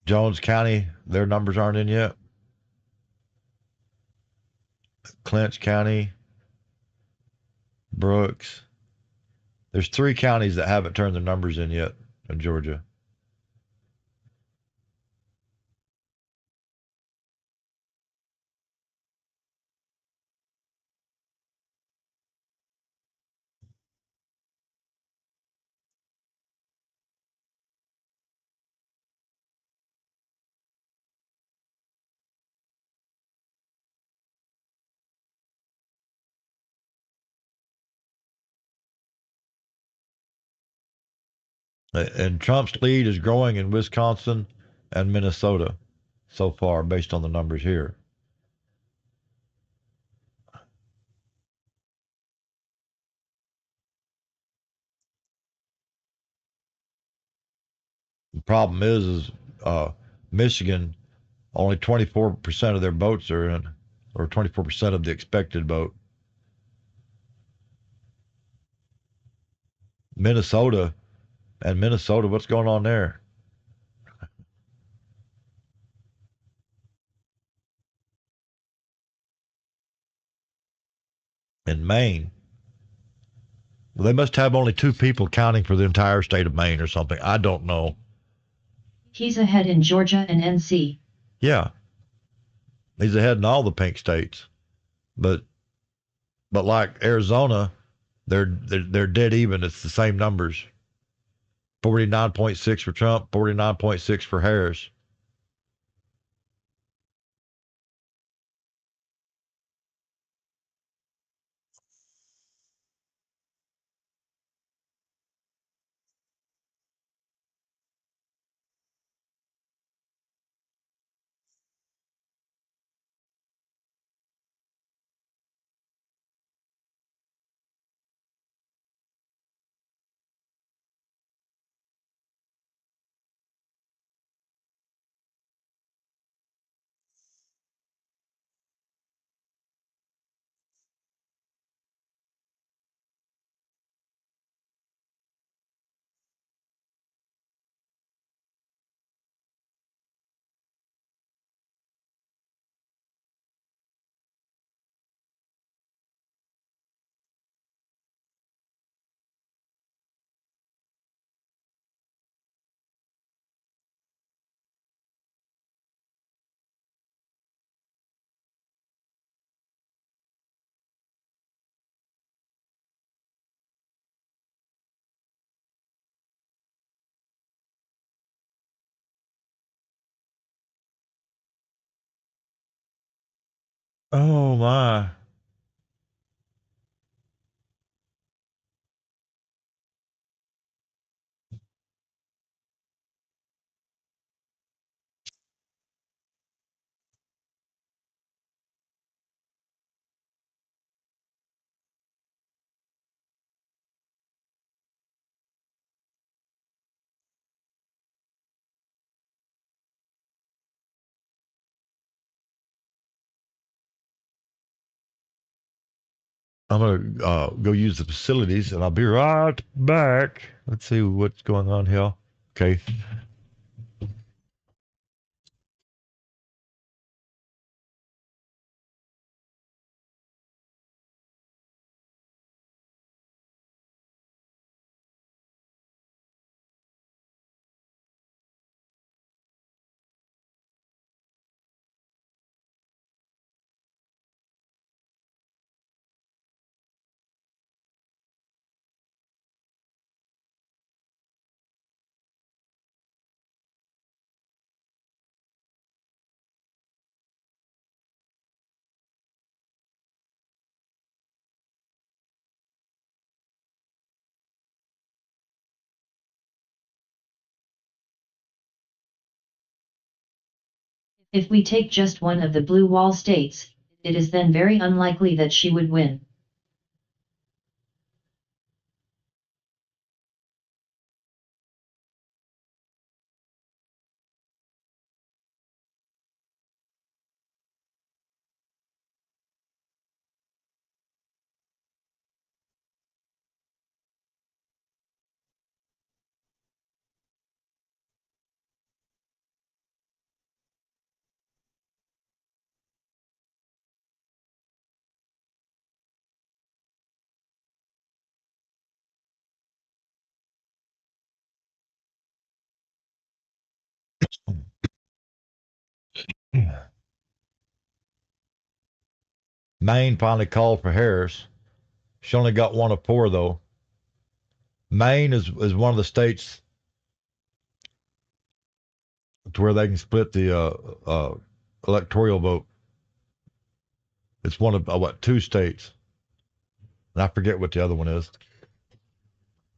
Jones County, their numbers aren't in yet. Clinch County, Brooks. There's 3 counties that haven't turned their numbers in yet in Georgia. And Trump's lead is growing in Wisconsin and Minnesota so far, based on the numbers here. The problem is Michigan, only 24% of their votes are in, or 24% of the expected vote. Minnesota, what's going on there? In Maine, well, they must have only 2 people counting for the entire state of Maine or something. I don't know. He's ahead in Georgia and NC. Yeah, he's ahead in all the pink states, but like Arizona, they're dead even. It's the same numbers. 49.6 for Trump, 49.6 for Harris. Oh my. I'm gonna go use the facilities, and I'll be right back. Let's see what's going on here. Okay. If we take just one of the blue wall states, it is then very unlikely that she would win. Maine finally called for Harris. She only got 1 of 4 though. Maine is one of the states to where they can split the electoral vote. It's one of 2 states, and I forget what the other one is.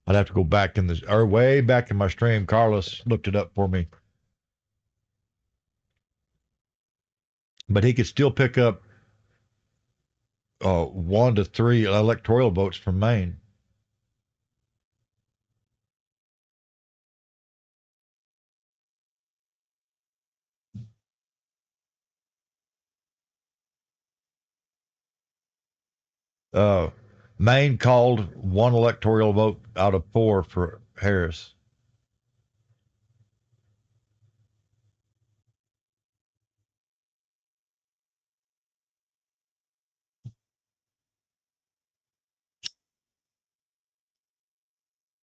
I'd have to go back or way back in my stream. Carlos looked it up for me. But he could still pick up 1 to 3 electoral votes from Maine. Maine called 1 electoral vote out of 4 for Harris.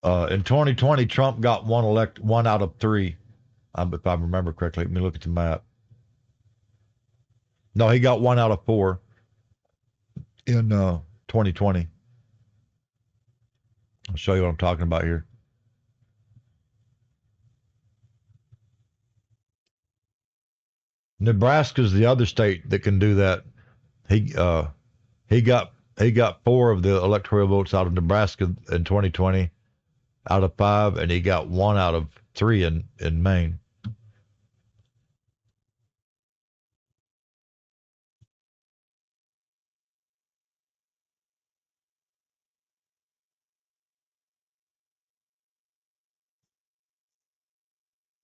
In 2020, Trump got 1 out of 3. If I remember correctly, let me look at the map. No, he got 1 out of 4 in 2020. I'll show you what I'm talking about here. Nebraska's the other state that can do that. He got 4 of the electoral votes out of Nebraska in 2020 out of 5, and he got 1 out of 3 in Maine.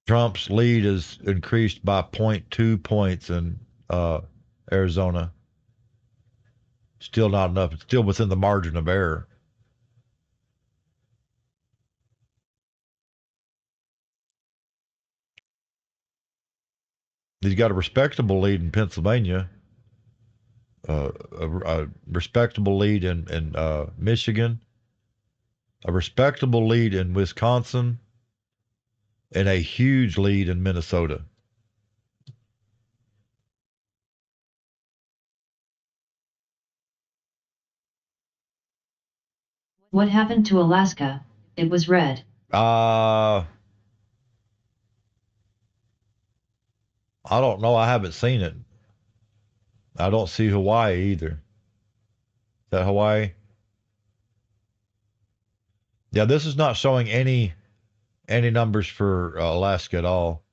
Trump's lead is increased by 0.2 points in Arizona. Still not enough. It's still within the margin of error. He's got a respectable lead in Pennsylvania, a respectable lead in Michigan, a respectable lead in Wisconsin, and a huge lead in Minnesota. What happened to Alaska? It was red. I don't know. I haven't seen it. I don't see Hawaii either. Is that Hawaii? Yeah, this is not showing any numbers for Alaska at all.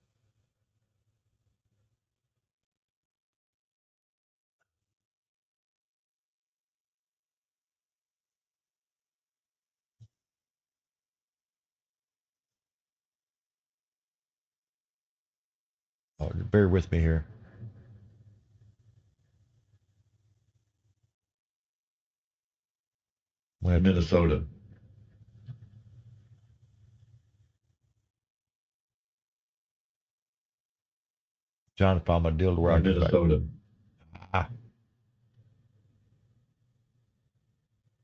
Oh, bear with me here. Minnesota. Trying to find my deal where I can Minnesota.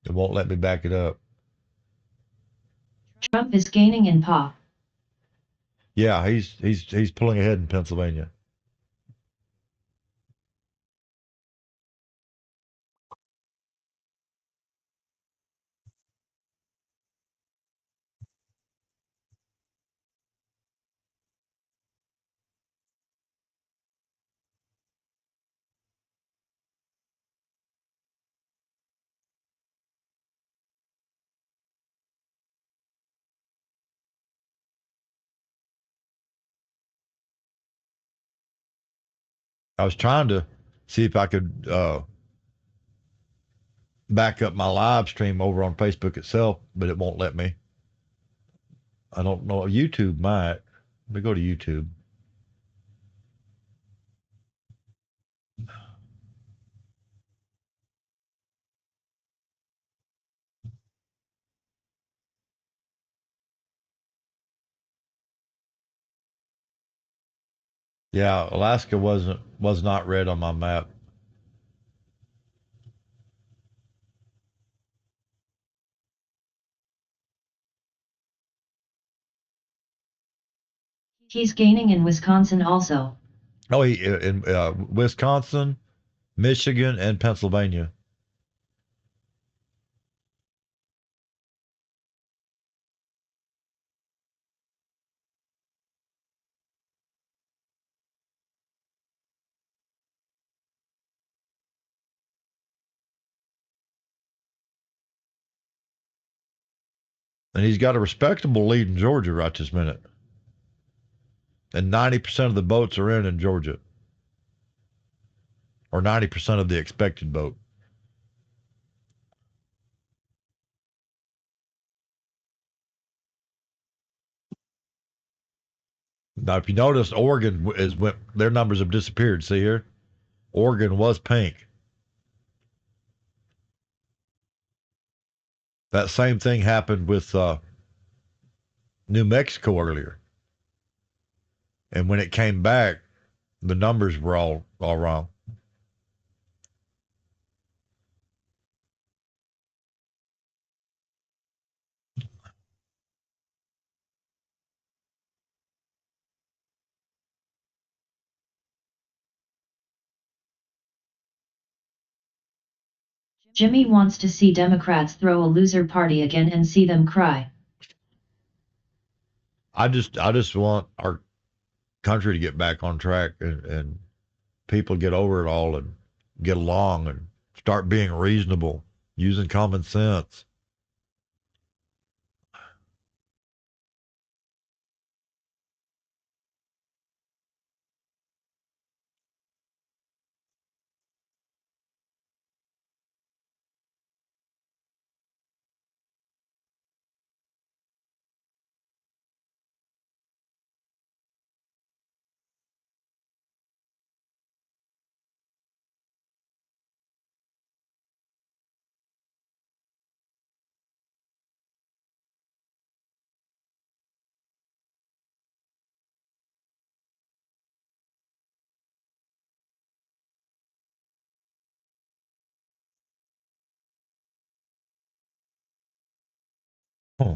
It won't let me back it up. Trump is gaining in PA. Yeah, he's pulling ahead in Pennsylvania. I was trying to see if I could back up my live stream over on Facebook itself, but it won't let me. I don't know. YouTube might. Let me go to YouTube. Yeah, Alaska was not red on my map. He's gaining in Wisconsin also. Oh, in Wisconsin, Michigan, and Pennsylvania. And he's got a respectable lead in Georgia right this minute. And 90% of the votes are in Georgia. Or 90% of the expected vote. Now, if you notice, Oregon their numbers have disappeared. See here? Oregon was pink. That same thing happened with New Mexico earlier. And when it came back, the numbers were all wrong. Jimmy wants to see Democrats throw a loser party again and see them cry. I just want our country to get back on track and people get over it all and get along and start being reasonable, using common sense. Huh.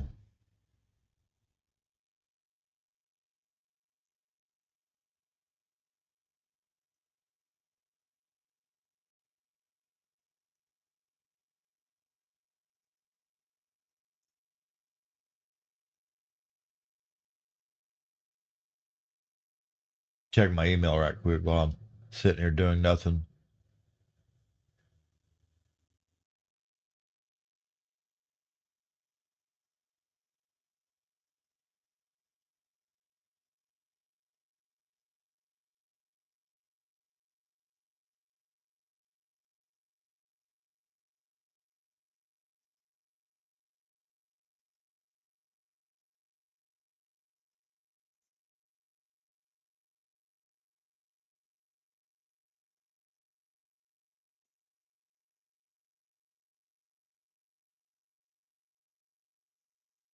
Check my email right quick while I'm sitting here doing nothing.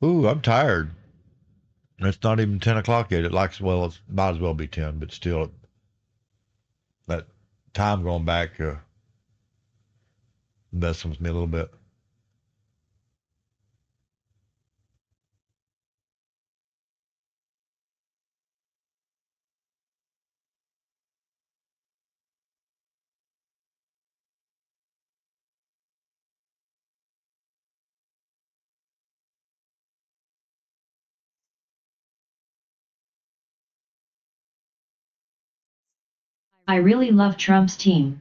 Ooh, I'm tired. It's not even 10 o'clock yet. It might as well be 10, but still, that time going back messing with me a little bit. I really love Trump's team.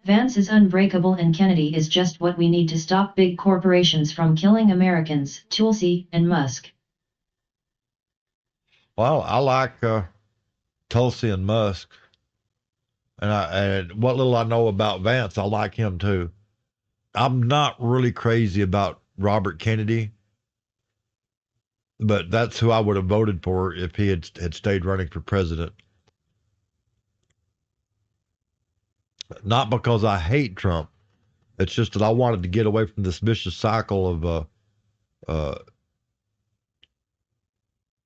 Vance is unbreakable and Kennedy is just what we need to stop big corporations from killing Americans, Tulsi and Musk. Well, I like Tulsi and Musk, and what little I know about Vance, I like him too. I'm not really crazy about Robert Kennedy, but that's who I would have voted for if he had stayed running for president. Not because I hate Trump. It's just that I wanted to get away from this vicious cycle uh,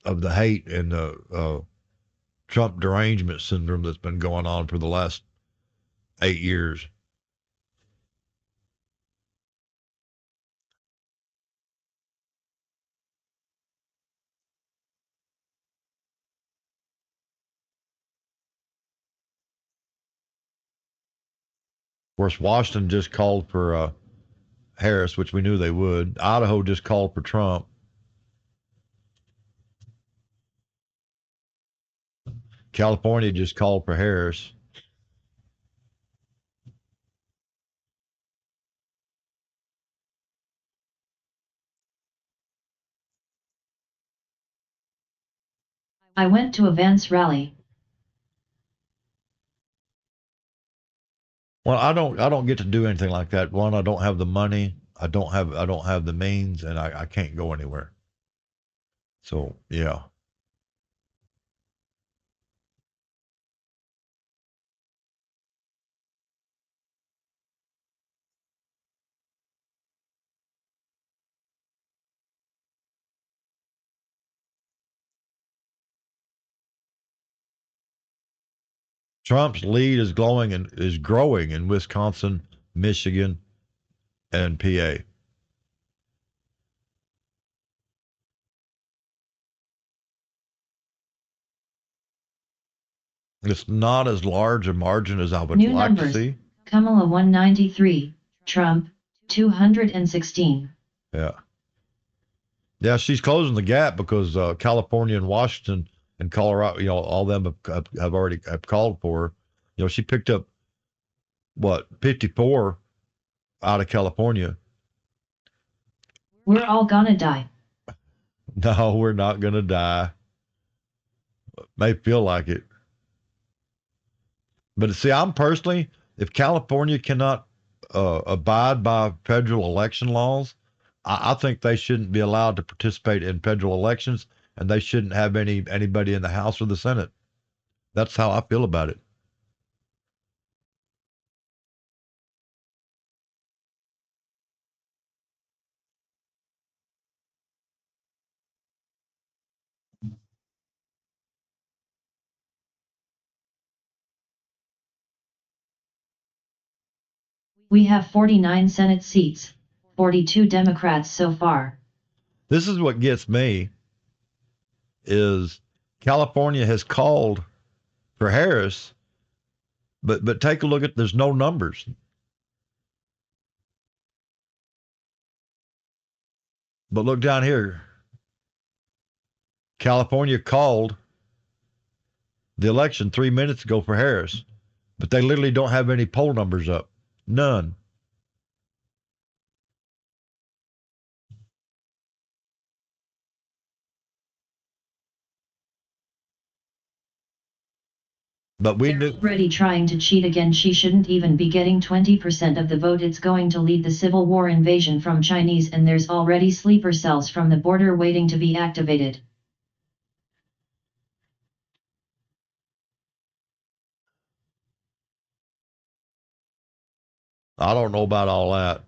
of the hate and the Trump derangement syndrome that's been going on for the last 8 years. Of course, Washington just called for Harris, which we knew they would. Idaho just called for Trump. California just called for Harris. I went to a Vance rally. Well, I don't get to do anything like that. One, I don't have the money. I don't have the means, and I can't go anywhere. So yeah. Trump's lead is growing in Wisconsin, Michigan, and PA. It's not as large a margin as I would New like numbers. to see. Kamala 193, Trump 216. Yeah. Yeah, she's closing the gap because California and Washington and Colorado, all them have already called for her. She picked up, 54 out of California. We're all gonna die. No, we're not going to die. May feel like it. But see, I'm personally, if California cannot abide by federal election laws, I think they shouldn't be allowed to participate in federal elections, and they shouldn't have anybody in the House or the Senate. That's how I feel about it. We have 49 Senate seats, 42 Democrats so far. This is what gets me, is California has called for Harris, but take a look at, there's no numbers. But look down here. California called the election 3 minutes ago for Harris, but they literally don't have any poll numbers up. None. But we knew. Already trying to cheat again. She shouldn't even be getting 20% of the vote. It's going to lead the civil war invasion from Chinese, and there's already sleeper cells from the border waiting to be activated. I don't know about all that.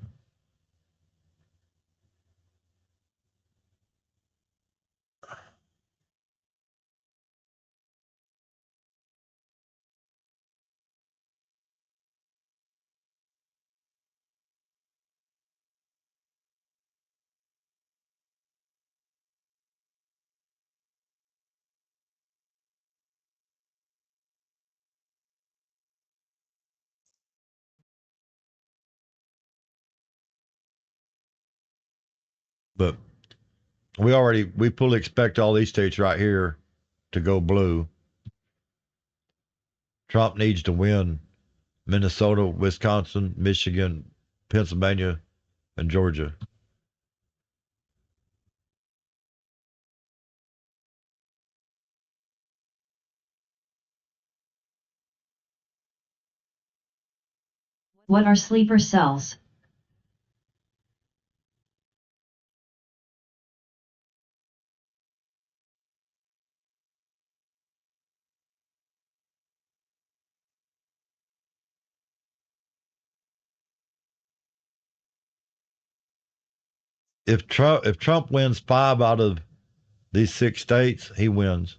But we fully expect all these states right here to go blue. Trump needs to win Minnesota, Wisconsin, Michigan, Pennsylvania, and Georgia. What are sleeper cells? If Trump wins 5 out of these 6 states, he wins.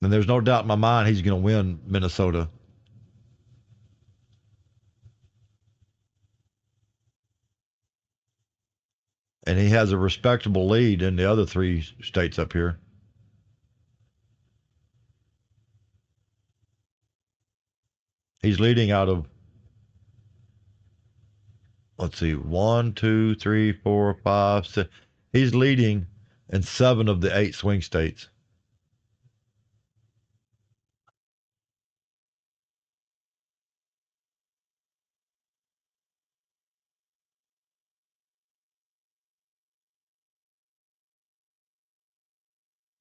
And there's no doubt in my mind he's going to win Minnesota. And he has a respectable lead in the other 3 states up here. He's leading out of, let's see, 1, 2, 3, 4, 5, 6. He's leading in 7 of the 8 swing states.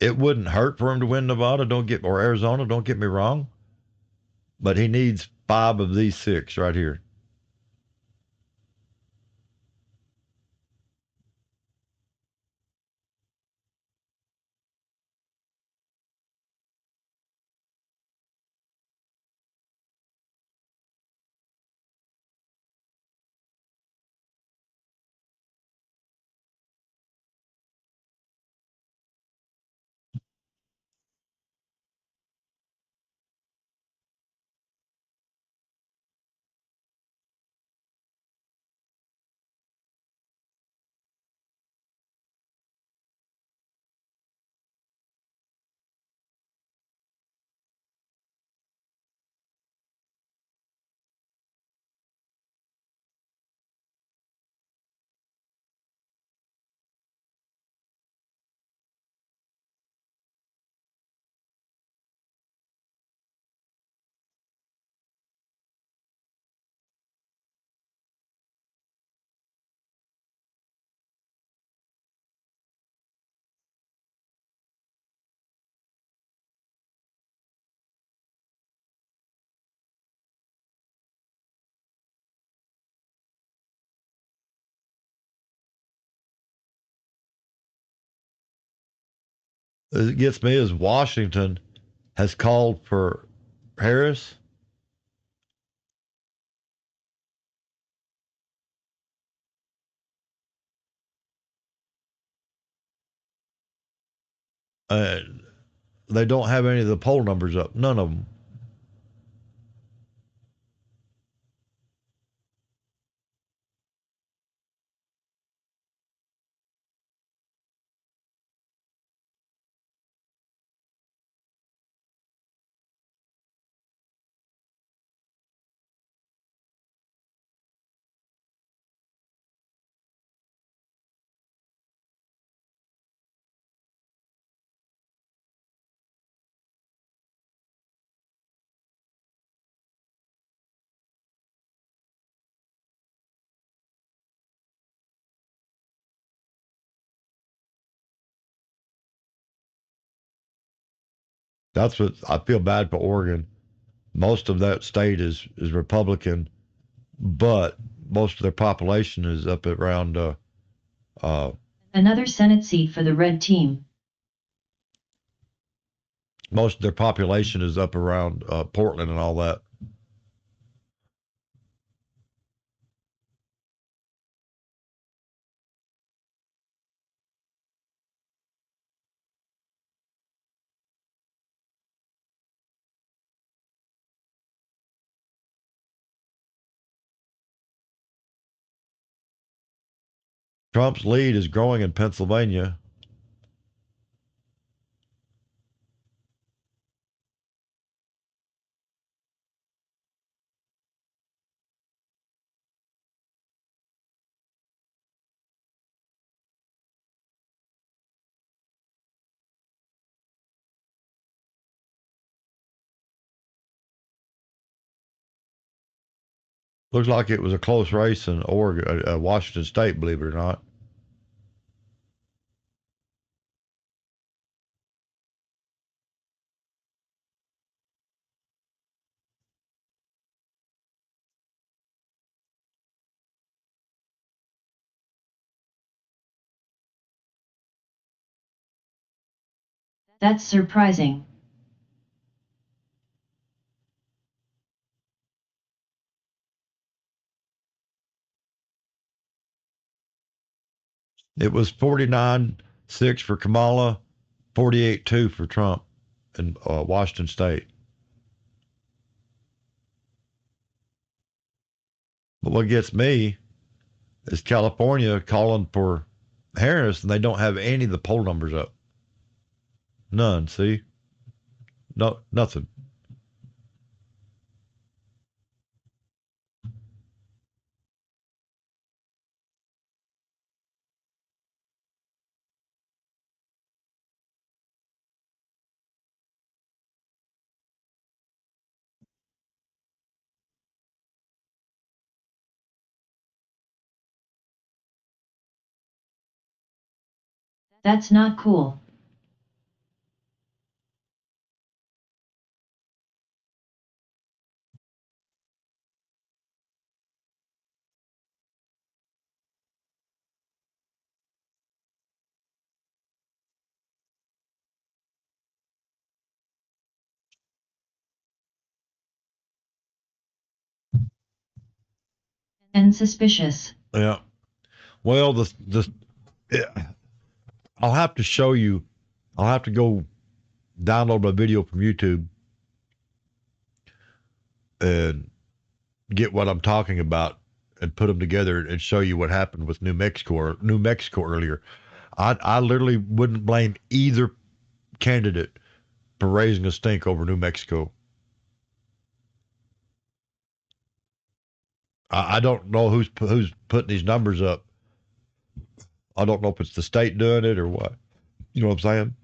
It wouldn't hurt for him to win Nevada, or Arizona, don't get me wrong. But he needs 5 of these 6 right here. It gets me is Washington has called for Harris. Uh, they don't have any of the poll numbers up. None of them. That's what I feel bad for Oregon. Most of that state is Republican, but most of their population is up around uh, Another Senate seat for the red team. most of their population is up around Portland and all that. Trump's lead is growing in Pennsylvania. Looks like it was a close race in Oregon, Washington State, believe it or not. That's surprising. It was 49-6 for Kamala, 48-2 for Trump in Washington State. But what gets me is California calling for Harris, and they don't have any of the poll numbers up. None. See, no, nothing. That's not cool. and suspicious. Yeah. Well, I'll have to show you. I'll have to go download a video from YouTube and get what I'm talking about and put them together and show you what happened with New Mexico earlier. I literally wouldn't blame either candidate for raising a stink over New Mexico. I don't know who's putting these numbers up. I don't know if it's the state doing it or what. You know what I'm saying?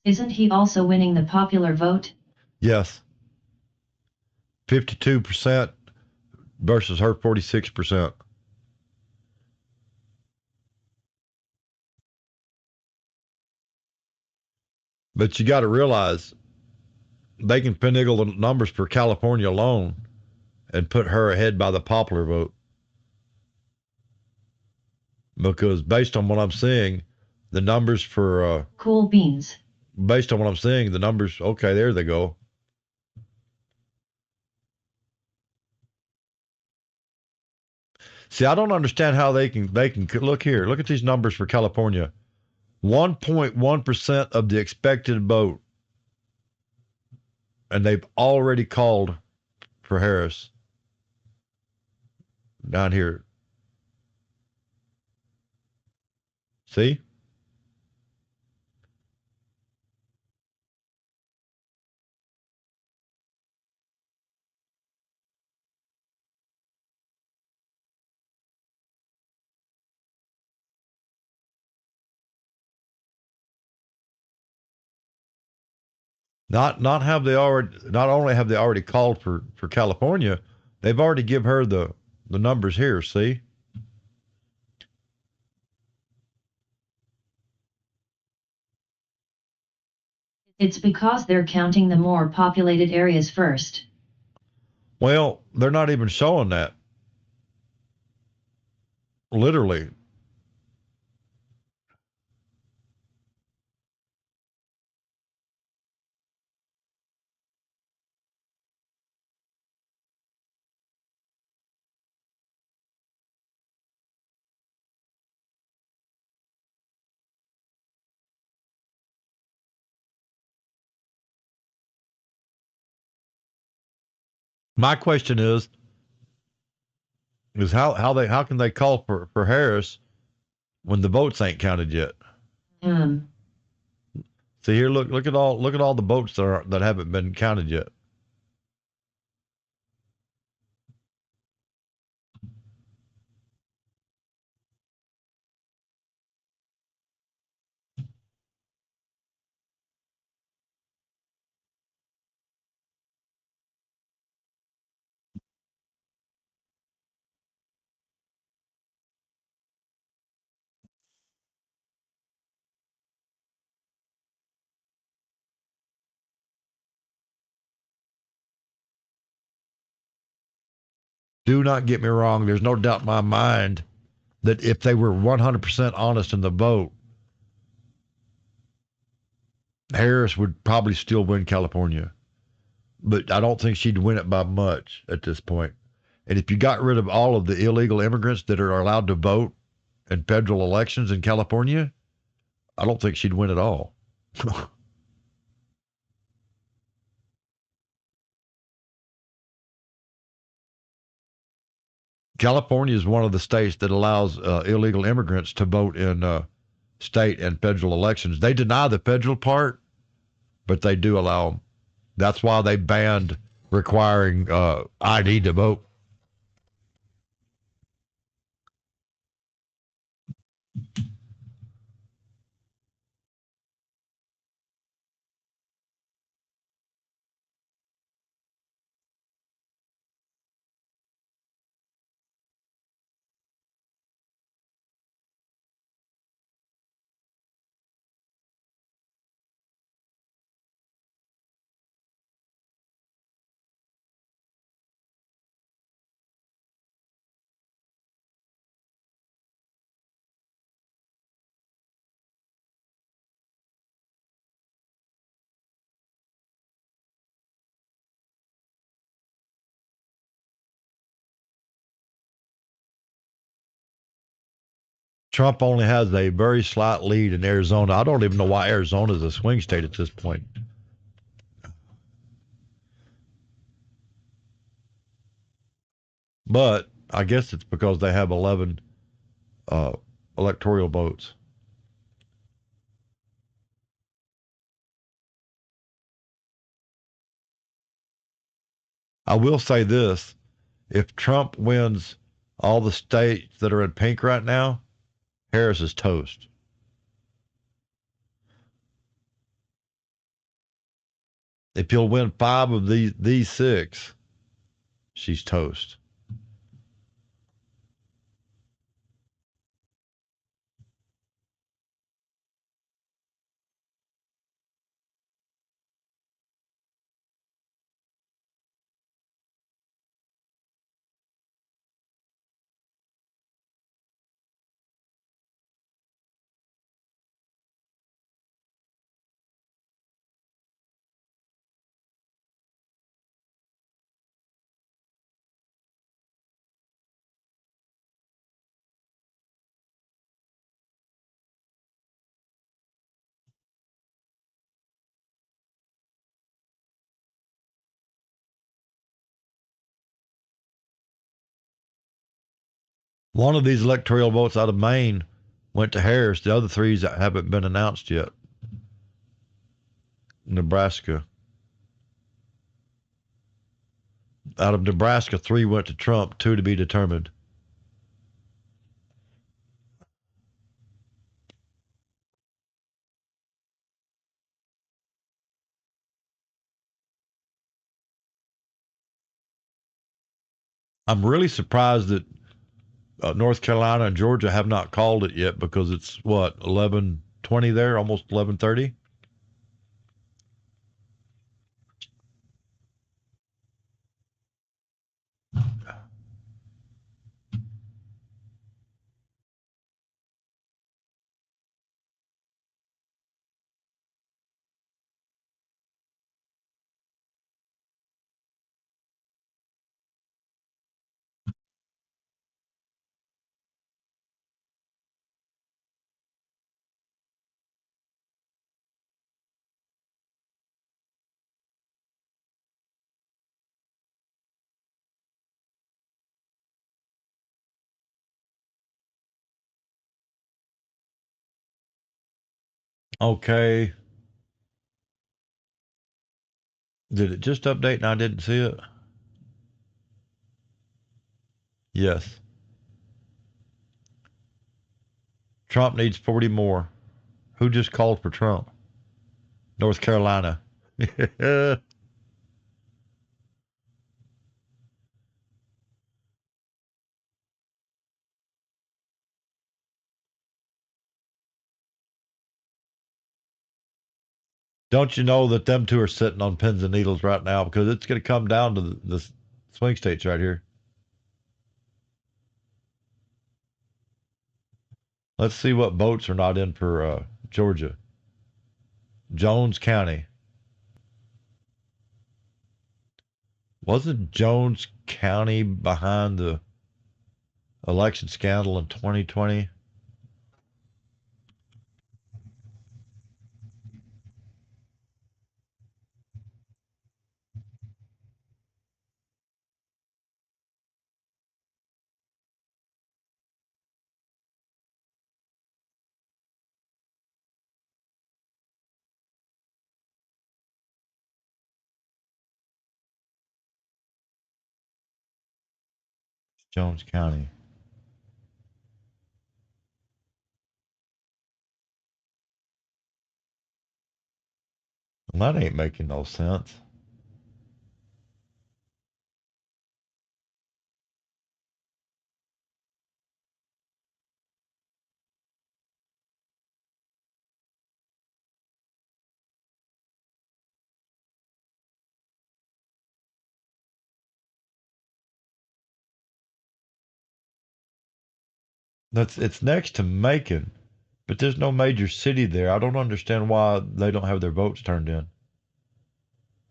Isn't he also winning the popular vote? Yes. 52% versus her 46%. But you got to realize they can finagle the numbers for California alone and put her ahead by the popular vote. Because based on what I'm seeing, the numbers for Cool beans. based on what I'm seeing, the numbers, okay, there they go. See, I don't understand how they can look here. Look at these numbers for California. 1.1% of the expected vote. And they've already called for Harris. Down here. See? Not only have they already called for California, they've already give her the numbers here, see? It's because they're counting the more populated areas first. Well, they're not even showing that. Literally. My question is how can they call for Harris when the votes ain't counted yet? See here, look at all the votes that haven't been counted yet. Do not get me wrong. There's no doubt in my mind that if they were 100% honest in the vote, Harris would probably still win California. But I don't think she'd win it by much at this point. And if you got rid of all of the illegal immigrants that are allowed to vote in federal elections in California, I don't think she'd win at all. California is one of the states that allows illegal immigrants to vote in state and federal elections. They deny the federal part, but they do allow them. That's why they banned requiring ID to vote. Trump only has a very slight lead in Arizona. I don't even know why Arizona is a swing state at this point. But I guess it's because they have 11 uh, electoral votes. I will say this. If Trump wins all the states that are in pink right now, Harris is toast. If he'll win 5 of these 6, she's toast. One of these electoral votes out of Maine went to Harris. The other 3 haven't been announced yet. Nebraska. Out of Nebraska, 3 went to Trump, 2 to be determined. I'm really surprised that North Carolina and Georgia have not called it yet because it's what 11:20 there, almost 11:30. Okay. Did it just update and I didn't see it? Yes. Trump needs 40 more. Who just called for Trump? North Carolina. Don't you know that them 2 are sitting on pins and needles right now because it's going to come down to the swing states right here. Let's see what votes are not in for Georgia. Jones County. Wasn't Jones County behind the election scandal in 2020? Jones County. Well, that ain't making no sense. It's next to Macon, but there's no major city there. I don't understand why they don't have their votes turned in,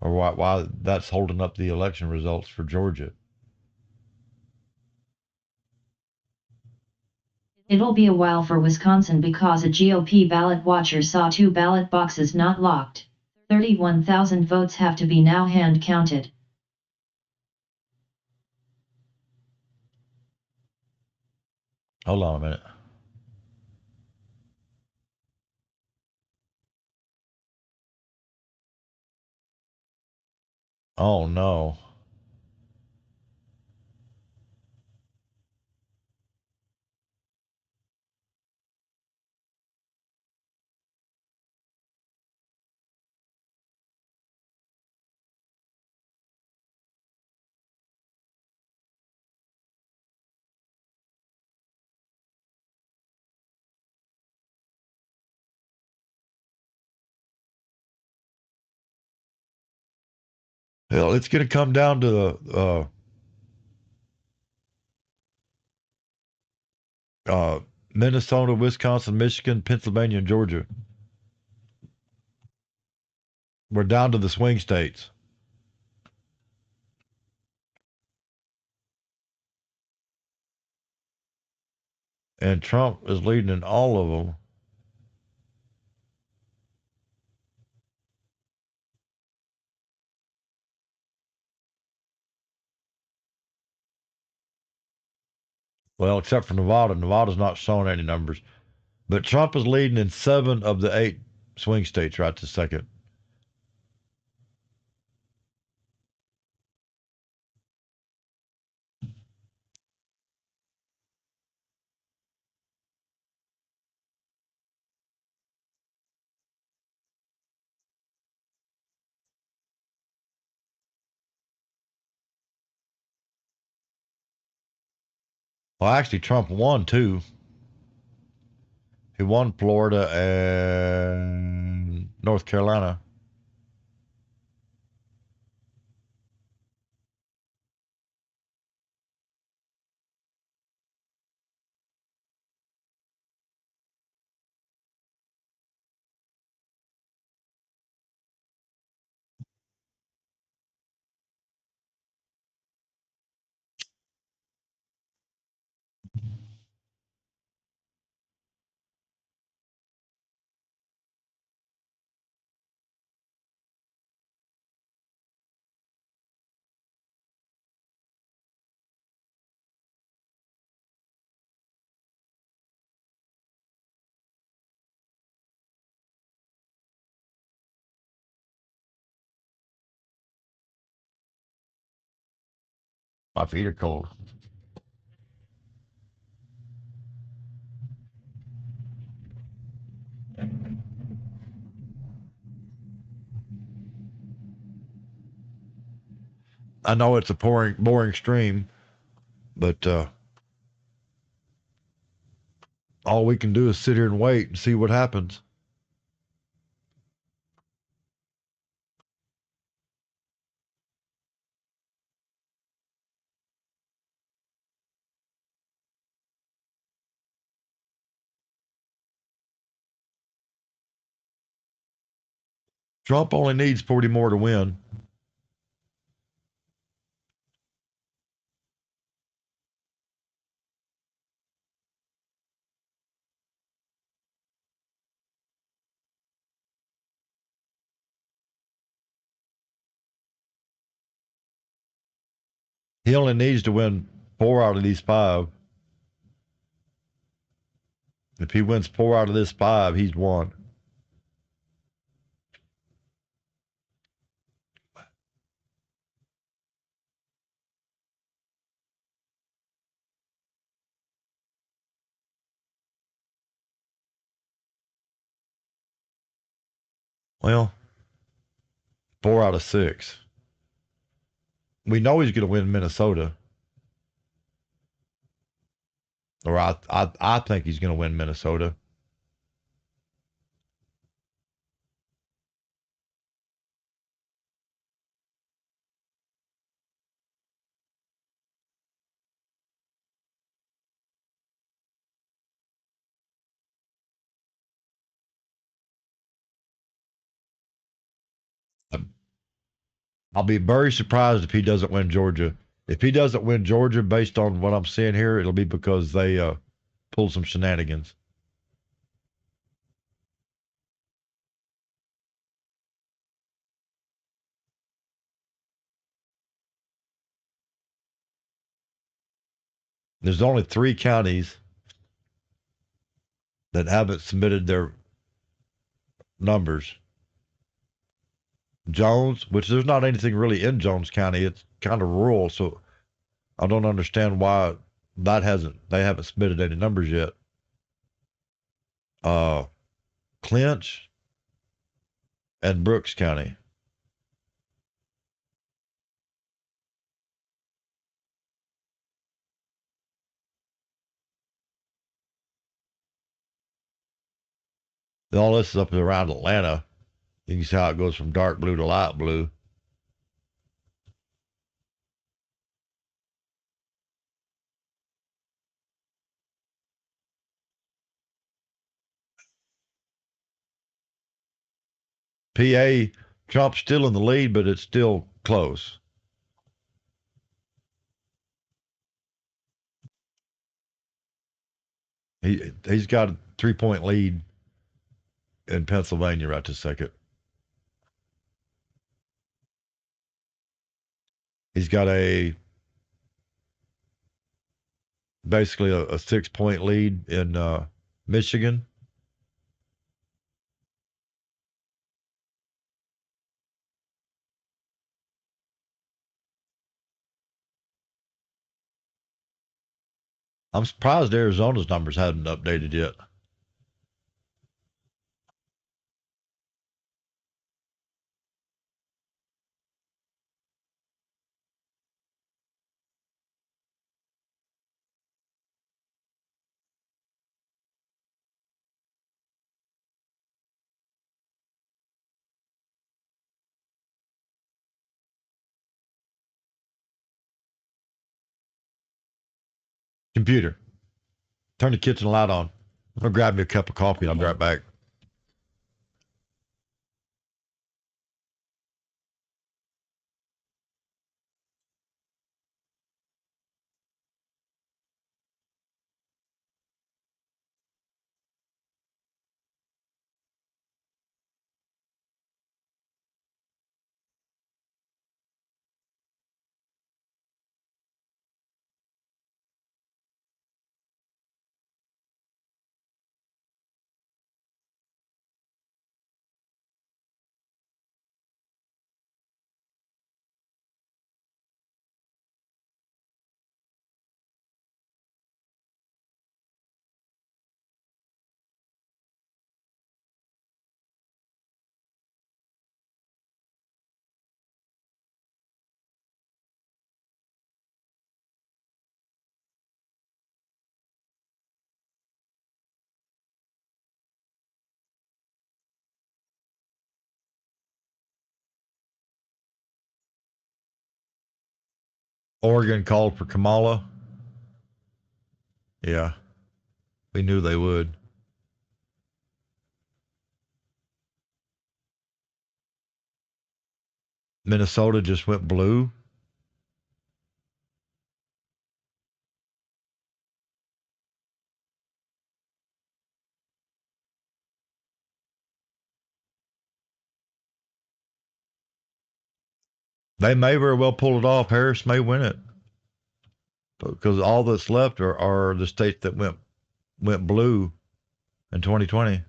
or why that's holding up the election results for Georgia. It'll be a while for Wisconsin because a GOP ballot watcher saw 2 ballot boxes not locked. 31,000 votes have to be now hand counted. Hold on a minute. Oh no. Hell, it's going to come down to the Minnesota, Wisconsin, Michigan, Pennsylvania, and Georgia. We're down to the swing states. And Trump is leading in all of them. Well, except for Nevada. Nevada's not showing any numbers. But Trump is leading in 7 of the 8 swing states right this second. Well, actually, Trump won 2. He won Florida and North Carolina. My feet are cold. I know it's a boring stream, but all we can do is sit here and wait and see what happens. Trump only needs 40 more to win. He only needs to win 4 out of these 5. If he wins 4 out of this 5, he's won. Well, 4 out of 6. We know he's going to win Minnesota, or I think he's going to win Minnesota. I'll be very surprised if he doesn't win Georgia. If he doesn't win Georgia, based on what I'm seeing here, it'll be because they pulled some shenanigans. There's only 3 counties that haven't submitted their numbers. Jones, which there's not anything really in Jones County. It's kind of rural, so I don't understand why they haven't submitted any numbers yet. Uh, Clinch and Brooks County. All this is up around Atlanta. You can see how it goes from dark blue to light blue. PA, Trump's still in the lead, but it's still close. He's got a 3-point lead in Pennsylvania right this second. He's got basically a 6-point lead in Michigan. I'm surprised Arizona's numbers hadn't updated yet. Computer, turn the kitchen light on. I'm gonna grab me a cup of coffee and I'll be right back. Oregon called for Kamala. Yeah, we knew they would. Minnesota just went blue. They may very well pull it off. Harris may win it because all that's left are the states that went blue in 2020.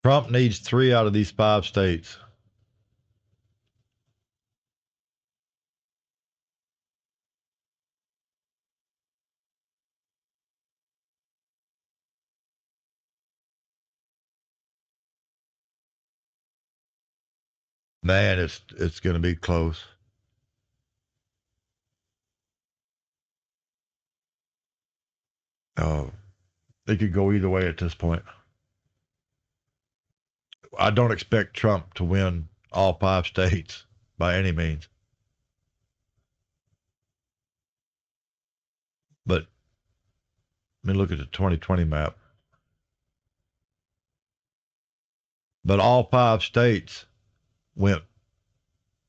Trump needs 3 out of these 5 states. Man, it's going to be close. Oh, it could go either way at this point. I don't expect Trump to win all 5 states by any means. But let me look at the 2020 map. But all 5 states went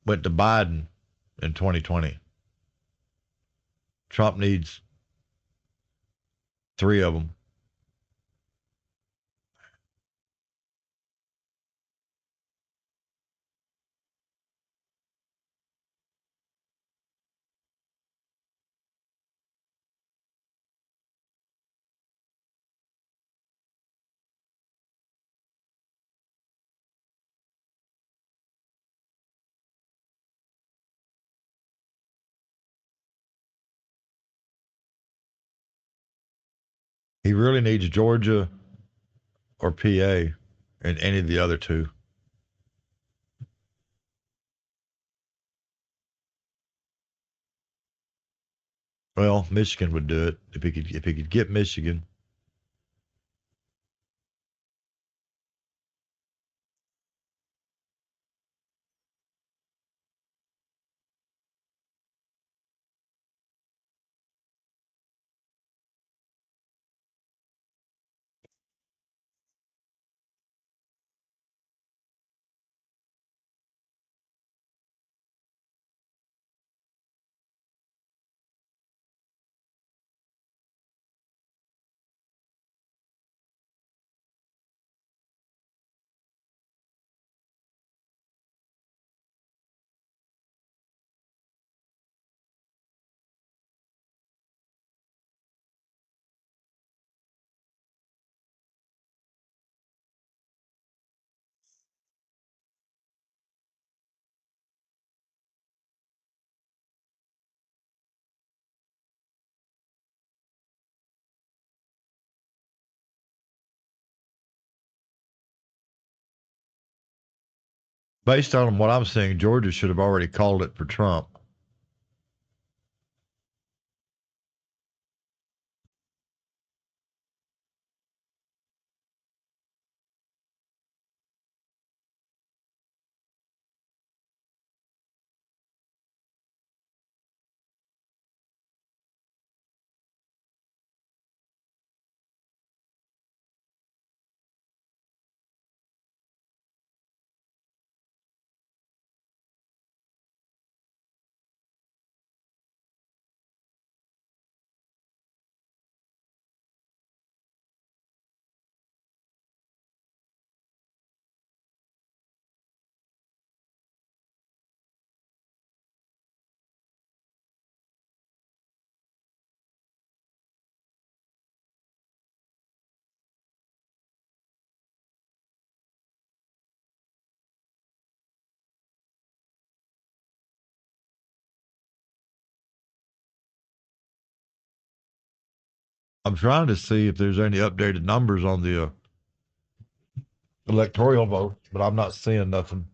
to Biden in 2020. Trump needs 3 of them. He really needs Georgia or PA and any of the other 2. Well, Michigan would do it if he could get Michigan. Based on what I'm seeing, Georgia should have already called it for Trump. I'm trying to see if there's any updated numbers on the electoral vote, but I'm not seeing nothing.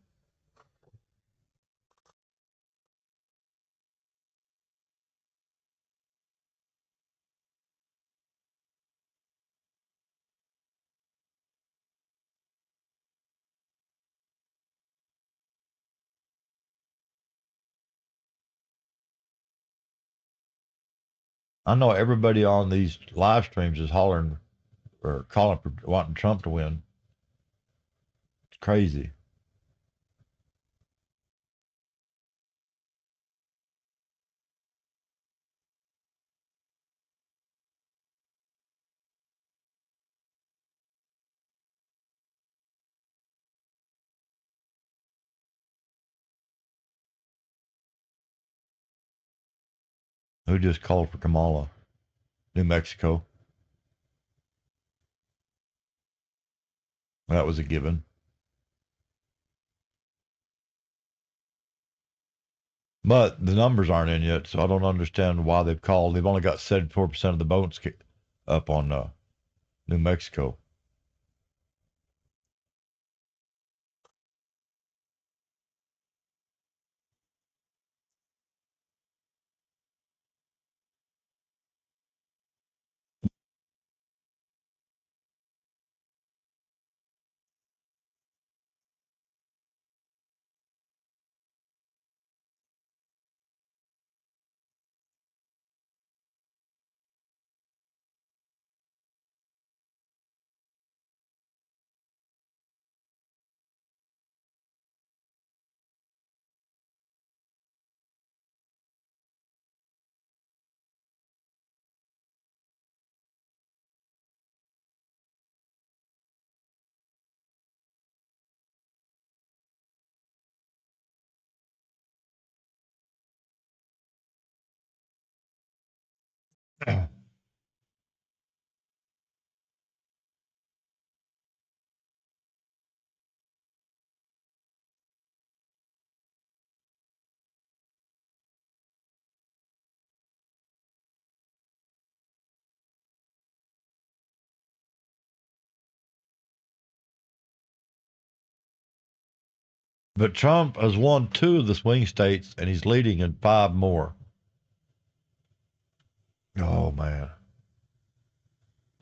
I know everybody on these live streams is hollering or calling for wanting Trump to win. It's crazy. Who just called for Kamala? New Mexico. That was a given. But the numbers aren't in yet, so I don't understand why they've called. They've only got 74% of the votes up on New Mexico. But Trump has won 2 of the swing states, and he's leading in 5 more. Oh, man.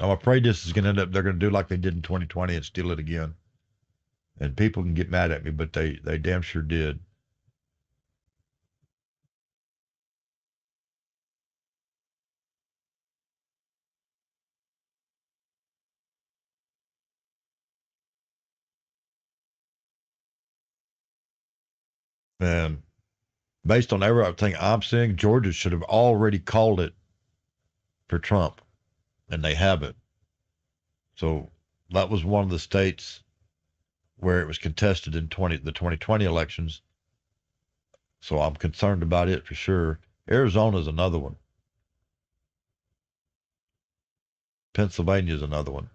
I'm afraid this is going to end up, they're going to do like they did in 2020 and steal it again. And people can get mad at me, but they damn sure did. And based on everything I'm seeing, Georgia should have already called it for Trump, and they haven't. So that was one of the states where it was contested in the 2020 elections. So I'm concerned about it for sure. Arizona's another one. Pennsylvania's another one.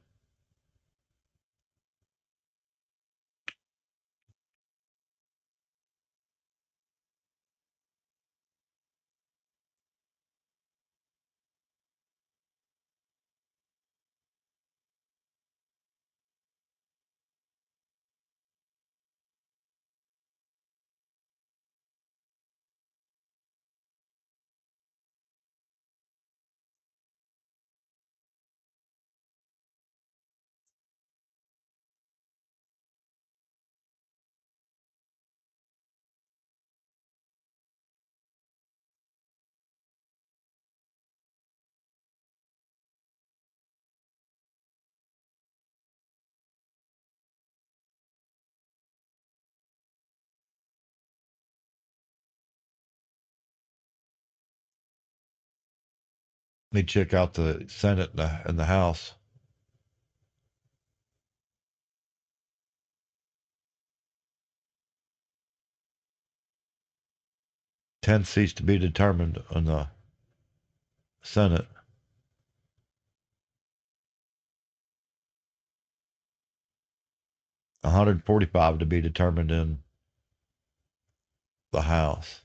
Let me check out the Senate and the House. 10 seats to be determined on the Senate. 145 to be determined in the House.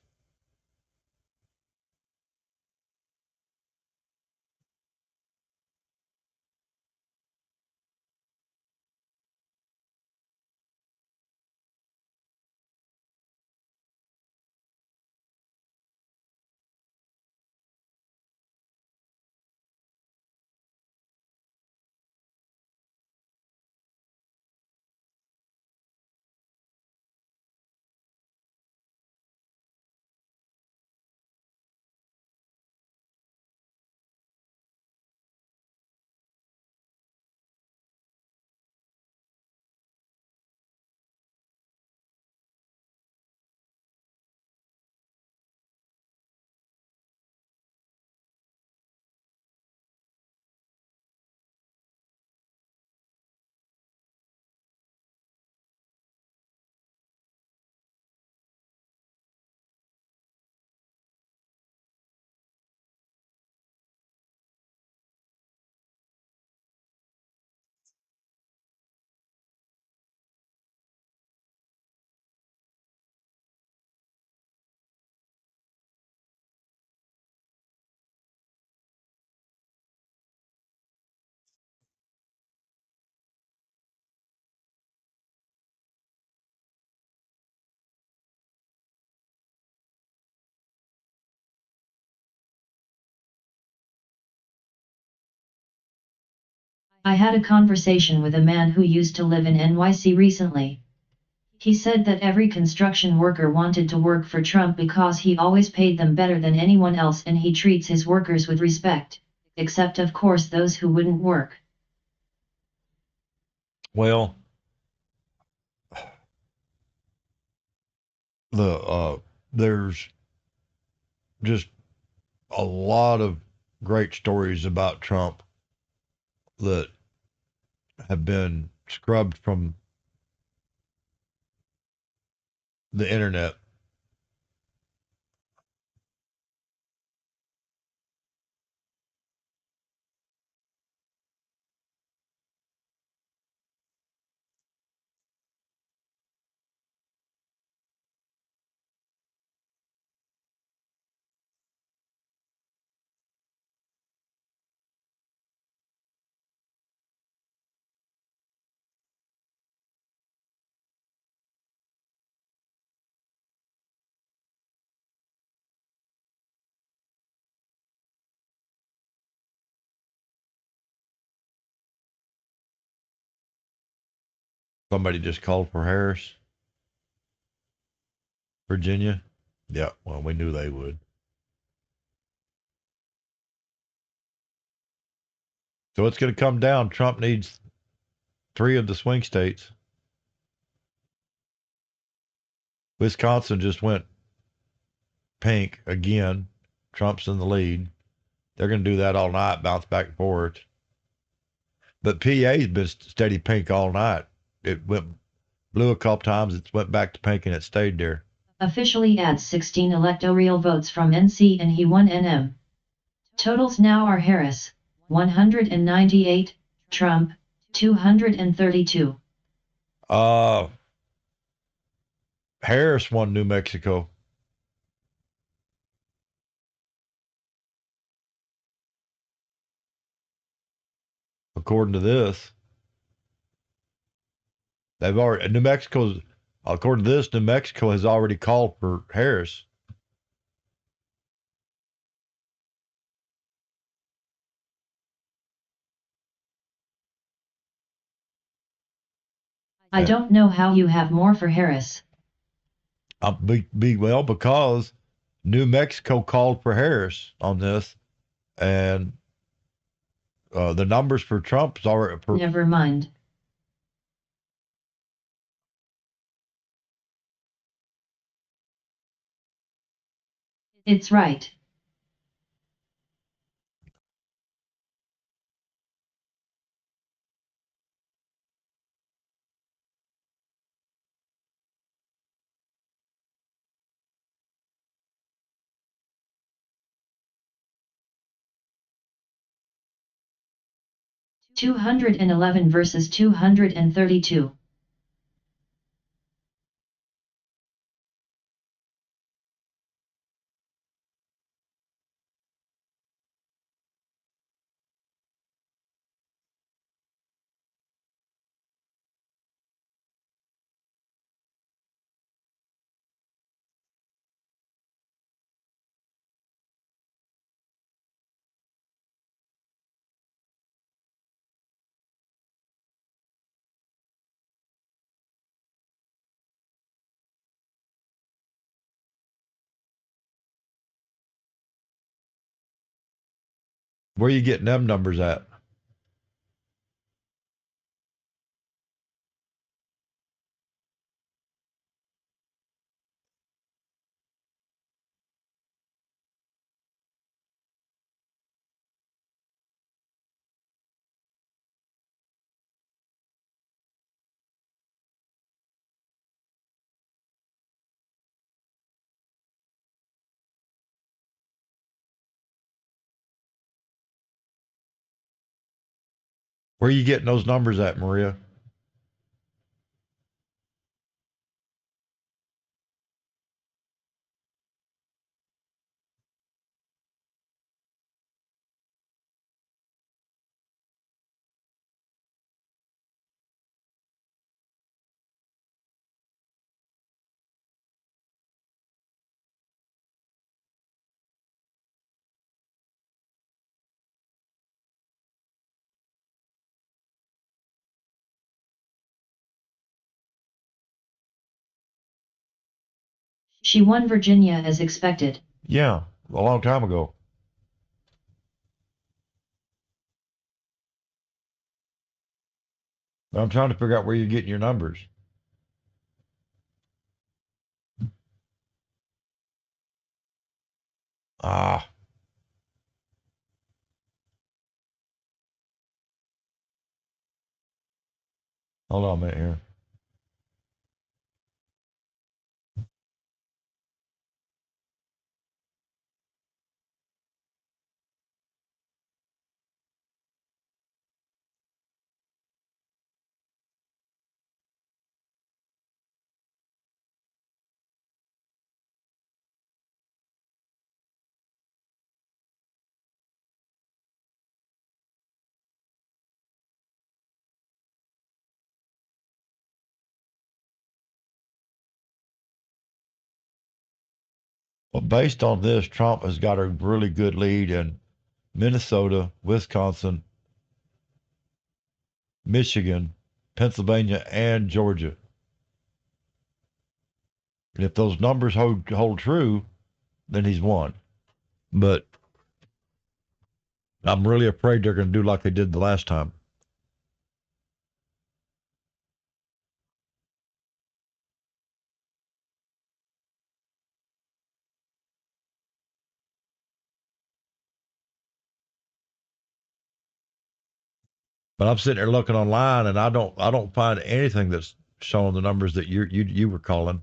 I had a conversation with a man who used to live in NYC recently. He said that every construction worker wanted to work for Trump because he always paid them better than anyone else and he treats his workers with respect, except of course those who wouldn't work. Well, there's just a lot of great stories about Trump that have been scrubbed from the internet. Somebody just called for Harris, Virginia. Yeah, well, we knew they would. So it's going to come down. Trump needs 3 of the swing states. Wisconsin just went pink again. Trump's in the lead. They're going to do that all night, bounce back and forth. But PA's been steady pink all night. It went blue a couple times. It went back to pink and it stayed there. Officially adds 16 electoral votes from NC and he won NM. Totals now are Harris, 198, Trump, 232. Harris won New Mexico. According to this, they've already New Mexico's. According to this, New Mexico has already called for Harris. I don't know how you have more for Harris. Well, because New Mexico called for Harris on this, and the numbers for Trump's already. Never mind. It's right. $211 versus 232. Where are you getting them numbers at? Where are you getting those numbers at, Maria? She won Virginia as expected. Yeah, a long time ago. I'm trying to figure out where you're getting your numbers. Ah, hold on a minute here. Well, based on this, Trump has got a really good lead in Minnesota, Wisconsin, Michigan, Pennsylvania, and Georgia. And if those numbers hold true, then he's won. But I'm really afraid they're going to do like they did the last time. But I'm sitting there looking online, and I don't find anything that's showing the numbers that you were calling.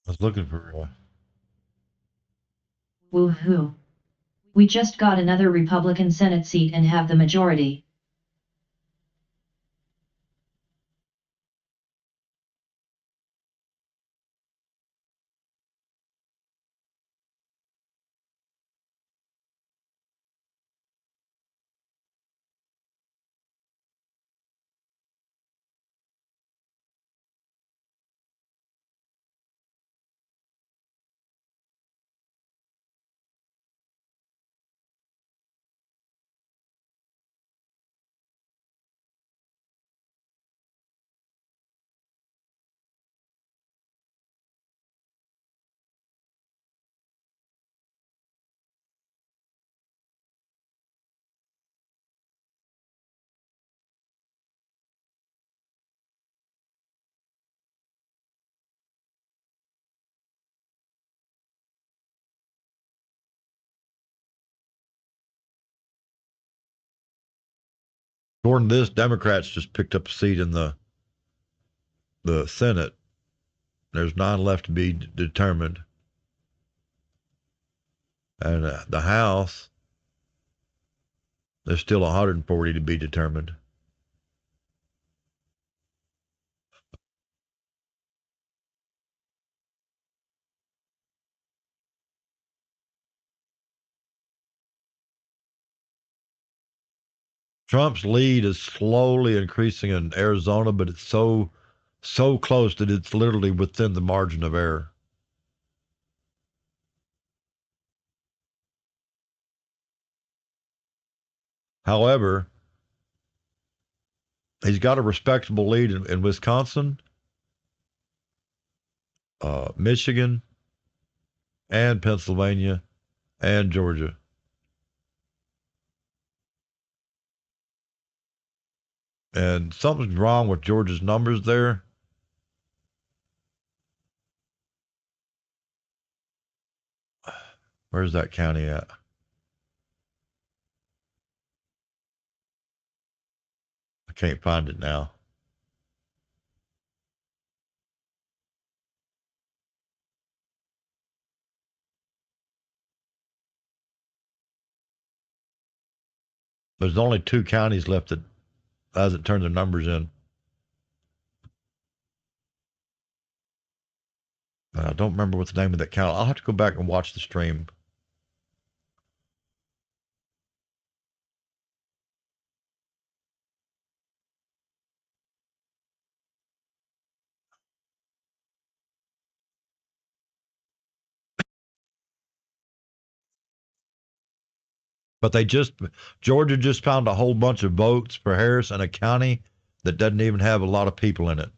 I was looking for. Woohoo! We just got another Republican Senate seat and have the majority. According to this, Democrats just picked up a seat in the Senate. There's 9 left to be determined, and the House, there's still 140 to be determined. Trump's lead is slowly increasing in Arizona, but it's so close that it's literally within the margin of error. However, he's got a respectable lead in Wisconsin, Michigan, and Pennsylvania, and Georgia. And something's wrong with Georgia's numbers there. Where's that county at? I can't find it now. There's only 2 counties left that hasn't turned their numbers in. I don't remember what the name of that county. I'll have to go back and watch the stream. But Georgia just found a whole bunch of votes for Harris in a county that doesn't even have a lot of people in it.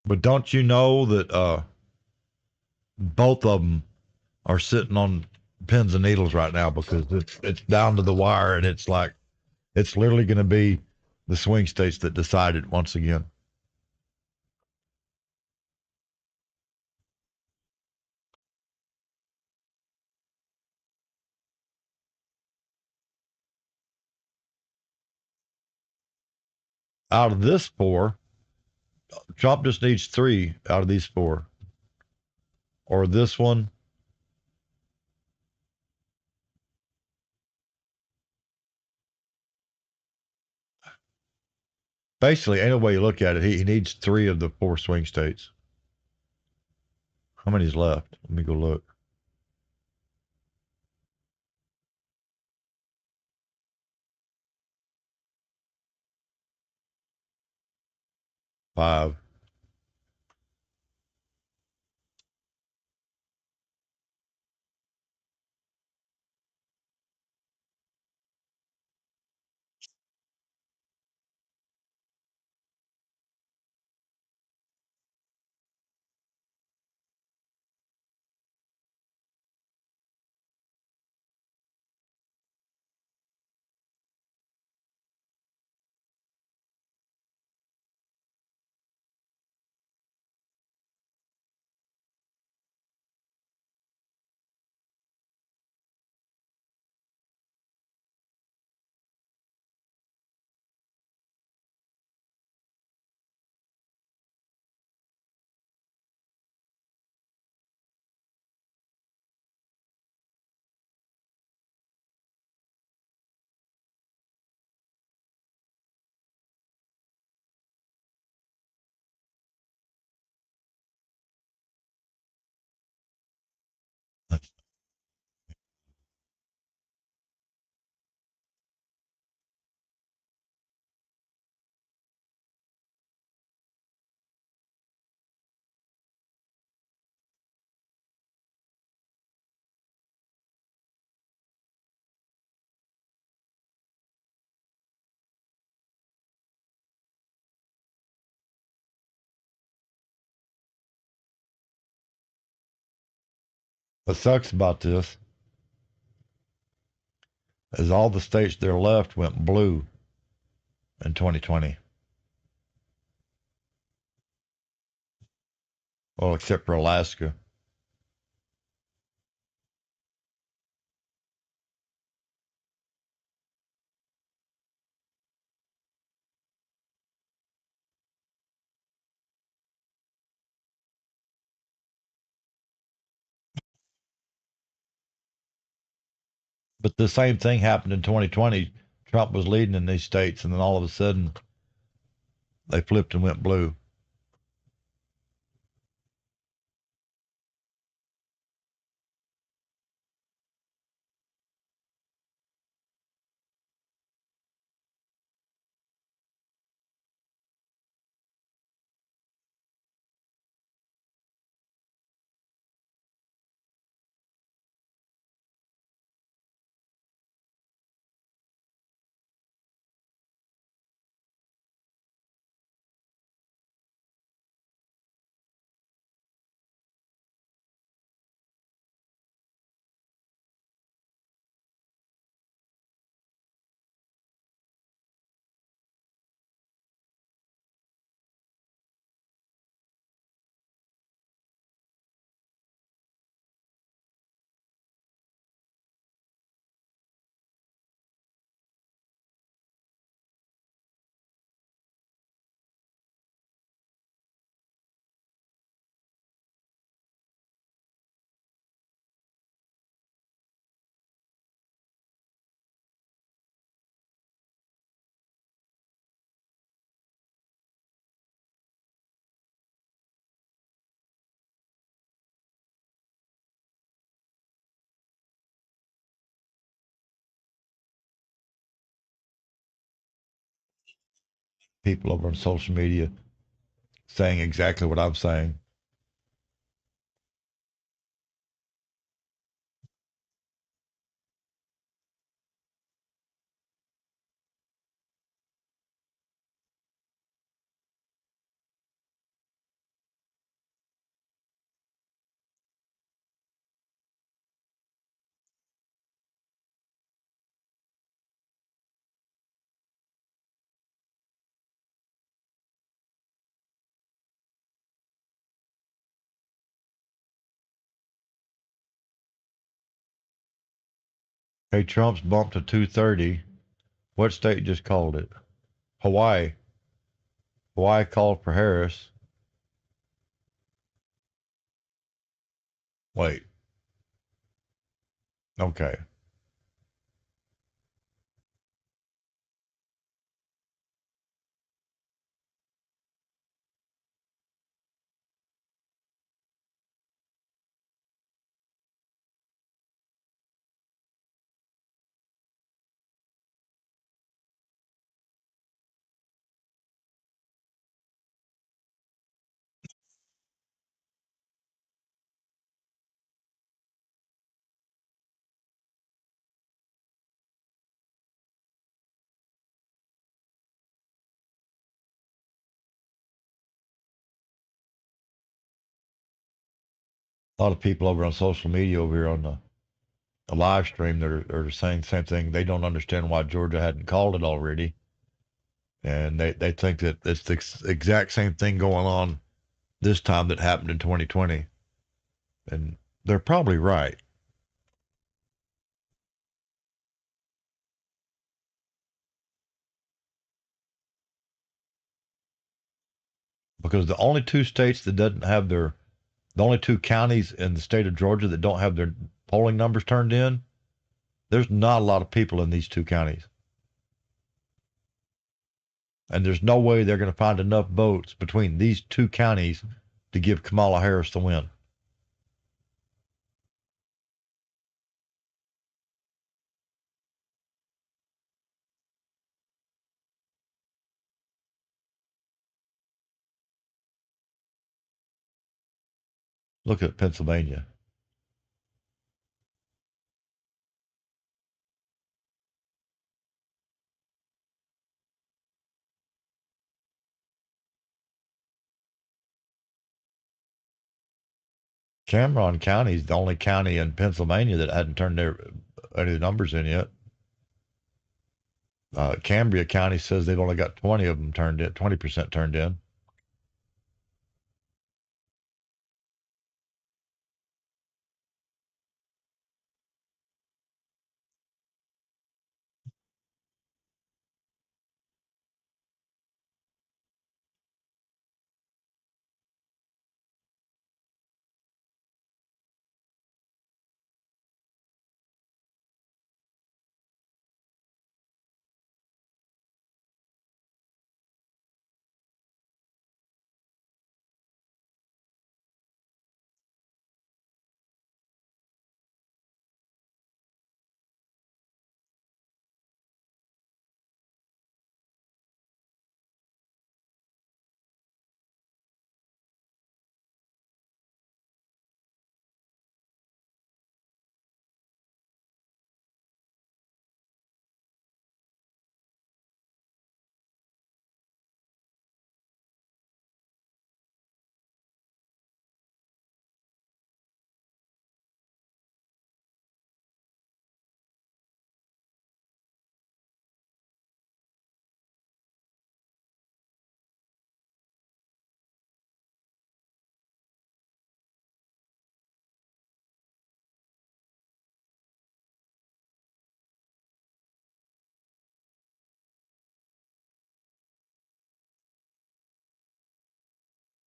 But don't you know that both of them are sitting on pins and needles right now because it's down to the wire and it's like it's literally going to be the swing states that decide it once again. Out of this 4, Trump just needs 3 out of these 4. Or this one. Basically, any way you look at it, he needs 3 of the 4 swing states. How many's left? Let me go look. 5. What sucks about this is all the states that are left went blue in 2020. Well, except for Alaska. But the same thing happened in 2020. Trump was leading in these states, and then all of a sudden they flipped and went blue. People over on social media saying exactly what I'm saying. Hey, Trump's bumped to 230. What state just called it? Hawaii. Hawaii called for Harris. Wait. Okay. A lot of people over on social media over here on the live stream that are saying the same thing. They don't understand why Georgia hadn't called it already. And they think that it's the exact same thing going on this time that happened in 2020. And they're probably right. Because the only two states that doesn't have the only two counties in the state of Georgia that don't have their polling numbers turned in, there's not a lot of people in these two counties. And there's no way they're going to find enough votes between these two counties to give Kamala Harris the win. Look at Pennsylvania. Cameron County is the only county in Pennsylvania that hadn't turned any of the numbers in yet. Cambria County says they've only got 20 of them turned in, 20% turned in.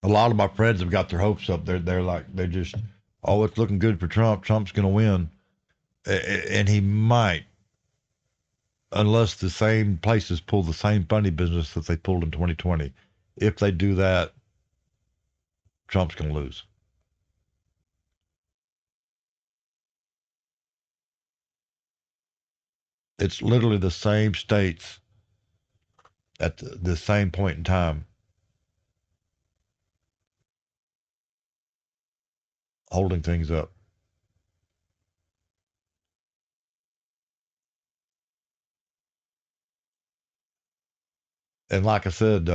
A lot of my friends have got their hopes up. They're like they just, oh, it's looking good for Trump. Trump's going to win, and he might, unless the same places pull the same funny business that they pulled in 2020. If they do that, Trump's going to lose. It's literally the same states at the same point in time holding things up. And like I said,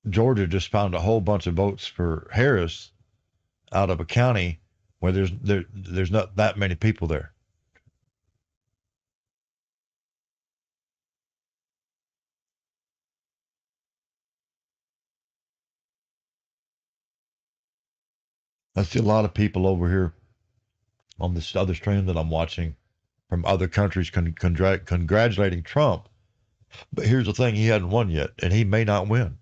Georgia just found a whole bunch of votes for Harris out of a county where there's not that many people there. I see a lot of people over here on this other stream that I'm watching from other countries congratulating Trump. But here's the thing: he hadn't won yet, and he may not win.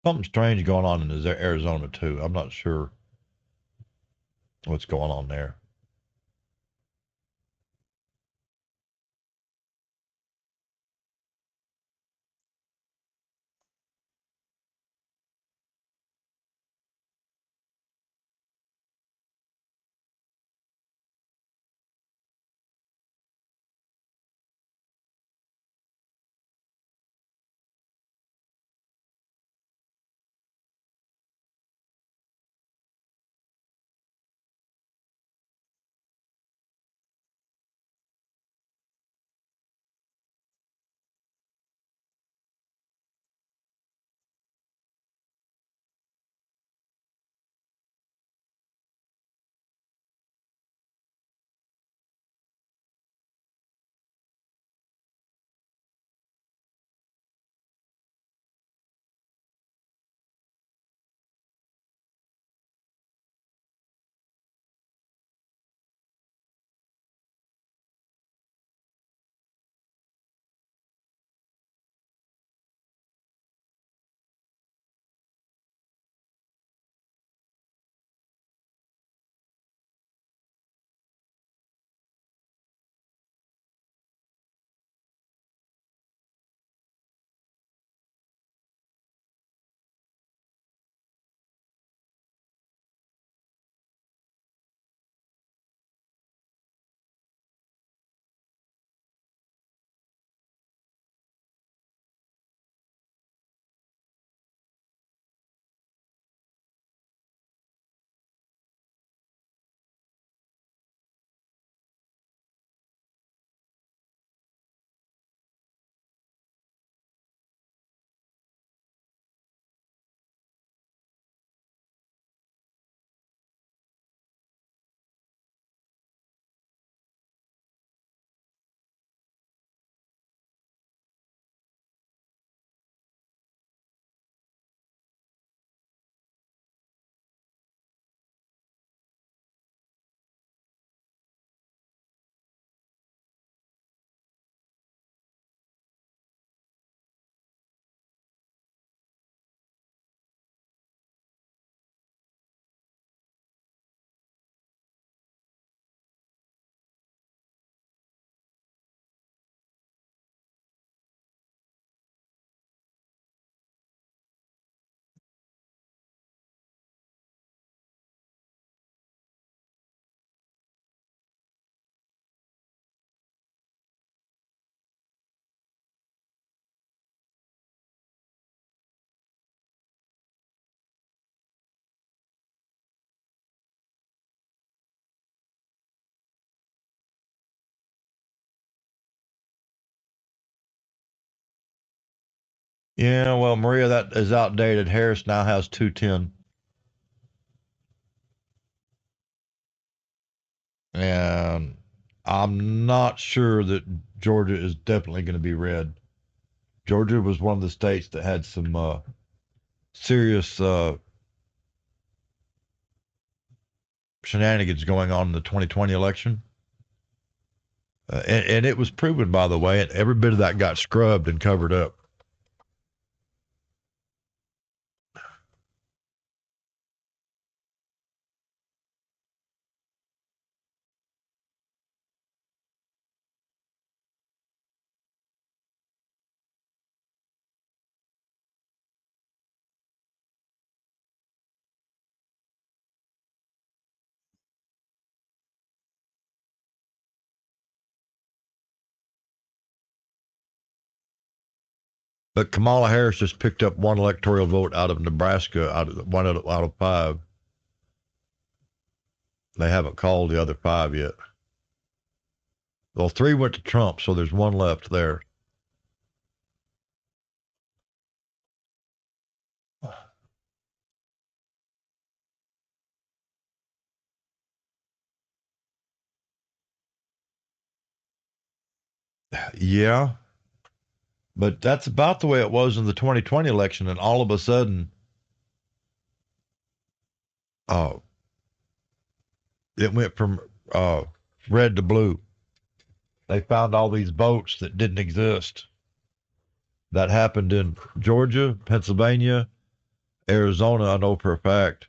Something strange going on in Arizona too. I'm not sure what's going on there. Yeah, well, Maria, that is outdated. Harris now has 210. And I'm not sure that Georgia is definitely going to be red. Georgia was one of the states that had some serious shenanigans going on in the 2020 election. And it was proven, by the way, and every bit of that got scrubbed and covered up. But Kamala Harris just picked up one electoral vote out of Nebraska, out of five. They haven't called the other five yet. Well, three went to Trump, so there's one left there. Yeah, but that's about the way it was in the 2020 election, and all of a sudden, uh, it went from uh, red to blue. They found all these votes that didn't exist. That happened in Georgia, Pennsylvania, Arizona. I know for a fact.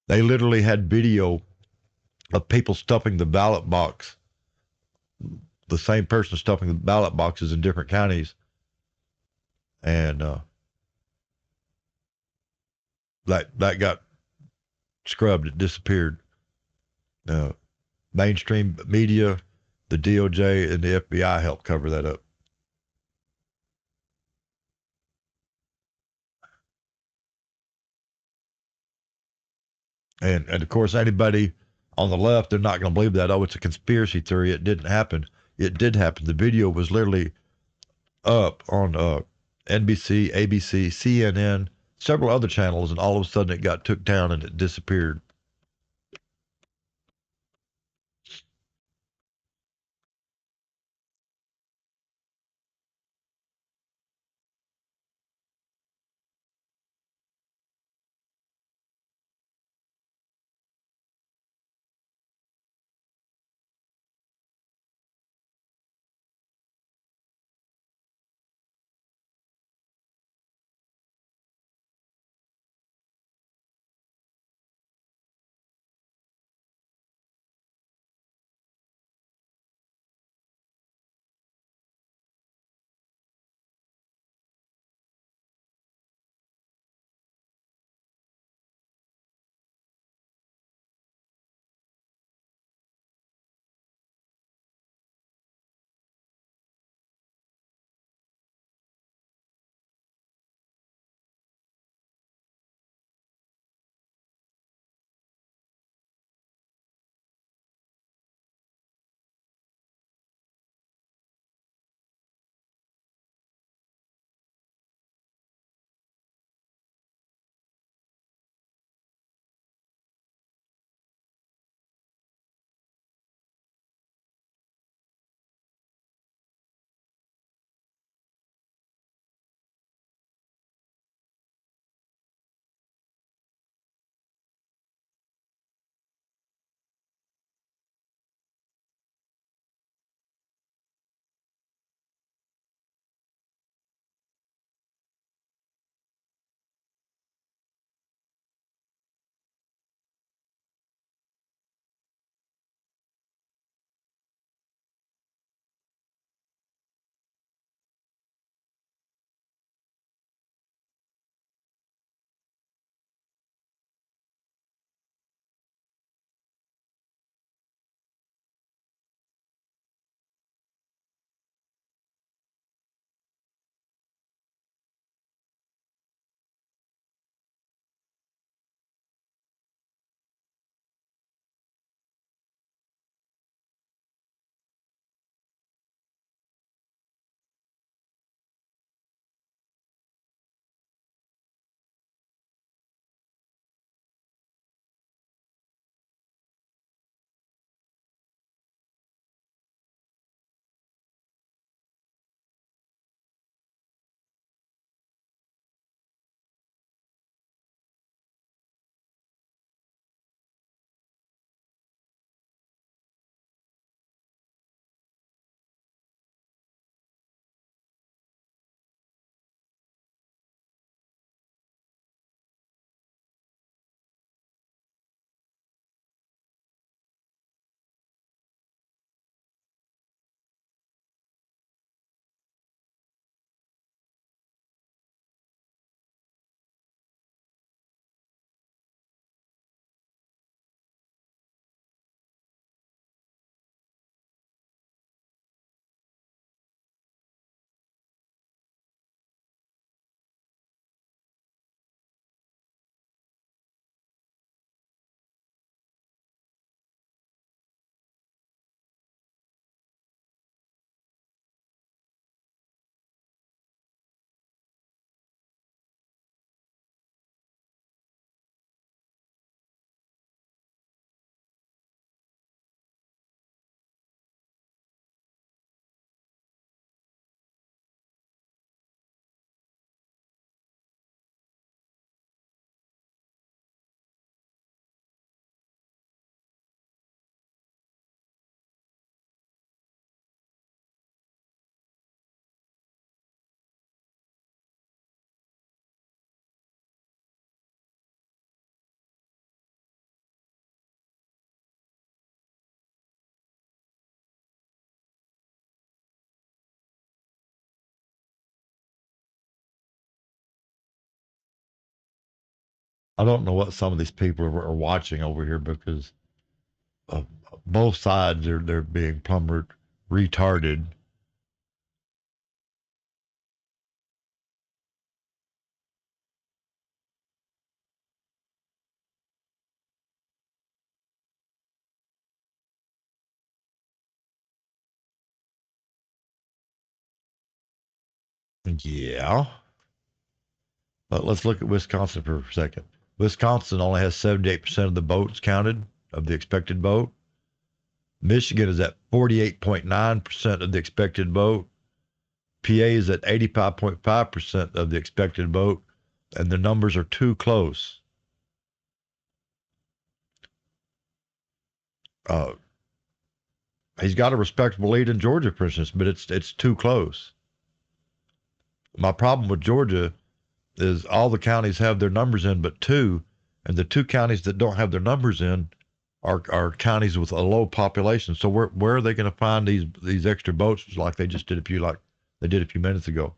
They literally had video of people stuffing the ballot box, the same person stuffing the ballot boxes in different counties, and that got scrubbed. It disappeared. Uh, Mainstream media, the DOJ, and the FBI helped cover that up. And of course, anybody on the left, they're not going to believe that. Oh, it's a conspiracy theory. It didn't happen. It did happen. The video was literally up on NBC, ABC, CNN, several other channels, and all of a sudden it got took down and it disappeared. I don't know what some of these people are watching over here because both sides they're being plumb retarded. Yeah. But let's look at Wisconsin for a second. Wisconsin only has 78% of the votes counted of the expected vote. Michigan is at 48.9% of the expected vote. PA is at 85.5% of the expected vote. And the numbers are too close. Uh, he's got a respectable lead in Georgia, for instance, but it's too close. My problem with Georgia is all the counties have their numbers in but two, and the two counties that don't have their numbers in are counties with a low population. So where are they going to find these extra votes like they just did a few minutes ago?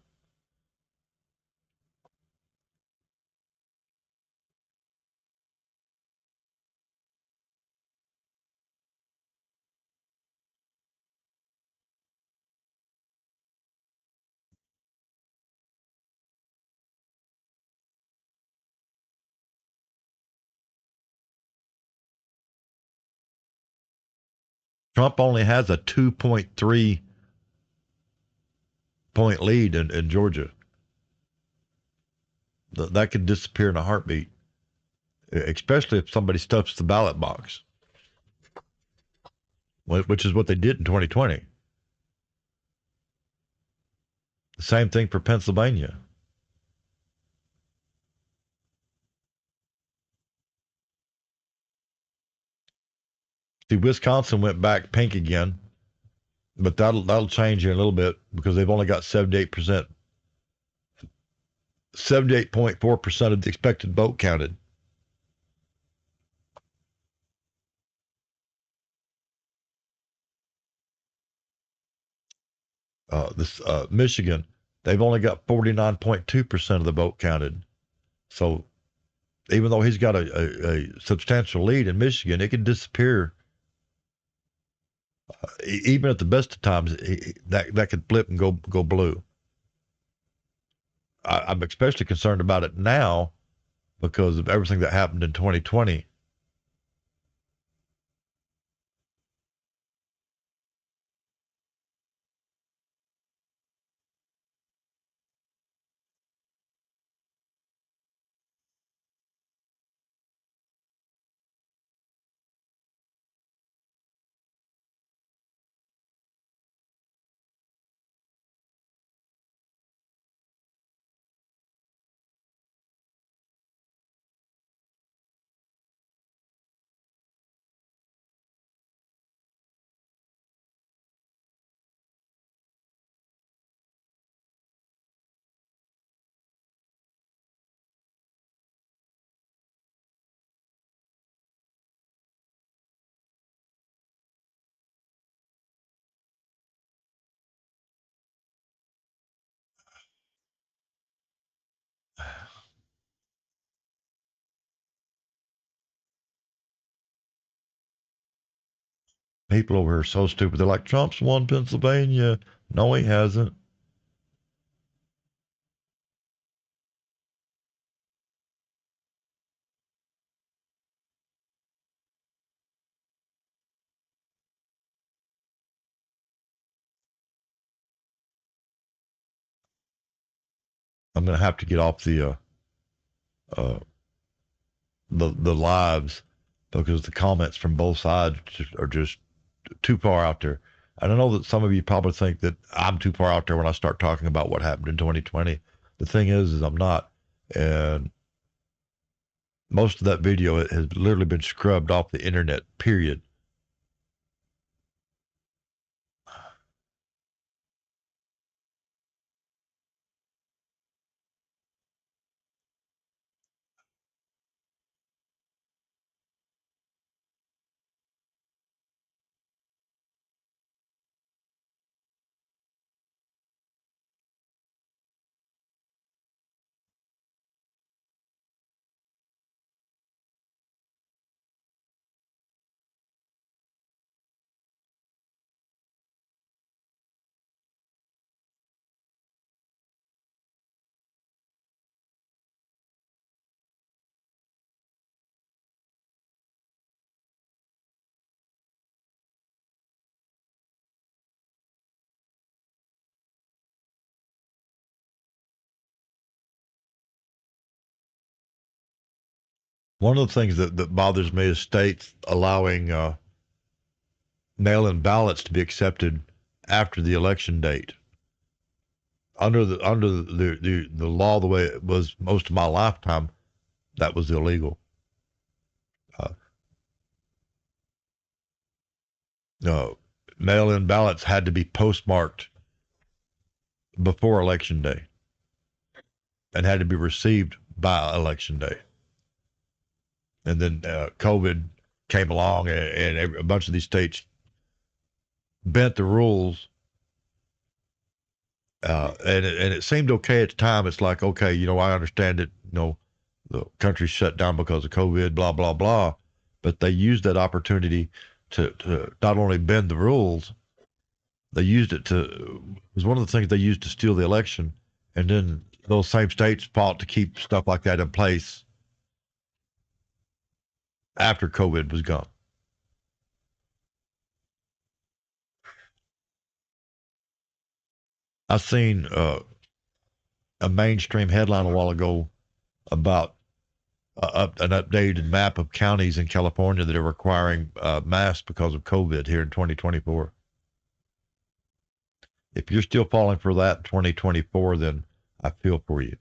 Trump only has a 2.3 point lead in Georgia. That could disappear in a heartbeat, especially if somebody stuffs the ballot box, which is what they did in 2020. The same thing for Pennsylvania. See, Wisconsin went back pink again, but that'll change here in a little bit because they've only got 78%, 78.4% of the expected vote counted. This Michigan, they've only got 49.2% of the vote counted. So even though he's got a substantial lead in Michigan, it could disappear. Even at the best of times, that could flip and go blue. I'm especially concerned about it now because of everything that happened in 2020. People over here are so stupid. They're like, Trump's won Pennsylvania. No, he hasn't. I'm gonna have to get off uh, the lives because the comments from both sides are just too far out there. And I know that some of you probably think that I'm too far out there when I start talking about what happened in 2020. The thing is I'm not. And most of that video has literally been scrubbed off the internet, period. One of the things that bothers me is states allowing mail-in ballots to be accepted after the election date. Under the law, the way it was most of my lifetime, that was illegal. Uh, no, mail-in ballots had to be postmarked before election day and had to be received by election day. And then COVID came along, and a bunch of these states bent the rules, and it seemed okay at the time. It's like, okay, I understand it. The country shut down because of COVID, blah blah blah, but they used that opportunity to not only bend the rules, they used it to. It was one of the things they used to steal the election, and then those same states fought to keep stuff like that in place after COVID was gone. I seen a mainstream headline a while ago about an updated map of counties in California that are requiring masks because of COVID here in 2024. If you're still falling for that in 2024, then I feel for you.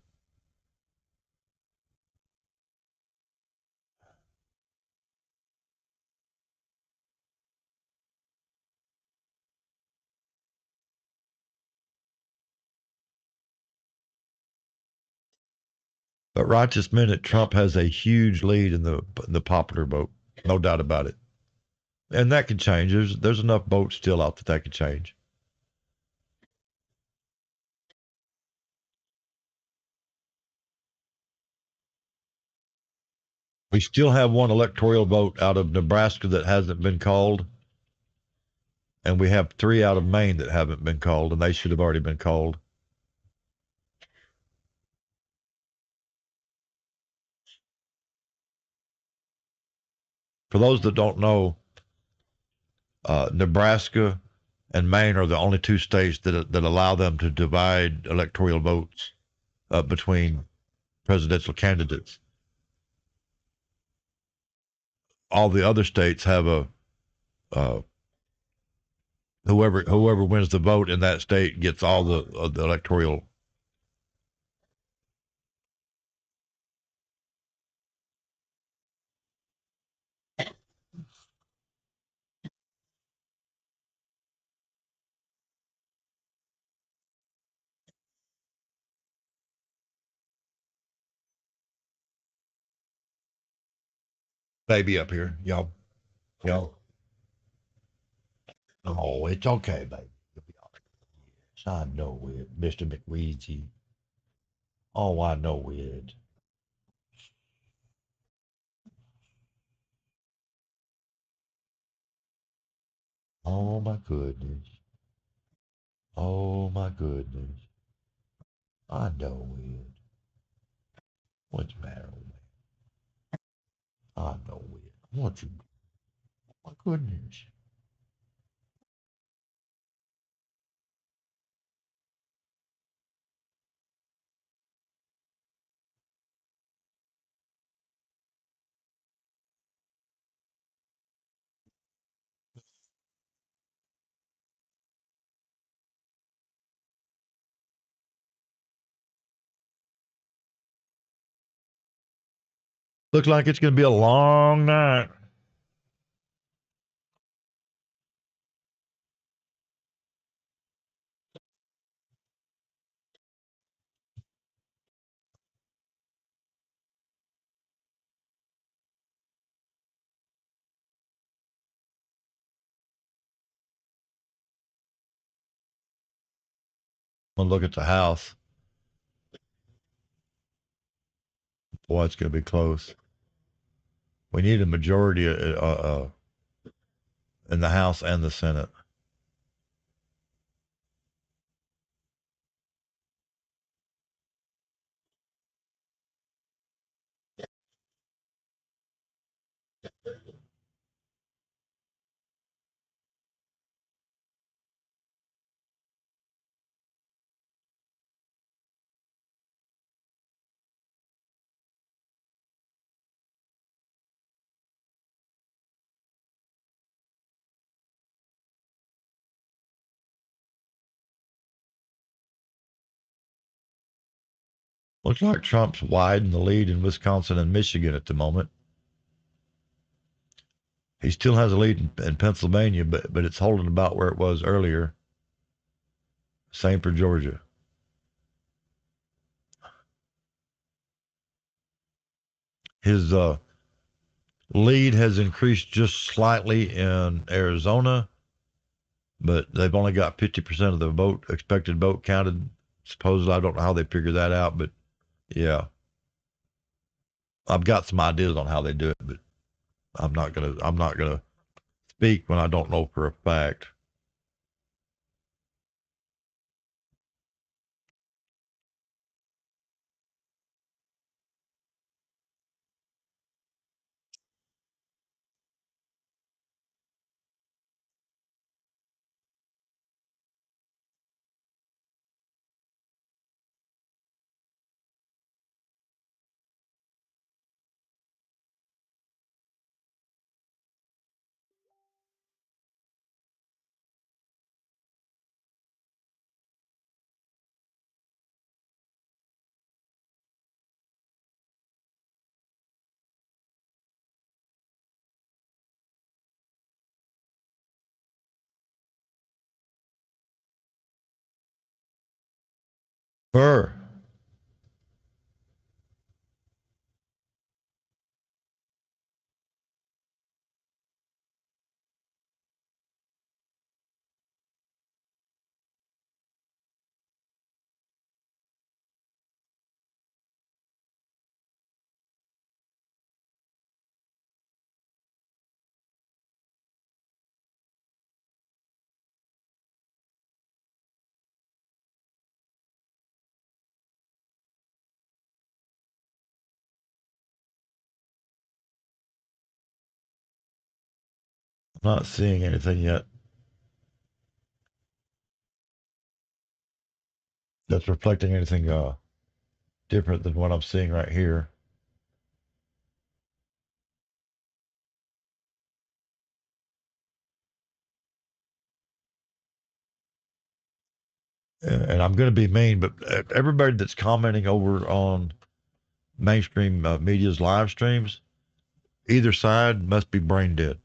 But right this minute, Trump has a huge lead in the popular vote, no doubt about it. And that could change. There's enough votes still out that could change. We still have one electoral vote out of Nebraska that hasn't been called, and we have 3 out of Maine that haven't been called, and they should have already been called. For those that don't know, Nebraska and Maine are the only 2 states that allow them to divide electoral votes between presidential candidates. All the other states have a uh, whoever wins the vote in that state gets all the electoral. Baby up here, y'all. Oh, it's okay, baby. You'll be all right. Yes, I know it, Mister McWeezy. Oh, I know it. Oh my goodness. Oh my goodness. I know it. What's the matter with me? I know it. What you? My goodness. Looks like it's gonna be a long night. I'm gonna look at the house. Boy, it's gonna be close. We need a majority in the House and the Senate. Looks like Trump's widened the lead in Wisconsin and Michigan at the moment. He still has a lead in Pennsylvania, but it's holding about where it was earlier. Same for Georgia. His lead has increased just slightly in Arizona, but they've only got 50% of the expected vote counted. Supposedly, I don't know how they figure that out, but yeah, I've got some ideas on how they do it, but I'm not gonna speak when I don't know for a fact. Burr. I'm not seeing anything yet that's reflecting anything different than what I'm seeing right here. And I'm going to be mean, but everybody that's commenting over on mainstream media's live streams, either side must be brain dead.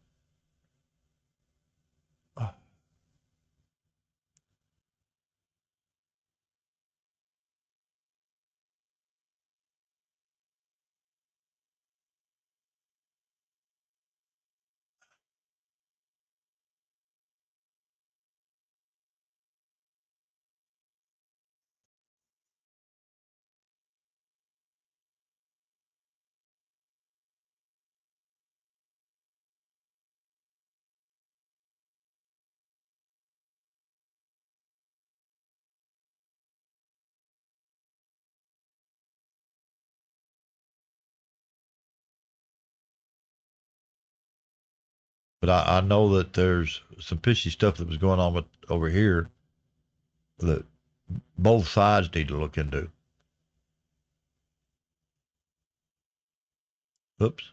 But I know that there's some fishy stuff that was going on with over here that both sides need to look into. Oops.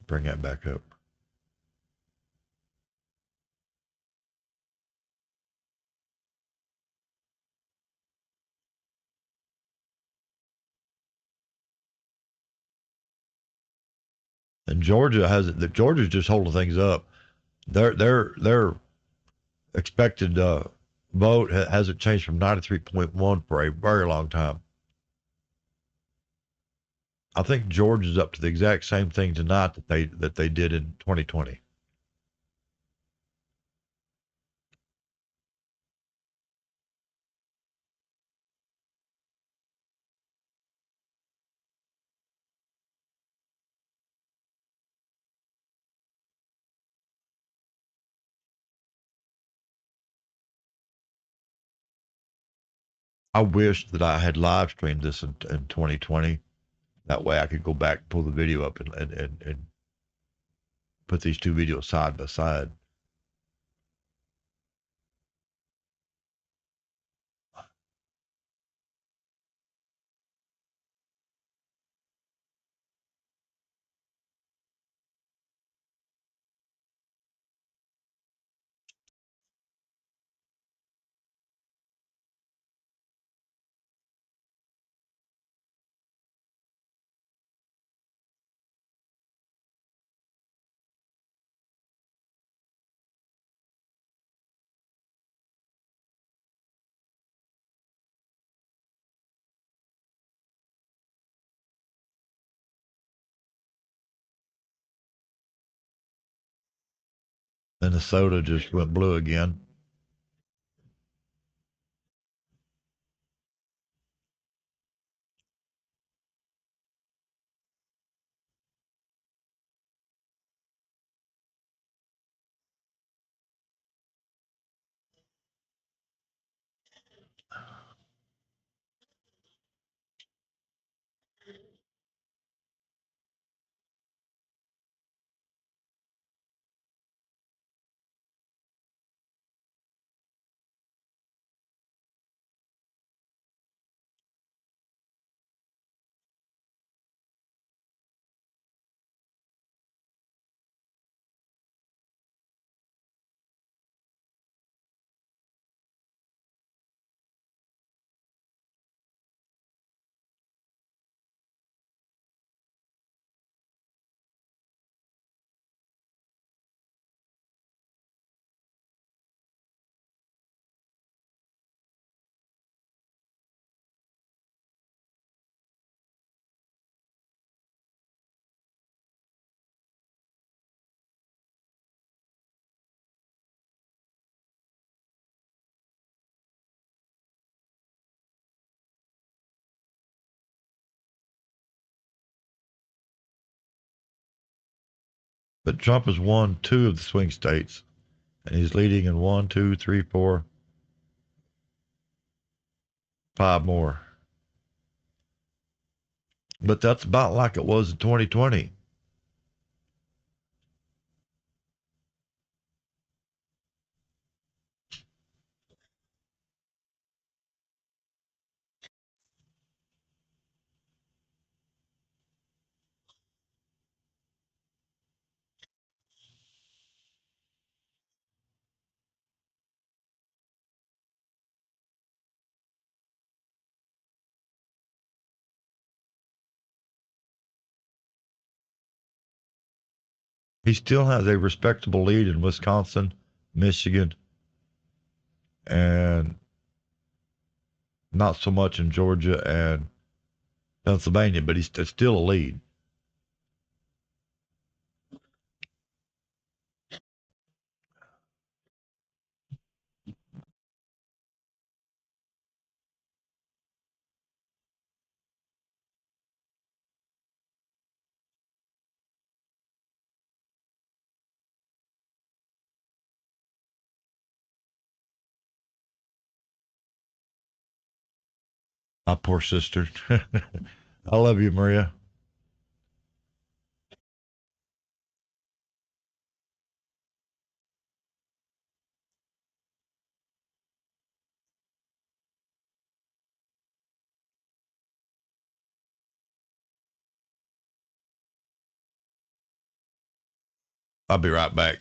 Bring that back up. And Georgia has it. Georgia's just holding things up. Their expected vote hasn't changed from 93.1 for a very long time. I think Georgia's up to the exact same thing tonight that they did in 2020. I wish that I had live streamed this in 2020. That way I could go back, pull the video up, and put these two videos side by side. Minnesota just went blue again. But Trump has won 2 of the swing states, and he's leading in 1, 2, 3, 4, 5 more. But that's about like it was in 2020. He still has a respectable lead in Wisconsin, Michigan, and not so much in Georgia and Pennsylvania, but he's still a lead. My poor sister. I love you, Maria. I'll be right back.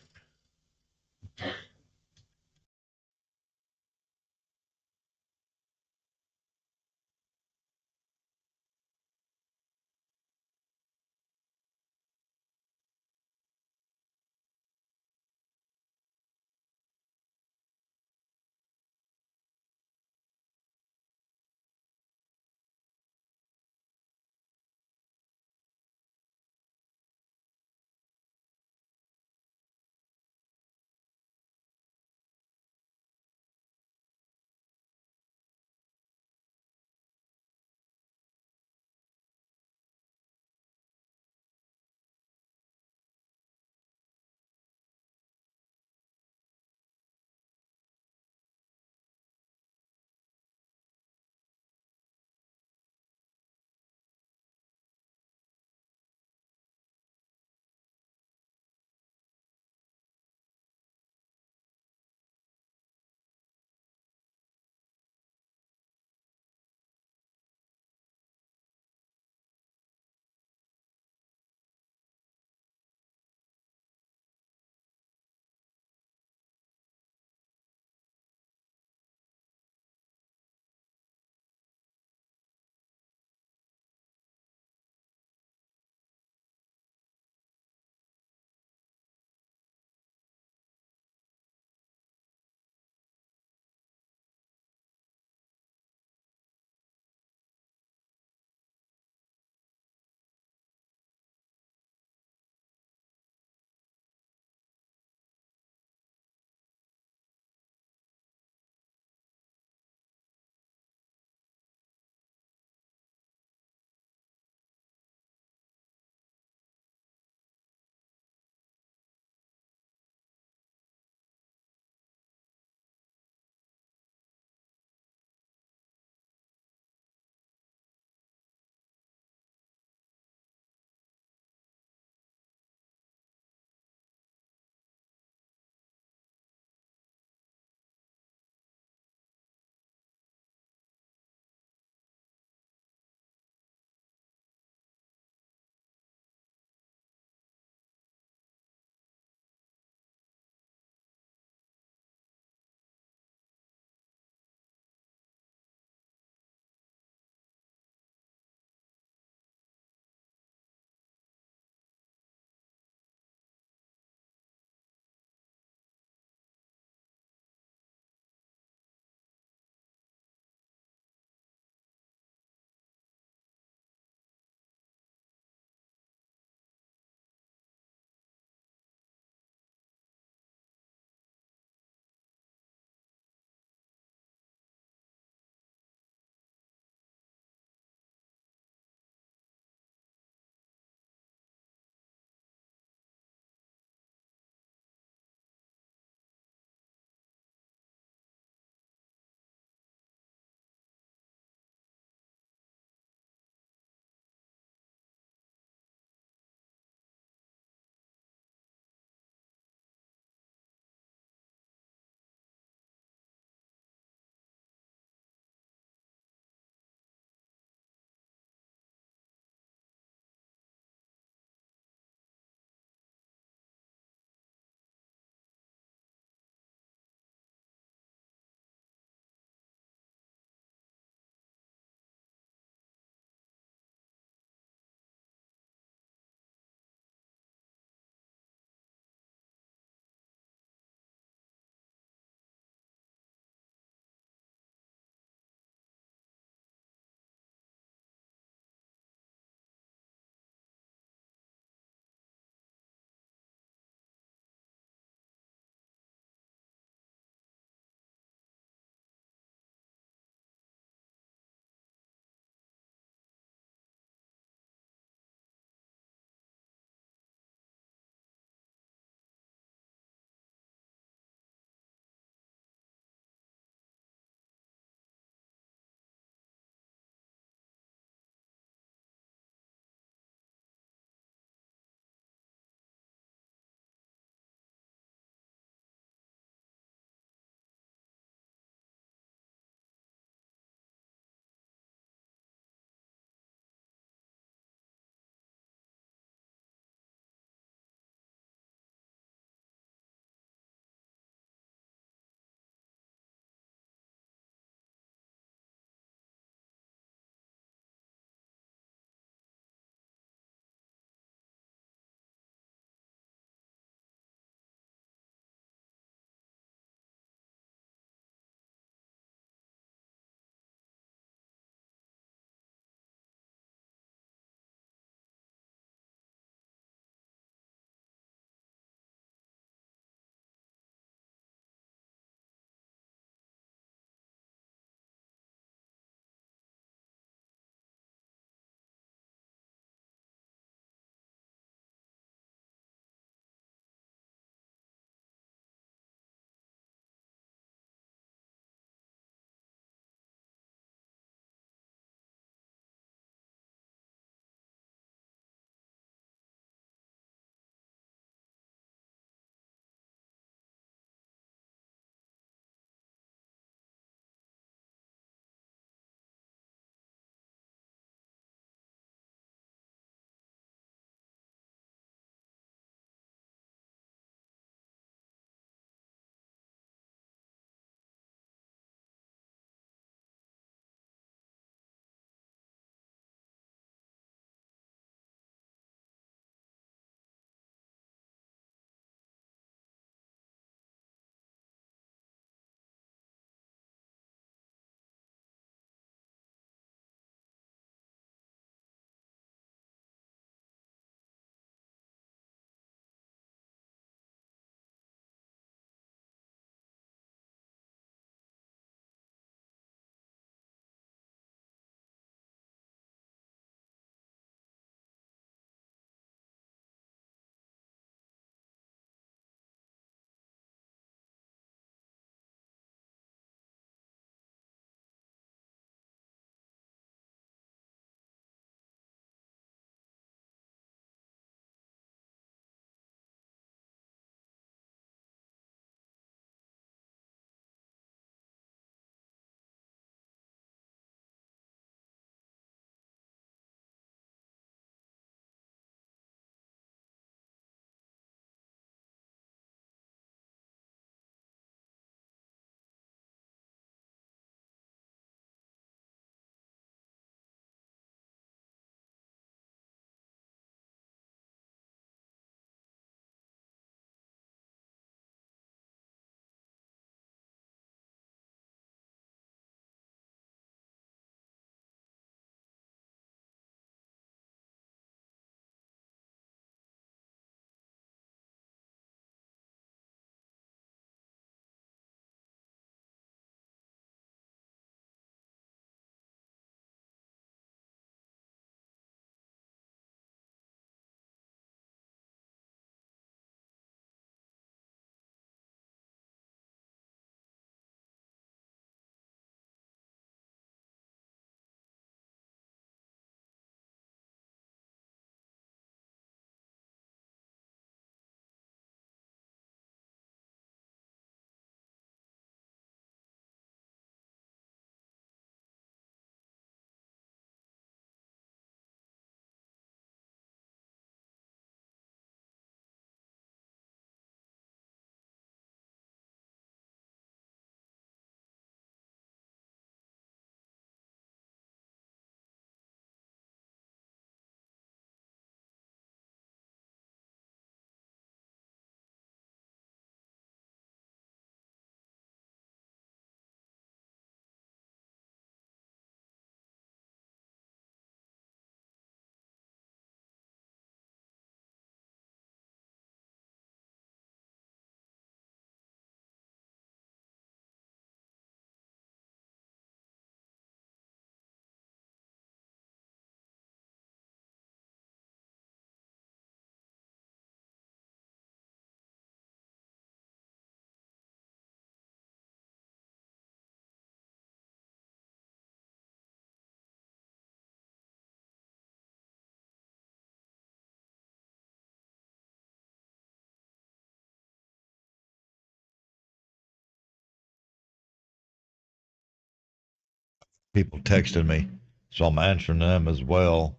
people texting me, so I'm answering them as well.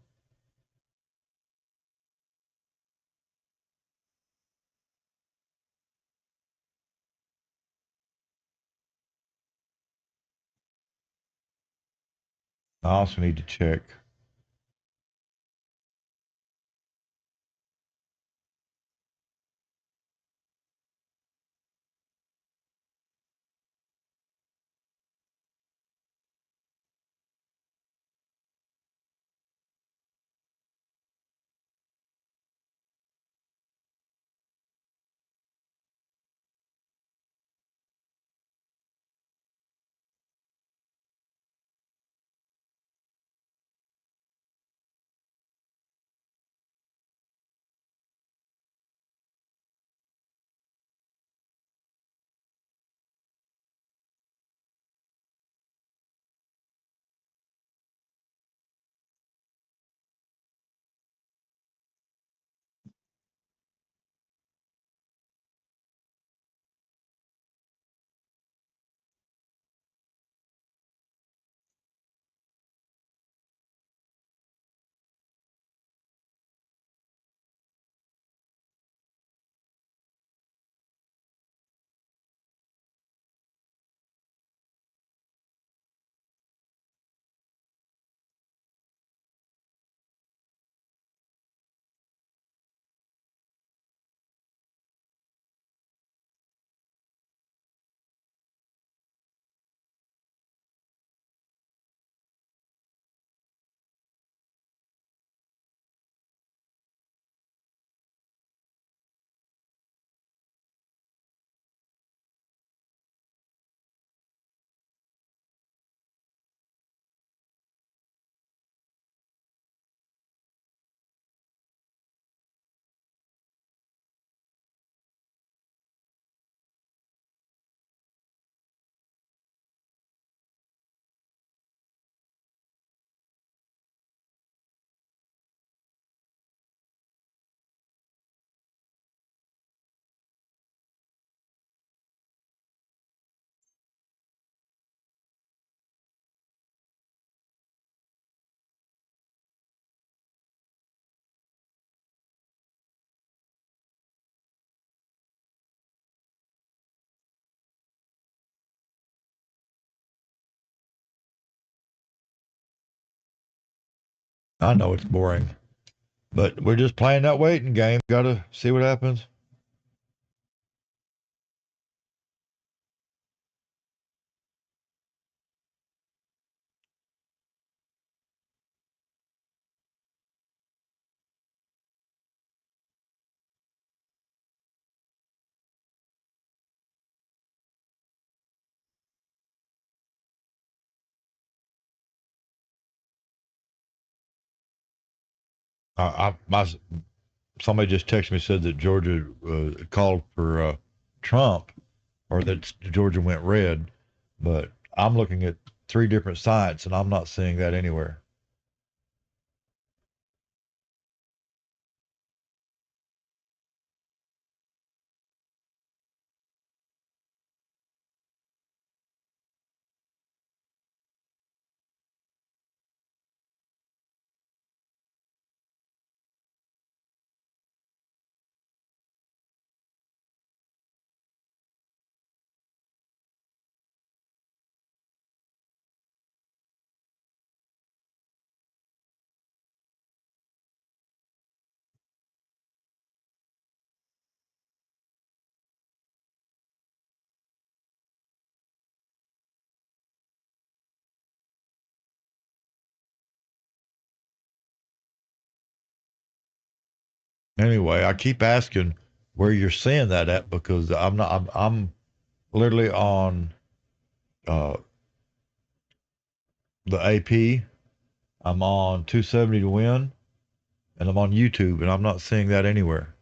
I also need to check. I know it's boring, but we're just playing that waiting game. Got to see what happens. My somebody just texted me, said that Georgia called for Trump, or that Georgia went red, but I'm looking at three different sites and I'm not seeing that anywhere. Anyway, I keep asking where you're seeing that at, because I'm not. I'm literally on uh, the AP. I'm on 270 to win, and I'm on YouTube, and I'm not seeing that anywhere.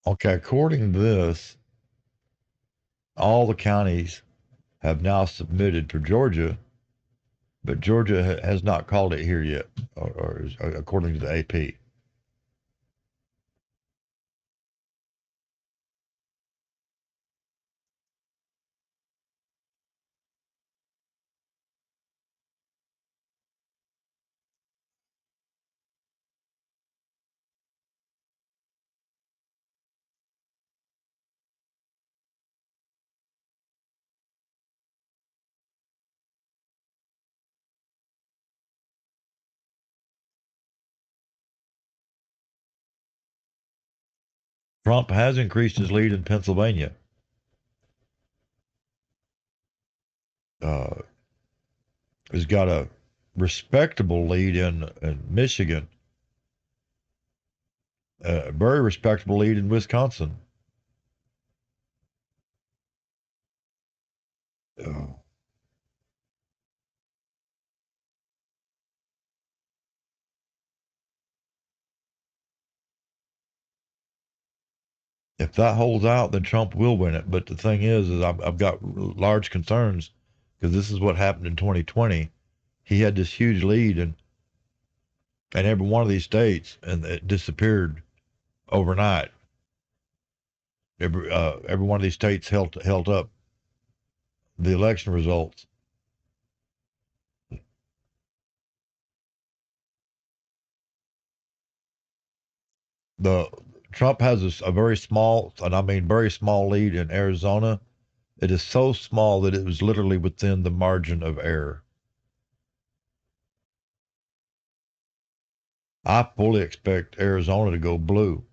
Okay, according to this, all the counties have now submitted for Georgia, but Georgia has not called it here yet, or according to the AP. Trump has increased his lead in Pennsylvania. Uh, he's got a respectable lead in Michigan, a very respectable lead in Wisconsin. Uh, if that holds out, then Trump will win it. But the thing is I've got large concerns because this is what happened in 2020. He had this huge lead in every one of these states, and it disappeared overnight. Every one of these states held up the election results. The Trump has a very small, and I mean very small lead in Arizona. It is so small that it was literally within the margin of error. I fully expect Arizona to go blue.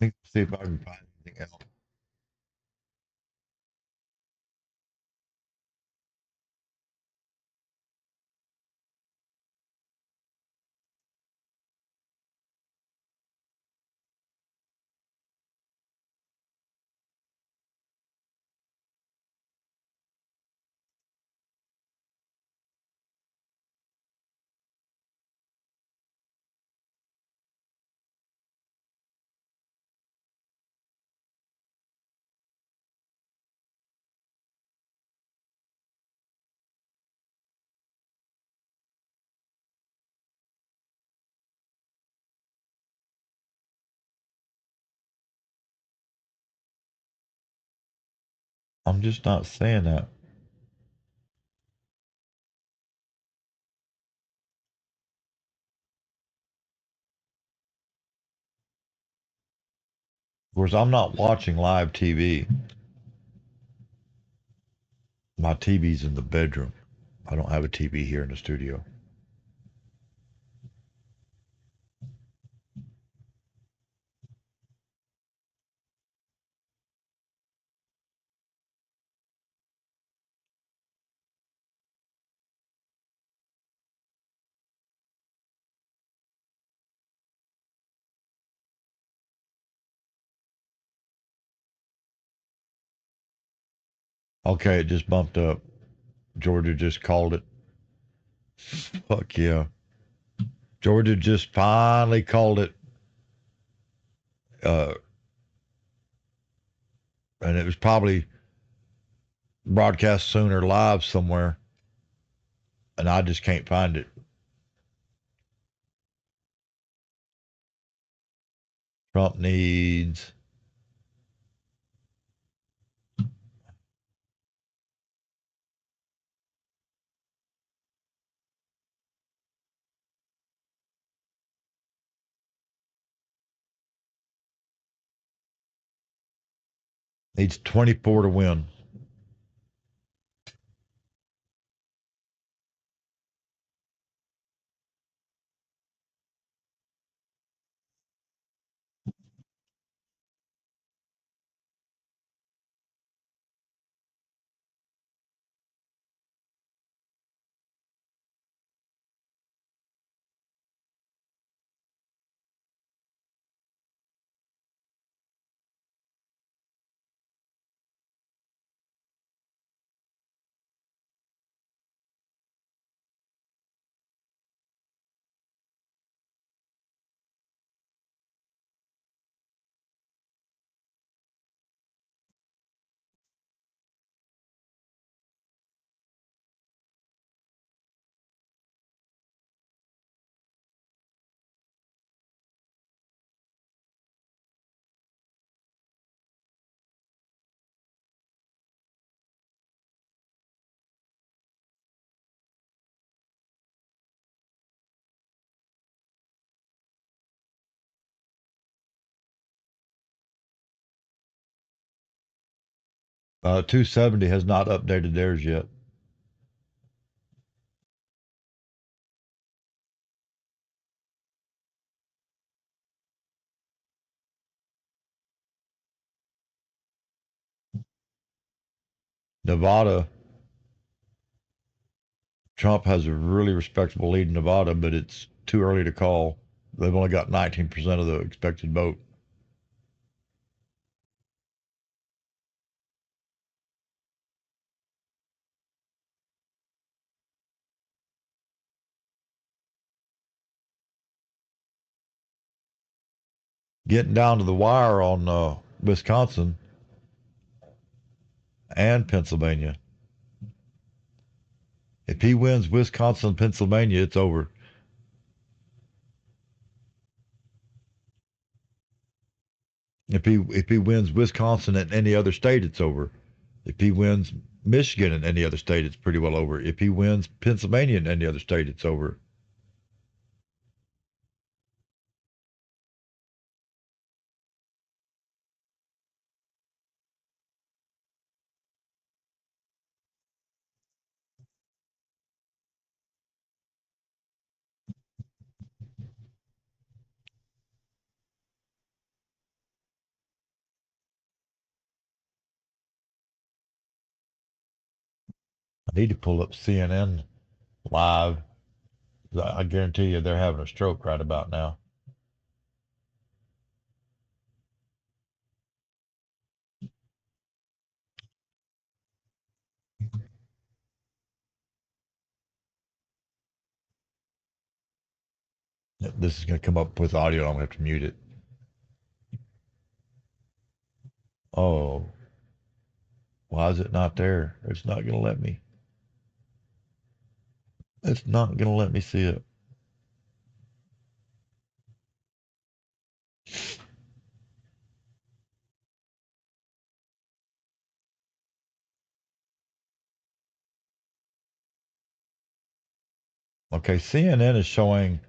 Let me see if I can find anything else. I'm just not saying that. Of course, I'm not watching live TV. My TV's in the bedroom. I don't have a TV here in the studio. Okay, it just bumped up. Georgia just called it. Fuck yeah. Georgia just finally called it. Uh, and it was probably broadcast soon or live somewhere, and I just can't find it. Trump needs. Needs 24 to win. Uh, 270 has not updated theirs yet. Nevada, Trump has a really respectable lead in Nevada, but it's too early to call. They've only got 19% of the expected vote. Getting down to the wire on Wisconsin and Pennsylvania. If he wins Wisconsin and Pennsylvania, it's over. If he wins Wisconsin and any other state, it's over. If he wins Michigan and any other state, it's pretty well over. If he wins Pennsylvania and any other state, it's over. I need to pull up CNN live. I guarantee you they're having a stroke right about now. This is going to come up with audio. I'm going to have to mute it. Oh, why is it not there? It's not going to let me. It's not going to let me see it. Okay, CNN is showing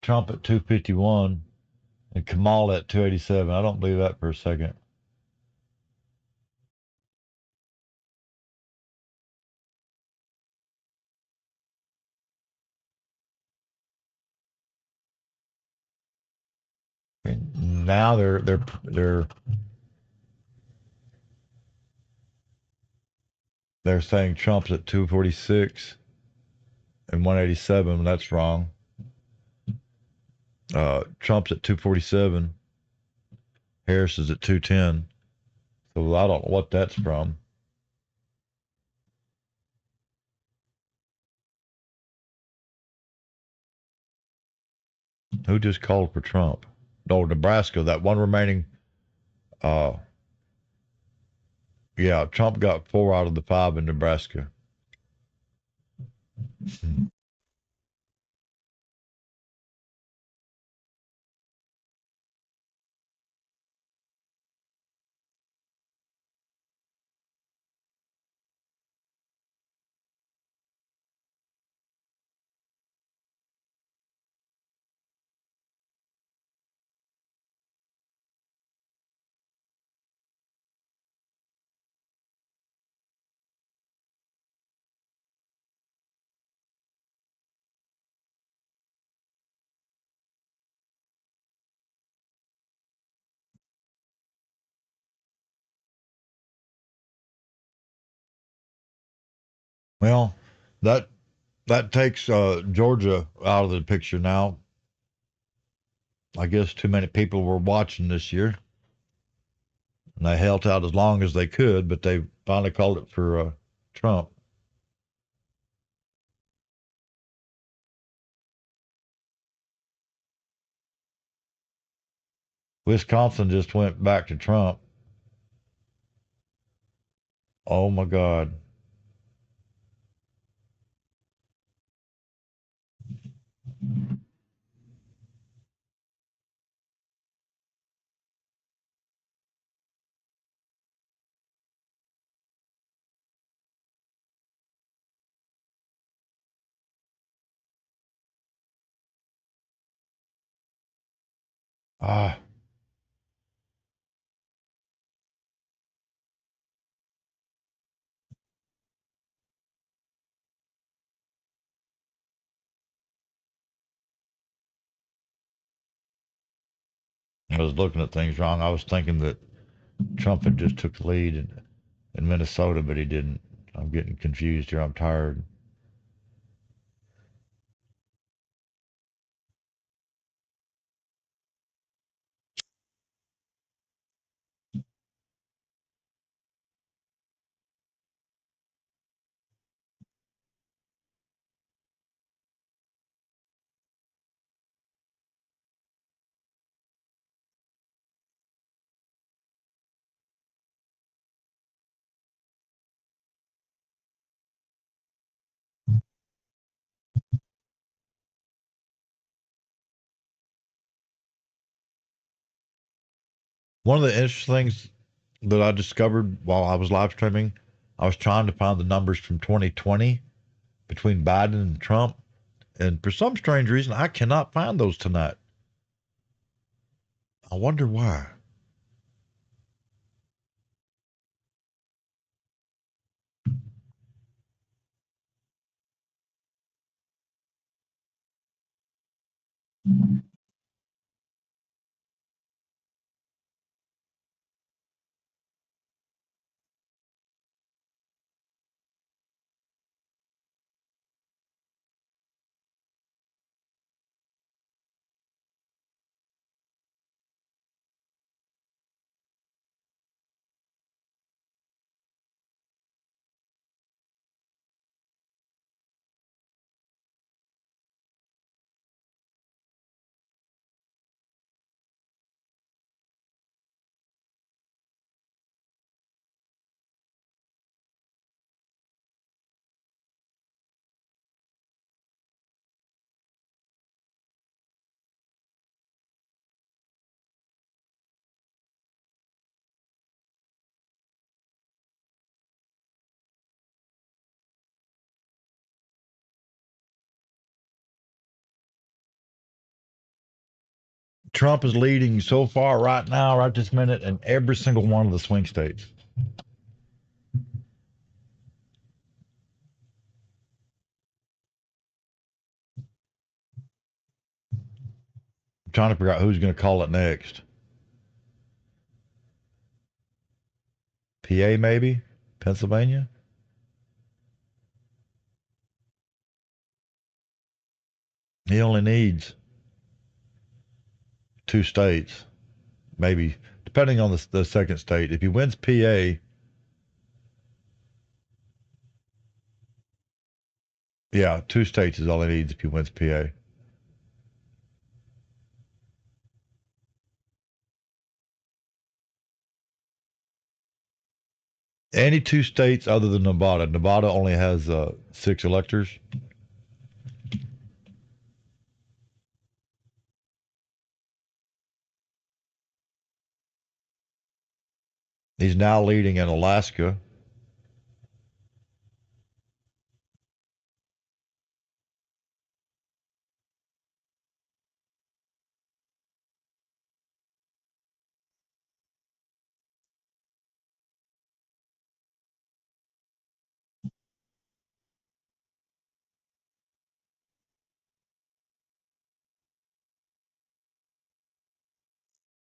Trump at 251 and Kamala at 287. I don't believe that for a second. And now they're saying Trump's at 246 and 187. That's wrong. Trump's at 247. Harris is at 210. So I don't know what that's from. Who just called for Trump? No, Nebraska, that one remaining Yeah, Trump got 4 out of the 5 in Nebraska. Well, that that takes Georgia out of the picture now. I guess too many people were watching this year, and they held out as long as they could, but they finally called it for Trump. Wisconsin just went back to Trump. Oh my God. Ah, I was looking at things wrong. I was thinking that Trump had just took the lead in Minnesota, but he didn't. I'm getting confused here. I'm tired. One of the interesting things that I discovered while I was live streaming, I was trying to find the numbers from 2020 between Biden and Trump, and for some strange reason, I cannot find those tonight. I wonder why. Trump is leading so far right now, right this minute, in every single one of the swing states. I'm trying to figure out who's going to call it next. PA, maybe? Pennsylvania? He only needs 2 states, maybe, depending on the second state. If he wins PA, yeah, 2 states is all he needs if he wins PA. Any two states other than Nevada. Nevada only has 6 electors. He's now leading in Alaska.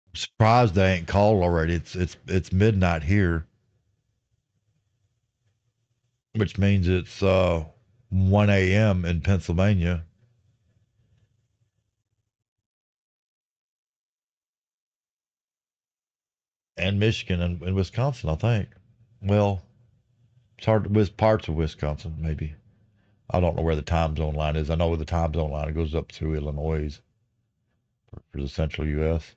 I'm surprised they ain't called already. It's midnight here, which means it's 1 a.m. in Pennsylvania and Michigan and Wisconsin, I think. Well, it's hard with parts of Wisconsin, maybe. I don't know where the time zone line is. I know where the time zone line goes up through Illinois for the central U.S.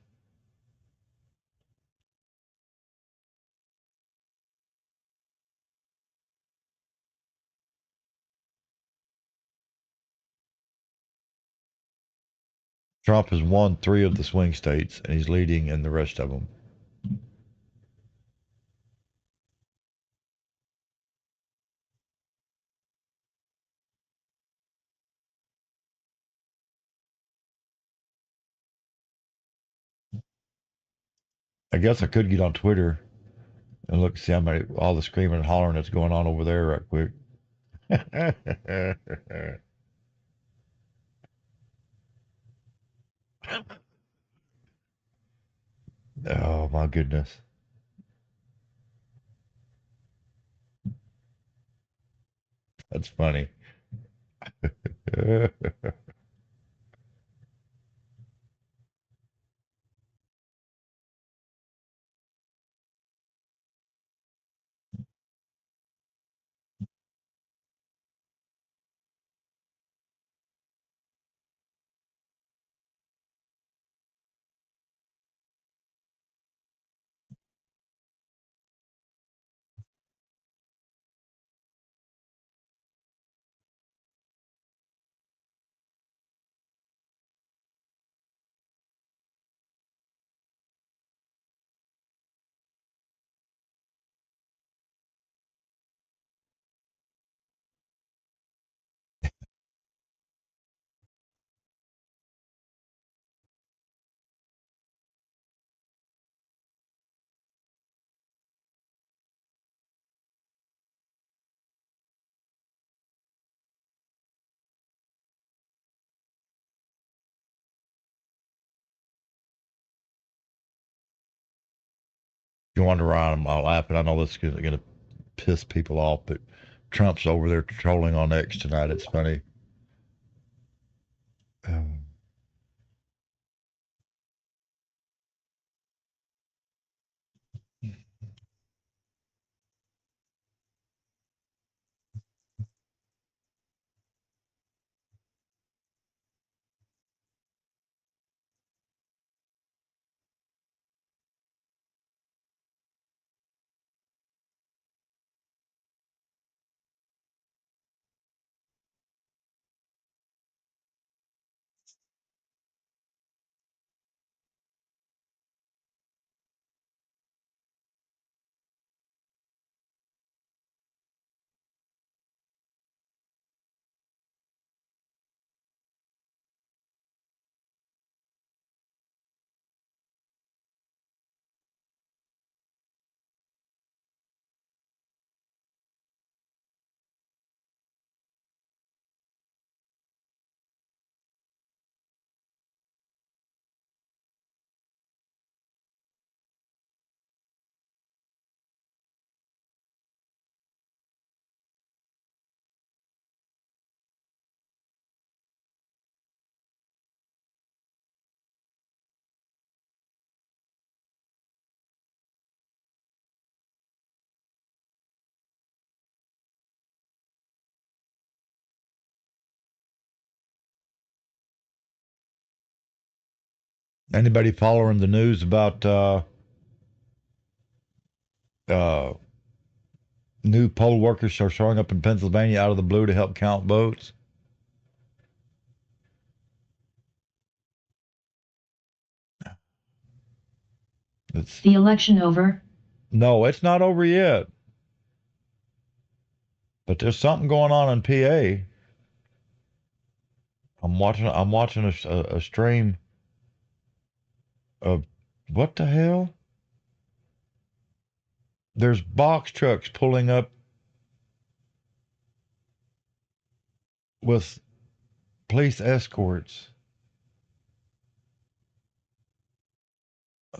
Trump has won 3 of the swing states, and he's leading in the rest of them. I guess I could get on Twitter and look see how many all the screaming and hollering that's going on over there right quick. Oh my goodness. That's funny. You wonder why I'm laughing. I know this is going to piss people off, but Trump's over there trolling on X tonight. It's funny. Um, Anybody following the news about uh, New poll workers are showing up in Pennsylvania out of the blue to help count votes. The election over? No, it's not over yet. But there's something going on in PA. I'm watching a stream of what the hell? There's box trucks pulling up with police escorts.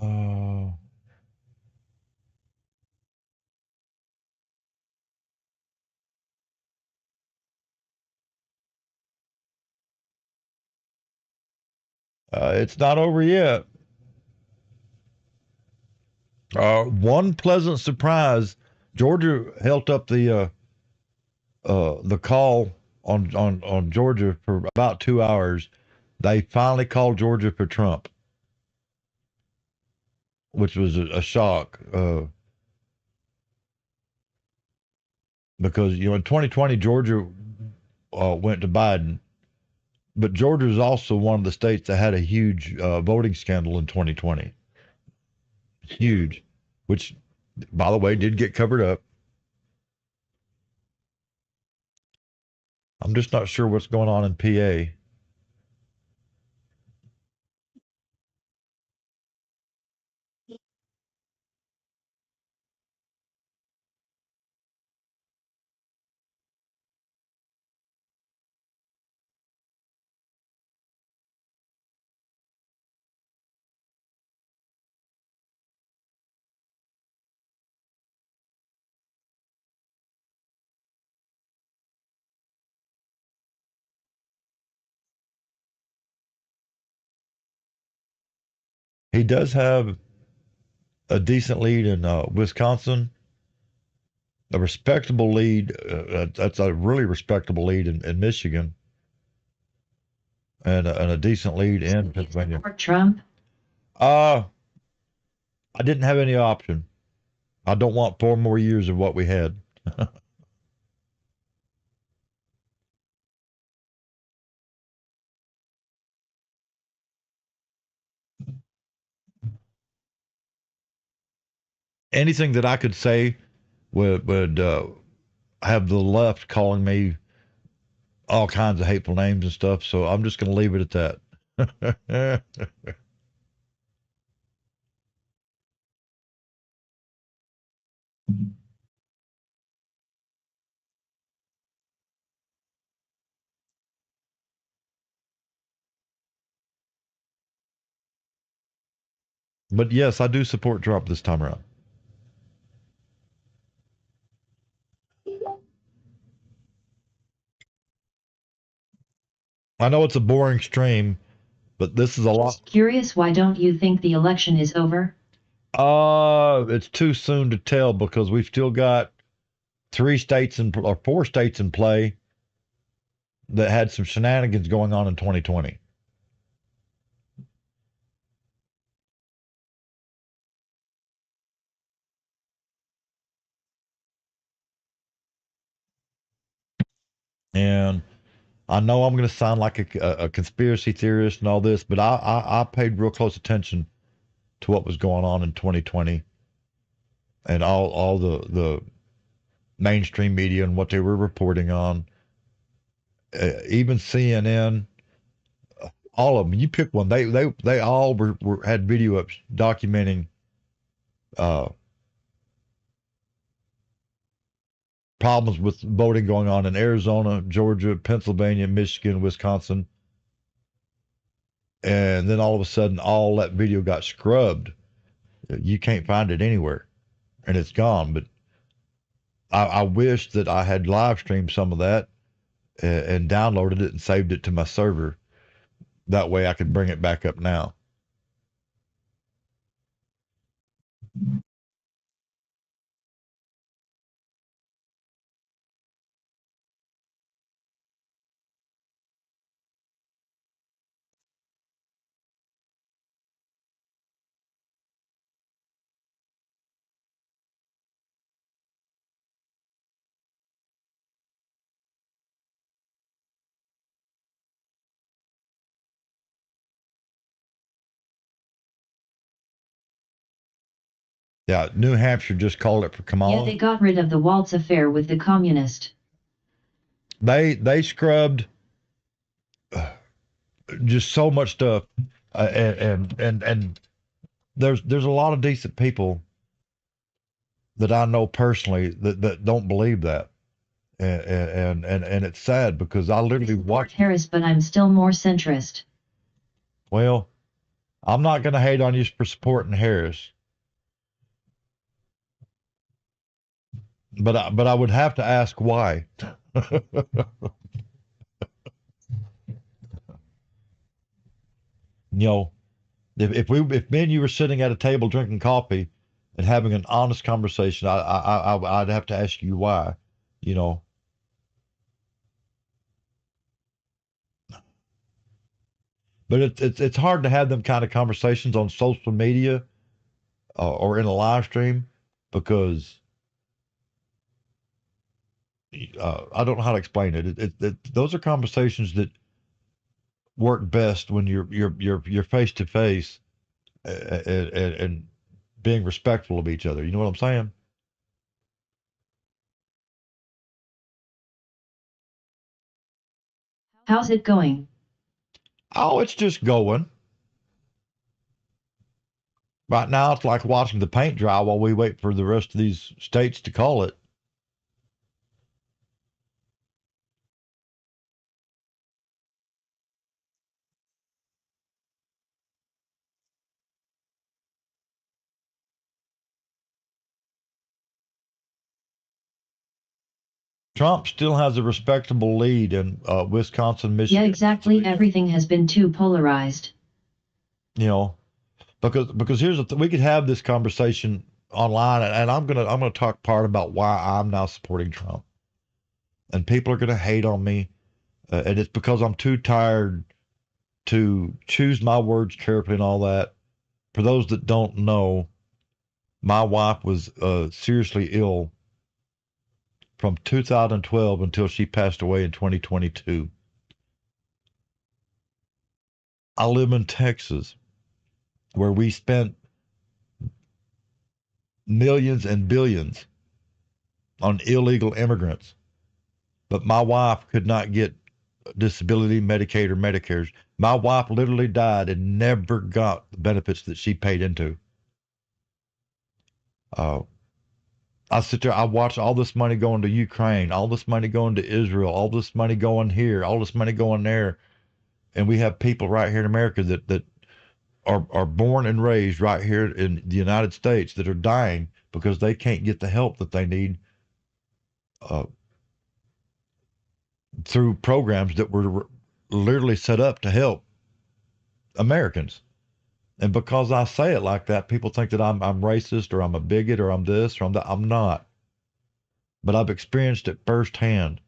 Uh, it's not over yet. One pleasant surprise: Georgia held up the call on Georgia for about 2 hours. They finally called Georgia for Trump, which was a shock. Because in 2020 Georgia went to Biden, but Georgia is also one of the states that had a huge voting scandal in 2020. Huge, which, by the way, did get covered up. I'm just not sure what's going on in PA. He does have a decent lead in Wisconsin, a respectable lead. That's a really respectable lead in Michigan, and a decent lead in Pennsylvania. Support Trump? I didn't have any option. I don't want 4 more years of what we had. Anything that I could say would have the left calling me all kinds of hateful names and stuff. So I'm just going to leave it at that. But yes, I do support Trump this time around. I know it's a boring stream, but this is a lot. Curious, why don't you think the election is over? It's too soon to tell because we've still got 4 states in play that had some shenanigans going on in 2020. And I know I'm going to sound like a conspiracy theorist and all this, but I paid real close attention to what was going on in 2020 and all the mainstream media and what they were reporting on. Even CNN, all of them. You pick one. They all had video ups documenting uh, problems with voting going on in Arizona, Georgia, Pennsylvania, Michigan, Wisconsin. And then all of a sudden, all that video got scrubbed. You can't find it anywhere, and it's gone. But I wish that I had live streamed some of that and downloaded it and saved it to my server. That way I could bring it back up now. Yeah, New Hampshire just called it for Yeah, Kamala. they got rid of the Waltz affair with the communist. They scrubbed just so much stuff, and there's a lot of decent people that I know personally that don't believe that, and it's sad because I literally watch. Harris, but I'm still more centrist. Well, I'm not going to hate on you for supporting Harris, but I would have to ask why. You know, if me and you were sitting at a table drinking coffee and having an honest conversation, I'd have to ask you why. You know, but it's hard to have them kind of conversations on social media or in a live stream because I don't know how to explain it. Those are conversations that work best when you're face to face and being respectful of each other. You know what I'm saying? How's it going? Oh, it's just going. Right now, it's like watching the paint dry while we wait for the rest of these states to call it. Trump still has a respectable lead in Wisconsin, Michigan. Yeah, exactly. Everything has been too polarized. You know, because here's the we could have this conversation online, and I'm gonna talk part about why I'm now supporting Trump, and people are gonna hate on me, and it's because I'm too tired to choose my words carefully and all that. For those that don't know, my wife was seriously ill from 2012 until she passed away in 2022. I live in Texas, where we spent millions and billions on illegal immigrants, but my wife could not get disability, Medicaid, or Medicare. My wife literally died and never got the benefits that she paid into. Uh, I sit there, I watch all this money going to Ukraine, all this money going to Israel, all this money going here, all this money going there. And we have people right here in America that are born and raised right here in the United States that are dying because they can't get the help that they need uh, through programs that were literally set up to help Americans. And because I say it like that, people think that I'm racist or I'm a bigot or I'm this or I'm that. I'm not. But I've experienced it firsthand.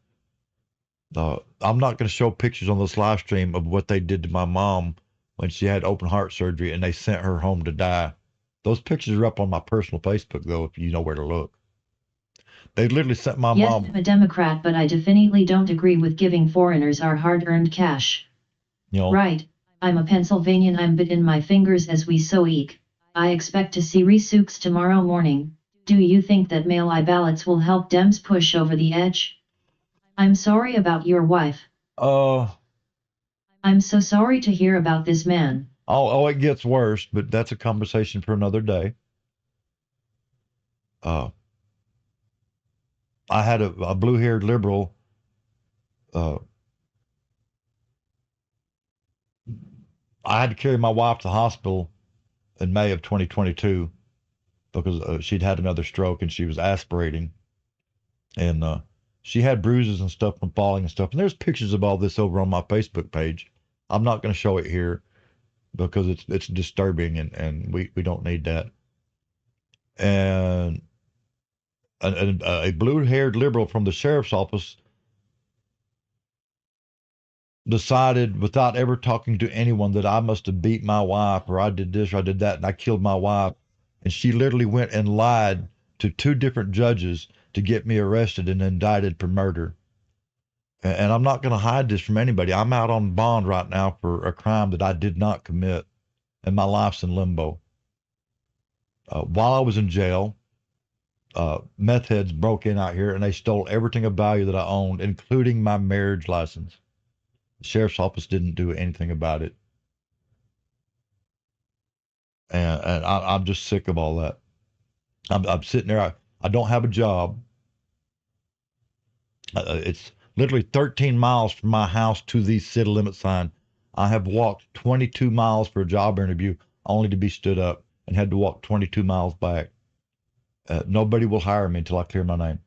I'm not going to show pictures on this live stream of what they did to my mom when she had open heart surgery and they sent her home to die. Those pictures are up on my personal Facebook, though, if you know where to look. They literally sent my Yes, mom. I'm a Democrat, but I definitely don't agree with giving foreigners our hard-earned cash. You know, Right, I'm a Pennsylvanian, I'm bit in my fingers as we so eek. I expect to see resooks tomorrow morning. Do you think that mail-in ballots will help Dems push over the edge? I'm sorry about your wife. uh, I'm so sorry to hear about this man. it gets worse, but that's a conversation for another day. Uh, I had a blue-haired liberal. Uh, I had to carry my wife to the hospital in May of 2022 because she'd had another stroke and she was aspirating, and she had bruises and stuff from falling and stuff. And there's pictures of all this over on my Facebook page. I'm not going to show it here because it's disturbing and we don't need that. And a blue-haired liberal from the sheriff's office decided without ever talking to anyone that I must have beat my wife or I did this or I did that and I killed my wife. And she literally went and lied to two different judges to get me arrested and indicted for murder. And I'm not going to hide this from anybody. I'm out on bond right now for a crime that I did not commit, and my life's in limbo. While I was in jail, meth heads broke in out here and they stole everything of value that I owned, including my marriage license. The sheriff's office didn't do anything about it. And I'm just sick of all that. I'm sitting there. I don't have a job. It's literally 13 miles from my house to the city limit sign. I have walked 22 miles for a job interview only to be stood up and had to walk 22 miles back. Nobody will hire me until I clear my name.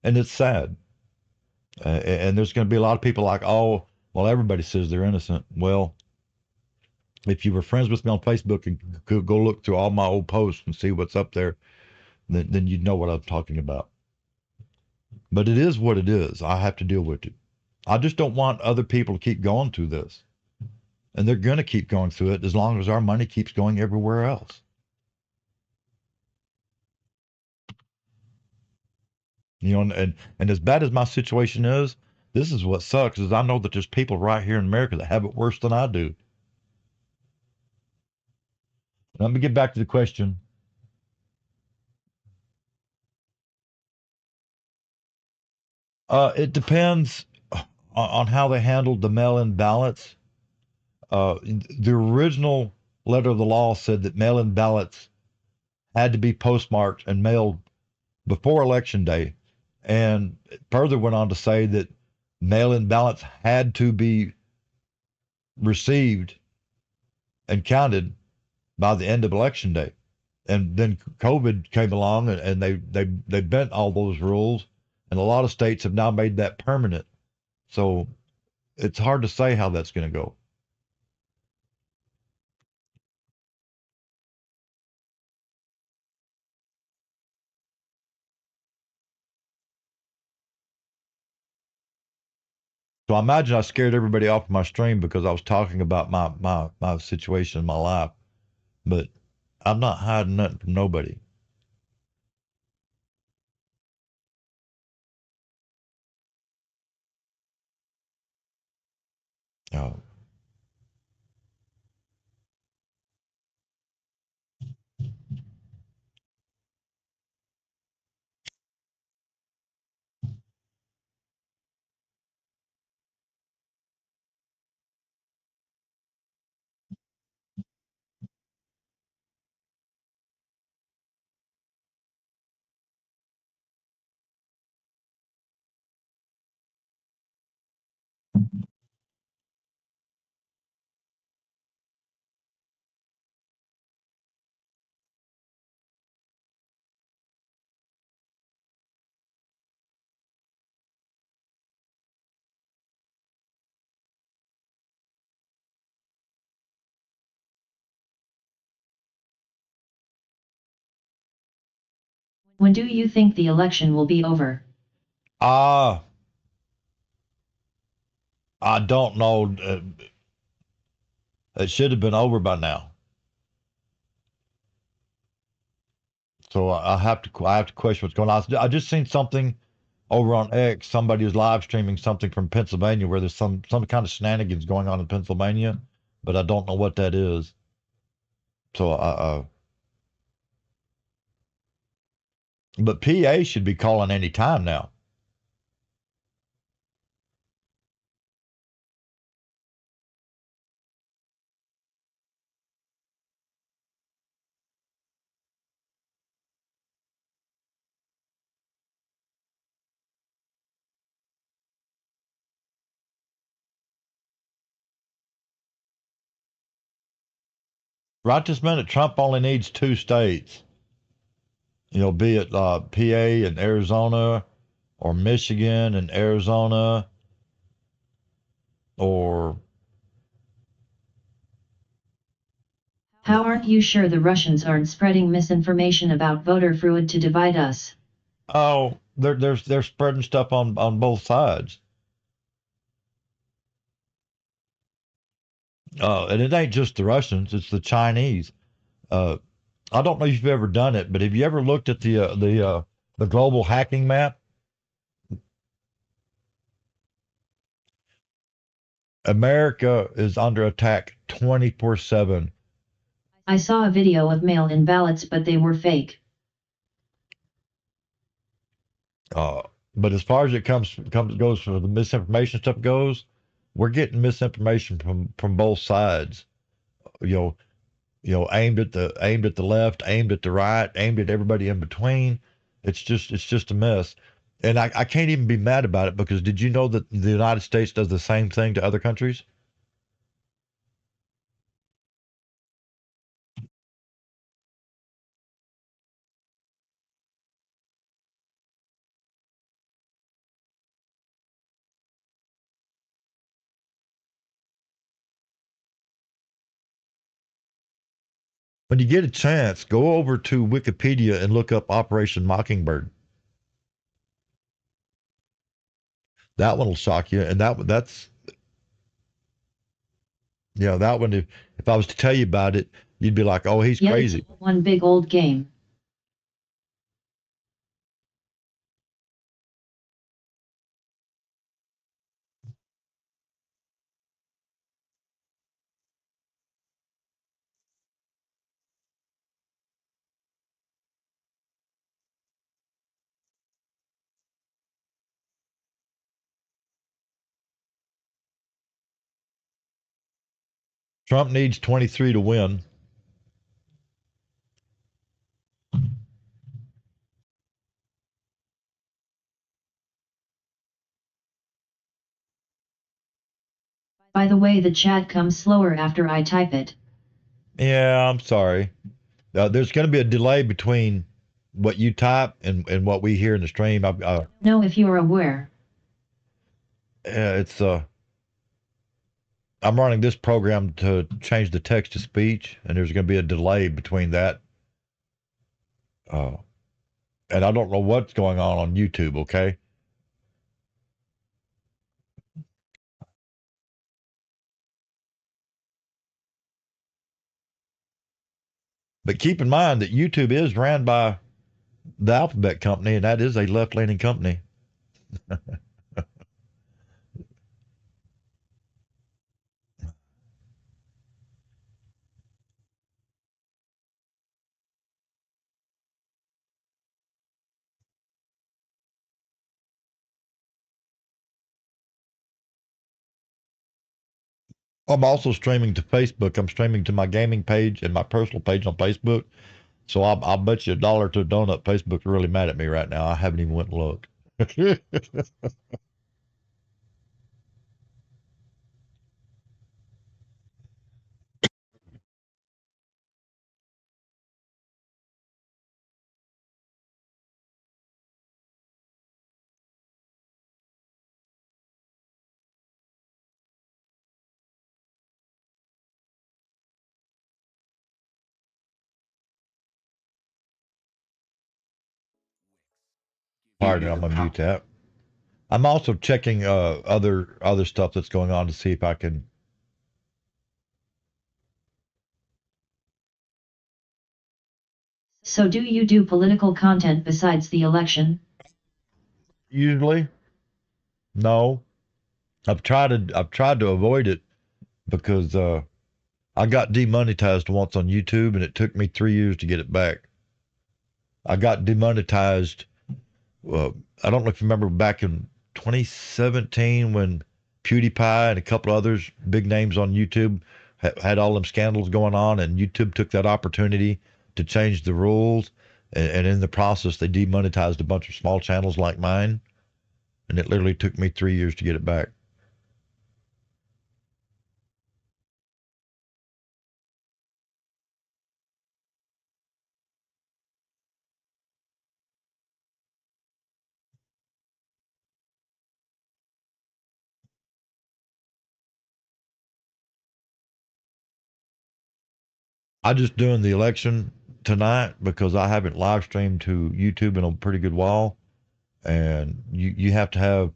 And it's sad. And there's going to be a lot of people like, oh, well, everybody says they're innocent. Well, if you were friends with me on Facebook and go look through all my old posts and see what's up there, then you'd know what I'm talking about. But it is what it is. I have to deal with it. I just don't want other people to keep going through this. And they're going to keep going through it as long as our money keeps going everywhere else. You know, and as bad as my situation is, this is what sucks is I know that there's people right here in America that have it worse than I do. Let me get back to the question. It depends on how they handled the mail-in ballots. The original letter of the law said that mail-in ballots had to be postmarked and mailed before Election Day, and further went on to say that mail-in ballots had to be received and counted by the end of Election Day. And then COVID came along and they bent all those rules, and a lot of states have now made that permanent. So it's hard to say how that's going to go. So I imagine I scared everybody off my stream because I was talking about my situation in my life, but I'm not hiding nothing from nobody. Uh, When do you think the election will be over? I don't know. It should have been over by now. So I have to question what's going on. I just seen something over on X. Somebody was live streaming something from Pennsylvania where there's some kind of shenanigans going on in Pennsylvania, but I don't know what that is. So but PA should be calling any time now. Right this minute, Trump only needs 2 states. You know, be it PA and Arizona, or Michigan and Arizona, or How aren't you sure the Russians aren't spreading misinformation about voter fraud to divide us? oh, they're spreading stuff on both sides. And it ain't just the Russians; it's the Chinese. Uh, I don't know if you've ever done it, but have you ever looked at the global hacking map? America is under attack 24/7. I saw a video of mail-in ballots, but they were fake. But as far as it goes for the misinformation stuff goes, we're getting misinformation from both sides. You know, aimed at the left, aimed at the right, aimed at everybody in between. It's just a mess. And I can't even be mad about it, because did you know that the United States does the same thing to other countries? When you get a chance, go over to Wikipedia and look up Operation Mockingbird. That one will shock you. And that's that one. If I was to tell you about it, you'd be like, "Oh, he's Yet crazy." it's one big old game. Trump needs 23 to win. By the way, the chat comes slower after I type it. Yeah, I'm sorry. There's going to be a delay between what you type and what we hear in the stream. Know if you are aware. It's I'm running this program to change the text to speech, and there's going to be a delay between that. And I don't know what's going on YouTube. Okay. But keep in mind that YouTube is ran by the Alphabet company, and that is a left-leaning company. I'm also streaming to Facebook. I'm streaming to my gaming page and my personal page on Facebook. So I'll bet you $1 to a donut. Facebook's really mad at me right now. I haven't even went and looked. Pardon me, I'm gonna mute that. I'm also checking other stuff that's going on to see if I can. So do you do political content besides the election? Usually, no. I've tried to avoid it because I got demonetized once on YouTube, and it took me 3 years to get it back. I got demonetized. I don't know if you remember back in 2017 when PewDiePie and a couple others, big names on YouTube, had all them scandals going on, and YouTube took that opportunity to change the rules, and in the process, they demonetized a bunch of small channels like mine, and it literally took me 3 years to get it back. I just doing the election tonight because I haven't live streamed to YouTube in a pretty good while, and you have to have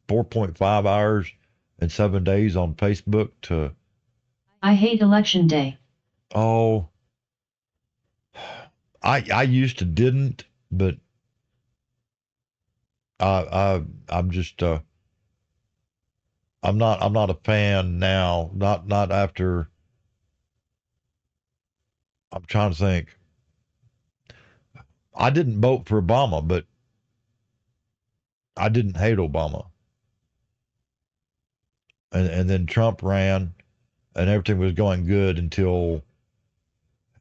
4.5 hours and 7 days on Facebook to. I hate election day. Oh, I used to didn't, but I'm just I'm not a fan now. Not after I'm trying to think. I didn't vote for Obama, but I didn't hate Obama. And then Trump ran, and everything was going good until,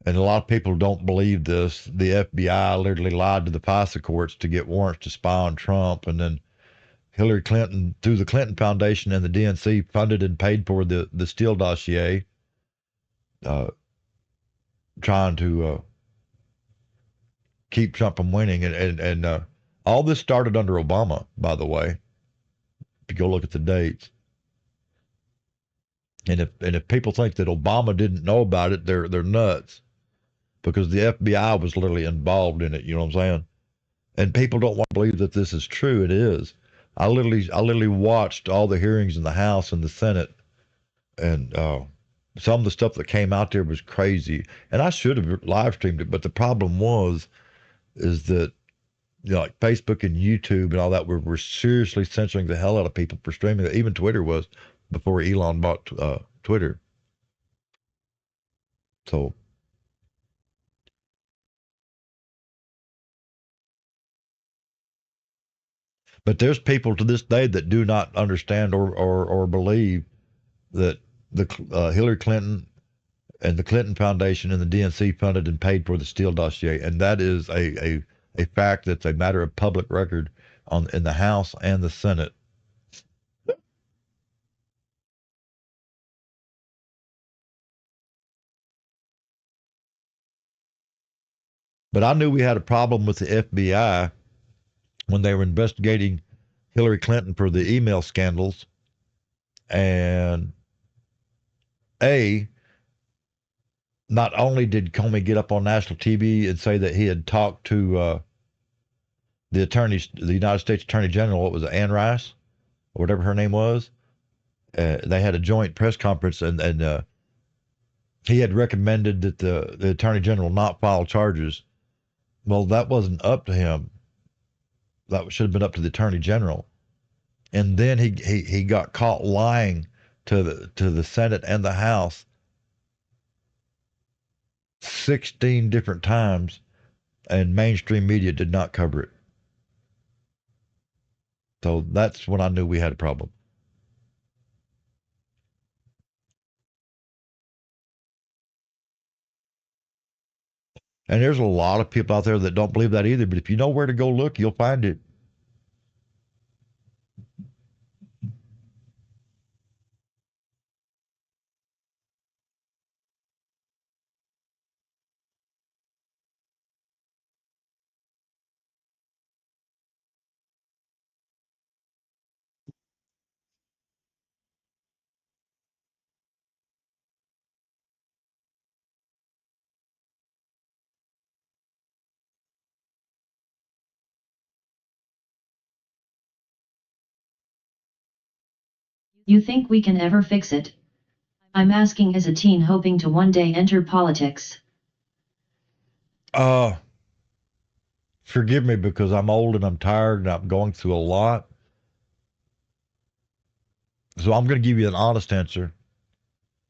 and a lot of people don't believe this, the FBI literally lied to the FISA courts to get warrants to spy on Trump, and then Hillary Clinton, through the Clinton Foundation and the DNC, funded and paid for the Steele dossier, trying to keep Trump from winning. And all this started under Obama, by the way, if you go look at the dates. And if people think that Obama didn't know about it, they're nuts, because the FBI was literally involved in it. You know what I'm saying? And people don't want to believe that this is true. It is. I literally watched all the hearings in the House and the Senate, and some of the stuff that came out there was crazy. And I should have live streamed it, but the problem is that, you know, like Facebook and YouTube and all that were seriously censoring the hell out of people for streaming it. Even Twitter was, before Elon bought Twitter. So, but there's people to this day that do not understand or believe that the Hillary Clinton and the Clinton Foundation and the DNC funded and paid for the Steele dossier, and that is a fact that's a matter of public record in the House and the Senate. But I knew we had a problem with the FBI when they were investigating Hillary Clinton for the email scandals. And not only did Comey get up on national TV and say that he had talked to the United States Attorney General, what was it, Ann Rice, or whatever her name was. They had a joint press conference, and he had recommended that the Attorney General not file charges. Well, that wasn't up to him. That should have been up to the Attorney General. And then he got caught lying to the Senate and the House 16 different times, and mainstream media did not cover it. So that's when I knew we had a problem. And there's a lot of people out there that don't believe that either. But if you know where to go look, you'll find it. You think we can ever fix it? I'm asking as a teen hoping to one day enter politics. Forgive me, because I'm old and I'm tired and I'm going through a lot. So I'm going to give you an honest answer.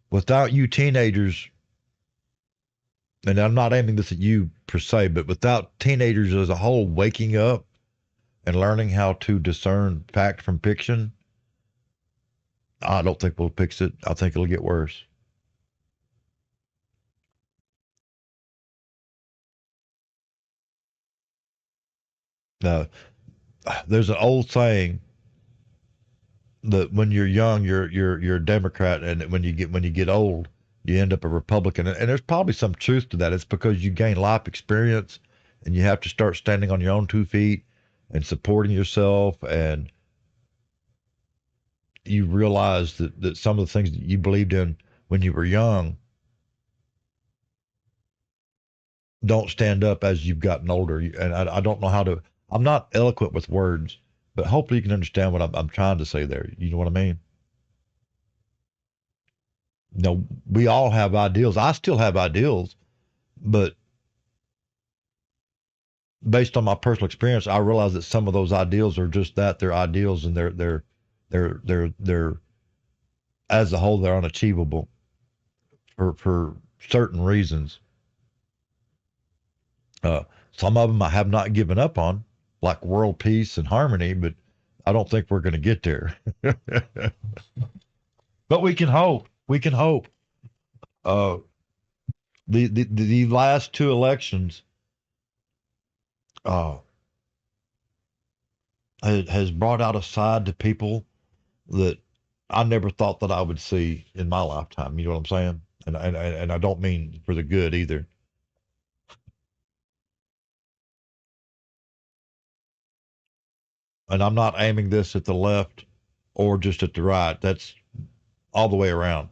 Without you teenagers, and I'm not aiming this at you per se, but without teenagers as a whole waking up and learning how to discern fact from fiction, I don't think we'll fix it. I think it'll get worse. Now, there's an old saying that when you're young, you're a Democrat, and when you get old, you end up a Republican. And there's probably some truth to that. It's because you gain life experience, and you have to start standing on your own 2 feet and supporting yourself, and you realize that some of the things that you believed in when you were young don't stand up as you've gotten older. And I don't know how to. I'm not eloquent with words, but hopefully you can understand what I'm trying to say there. You know what I mean? You know, we all have ideals. I still have ideals, but based on my personal experience, I realize that some of those ideals are just that. They're ideals, and they're as a whole, they're unachievable for certain reasons. Some of them I have not given up on, like world peace and harmony, but I don't think we're going to get there. But we can hope. We can hope. Uh, the last two elections uh, has brought out a side to people that I never thought that I would see in my lifetime. You know what I'm saying? And I don't mean for the good either. And I'm not aiming this at the left or just at the right. That's all the way around.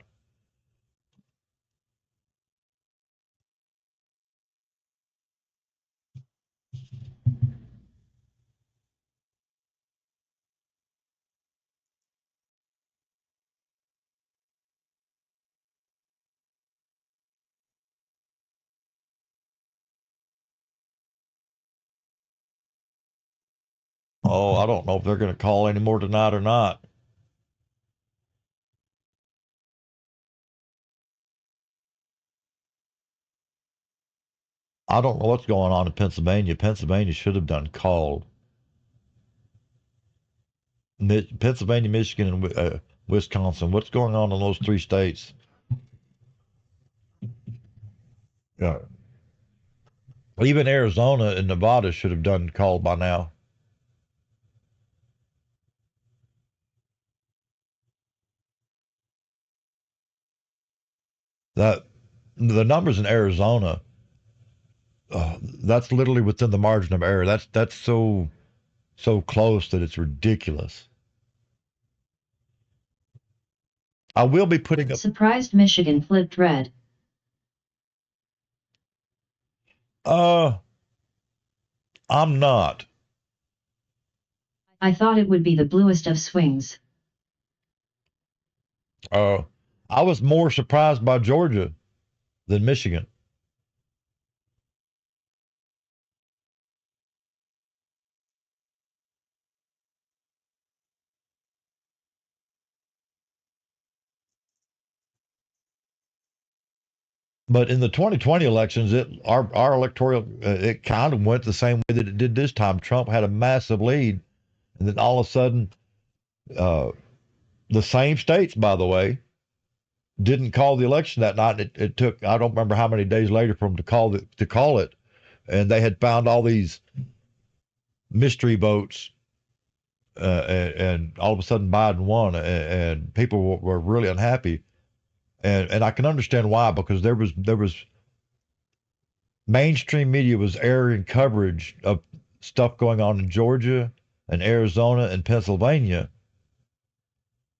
Oh, I don't know if they're going to call anymore tonight or not. I don't know what's going on in Pennsylvania. Pennsylvania should have done called. Pennsylvania, Michigan, and Wisconsin. What's going on in those three states? Yeah. Even Arizona and Nevada should have done called by now. That the numbers in Arizona, that's literally within the margin of error. That's so close that it's ridiculous. I will be putting up. Surprised Michigan flipped red. I'm not. I thought it would be the bluest of swings. I was more surprised by Georgia than Michigan. But in the 2020 elections, our electoral it kind of went the same way that it did this time. Trump had a massive lead, and then all of a sudden, uh, the same states, by the way, didn't call the election that night. It took I don't remember how many days later for them to call it, and they had found all these mystery votes, and all of a sudden Biden won, and people were really unhappy, and I can understand why, because there was mainstream media was airing coverage of stuff going on in Georgia and Arizona and Pennsylvania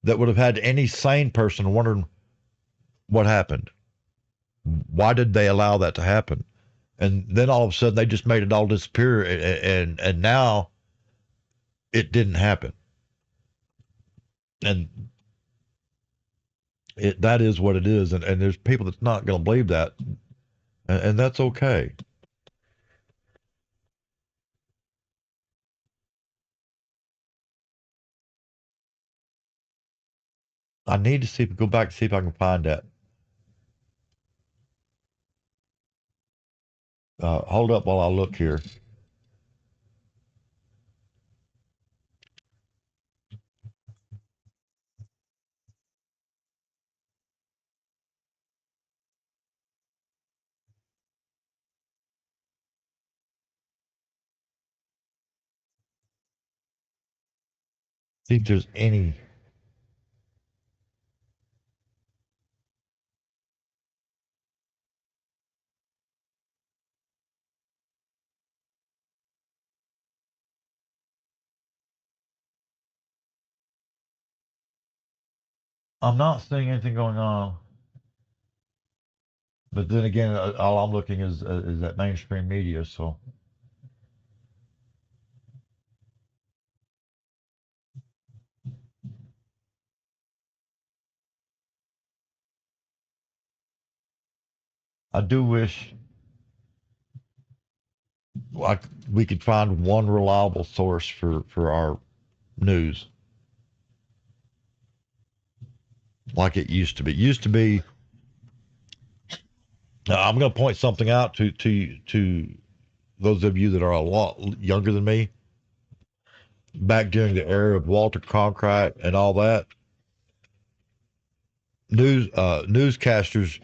that would have had any sane person wondering what happened. Why did they allow that to happen? And then all of a sudden they just made it all disappear, and now it didn't happen. And that is what it is, and there's people that's not going to believe that, and that's okay. I need to go back and see if I can find that. Hold up while I look here. See if there's any. I'm not seeing anything going on. But then again, all I'm looking is at mainstream media. So I do wish we could find one reliable source for our news, like it used to be. It used to be. Now, I'm going to point something out to those of you that are a lot younger than me, back during the era of Walter Cronkite and all that, newscasters,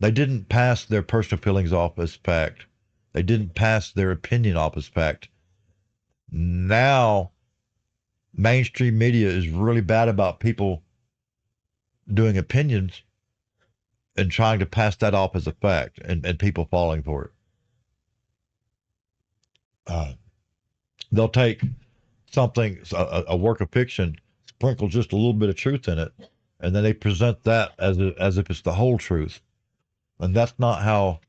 they didn't pass their personal feelings off as fact. They didn't pass their opinion off as fact. Now, mainstream media is really bad about people doing opinions and trying to pass that off as a fact, and people falling for it. They'll take something, a work of fiction, sprinkle just a little bit of truth in it, and then they present that as if it's the whole truth. And that's not how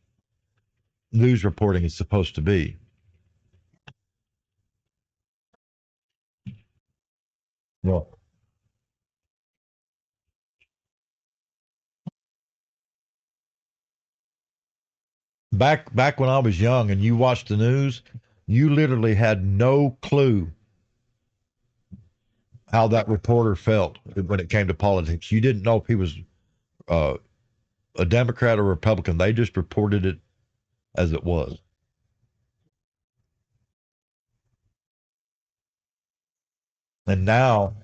news reporting is supposed to be. Well, back when I was young and you watched the news, you literally had no clue how that reporter felt when it came to politics. You didn't know if he was a Democrat or Republican. They just reported it as it was. And now,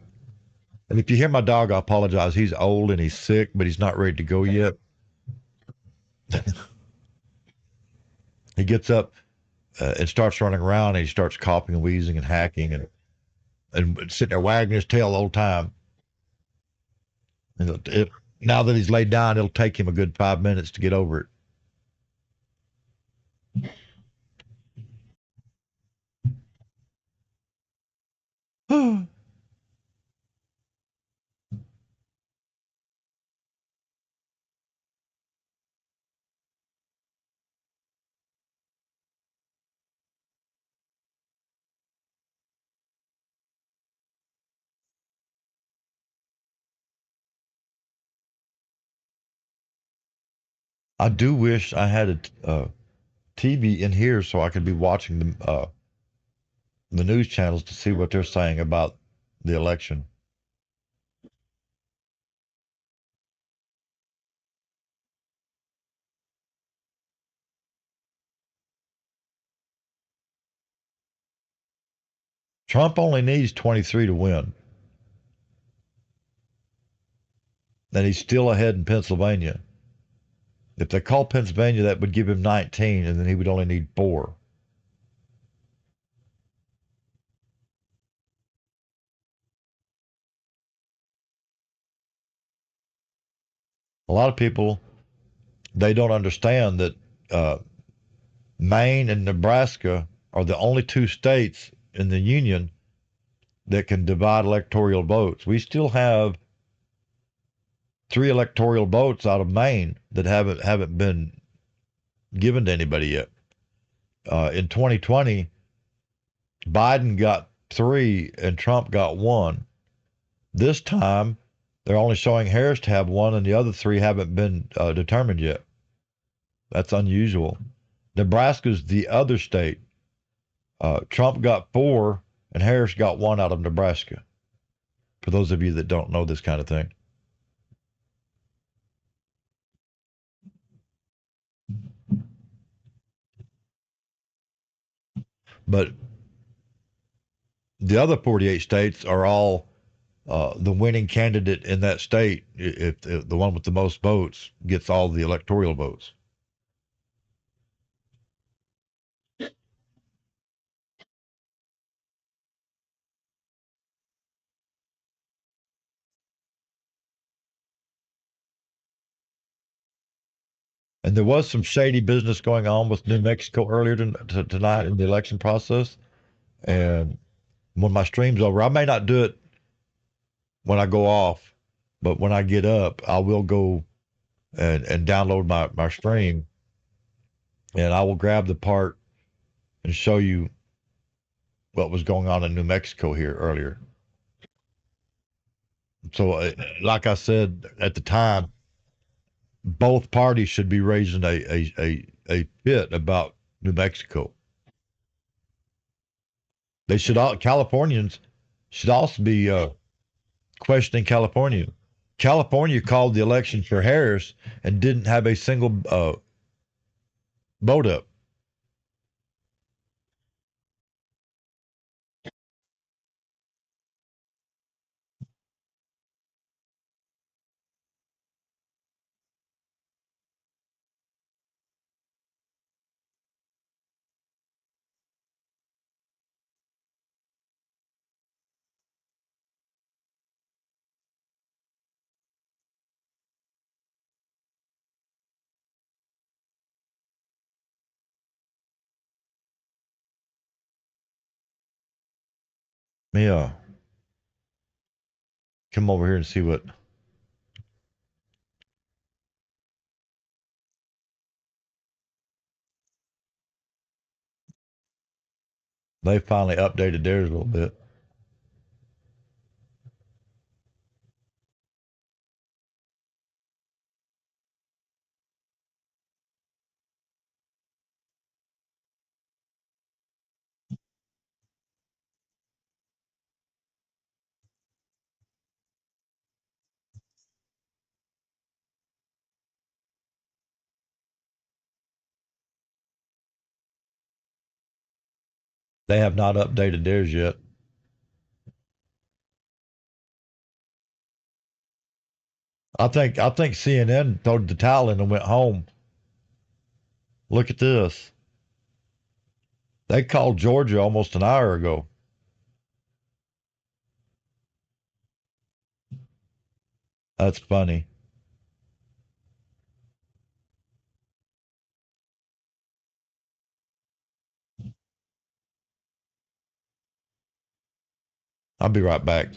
and if you hear my dog, I apologize. He's old and he's sick, but he's not ready to go yet. He gets up and starts running around, and he starts coughing and wheezing and hacking and sitting there wagging his tail the whole time. And now that he's laid down, it'll take him a good 5 minutes to get over it. I do wish I had a TV in here so I could be watching the news channels to see what they're saying about the election. Trump only needs 23 to win. And he's still ahead in Pennsylvania. If they call Pennsylvania, that would give him 19, and then he would only need 4. A lot of people, they don't understand that Maine and Nebraska are the only 2 states in the Union that can divide electoral votes. We still have 3 electoral votes out of Maine that haven't been given to anybody yet. In 2020, Biden got 3 and Trump got 1. This time, they're only showing Harris to have 1, and the other 3 haven't been determined yet. That's unusual. Nebraska's the other state. Trump got 4, and Harris got 1 out of Nebraska. For those of you that don't know this kind of thing. But the other 48 states are all the winning candidate in that state, if the one with the most votes gets all the electoral votes. And there was some shady business going on with New Mexico earlier tonight in the election process. And when my stream's over, I may not do it when I go off, but when I get up, I will go and download my stream, and I will grab the part and show you what was going on in New Mexico here earlier. So, like I said at the time, both parties should be raising a fit about New Mexico. They should all Californians should also be questioning California. California called the election for Harris and didn't have a single vote up. Let me come over here and see what. They finally updated theirs a little bit. They have not updated theirs yet. I think CNN threw the towel in and went home. Look at this. They called Georgia almost an hour ago. That's funny. I'll be right back.